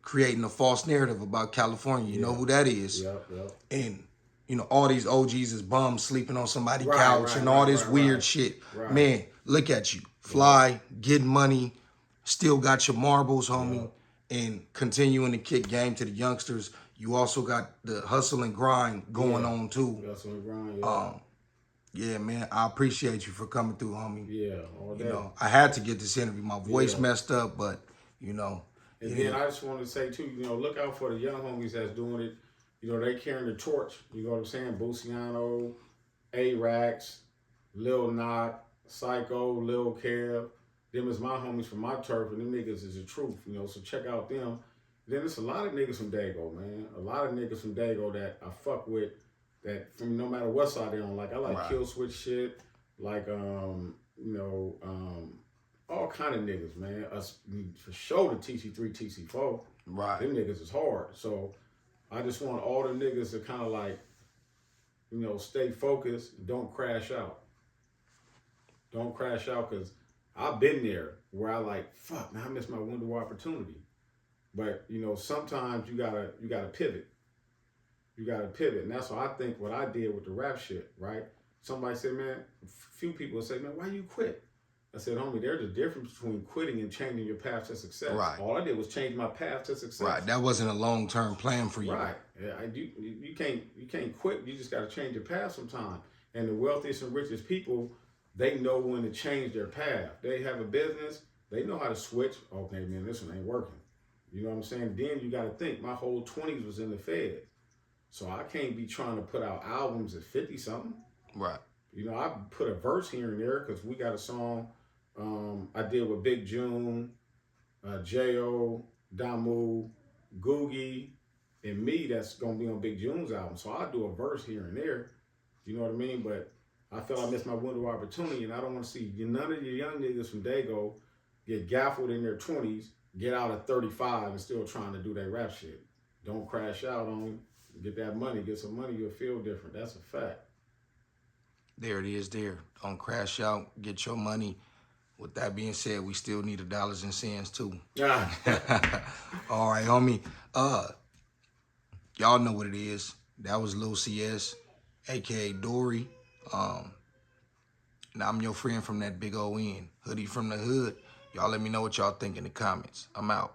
creating a false narrative about California. You know who that is? Yep. And all these OGs is bums sleeping on somebody's couch and all this weird shit. Right. Man, look at you. Fly, getting money, still got your marbles, homie, and continuing to kick game to the youngsters. You also got the hustle and grind going on too. Hustle and grind, yeah, man, I appreciate you for coming through, homie. Yeah, all day. I had to get this interview. My voice messed up, but And then I just wanted to say too, look out for the young homies that's doing it. They carrying the torch. You know what I'm saying? Buciano, A-Rax, Lil Knock, Psycho, Lil Kev. Them is my homies from my turf, and them niggas is the truth. So check out them. Then there's a lot of niggas from Dago, man. A lot of niggas from Dago that I fuck with, that from no matter what side they're on. Like I like Kill Switch shit, like all kind of niggas, man. Us for sure the TC3, TC4. Right. Them niggas is hard. So I just want all the niggas to kind of like, stay focused. Don't crash out. Don't crash out, because I've been there where I like, fuck, man, I missed my window of opportunity. But sometimes you gotta pivot. You gotta pivot, and that's what I think. What I did with the rap shit, right? Somebody said, man, a few people say, man, why you quit? I said, homie, there's a difference between quitting and changing your path to success. Right. All I did was change my path to success. Right. That wasn't a long-term plan for you. Right. Yeah. You can't quit. You just gotta change your path sometime. And the wealthiest and richest people, they know when to change their path. They have a business. They know how to switch. Okay, man, this one ain't working. You know what I'm saying? Then you got to think, my whole 20s was in the Fed. So I can't be trying to put out albums at 50-something. Right. I put a verse here and there because we got a song I did with Big June, J.O., Damu, Googie, and me that's going to be on Big June's album. So I do a verse here and there. You know what I mean? But I felt I missed my window of opportunity, and I don't want to see none of the young niggas from Dago get gaffled in their 20s, get out at 35 and still trying to do that rap shit. Don't crash out on, get that money, get some money, you'll feel different. That's a fact. There it is there. Don't crash out, get your money. With that being said, we still need the dollars and cents too. Yeah. All right, homie. Y'all know what it is. That was Lil C.S, aka Dory. And I'm your friend from that big O N. Hoodie from the hood. Y'all let me know what y'all think in the comments. I'm out.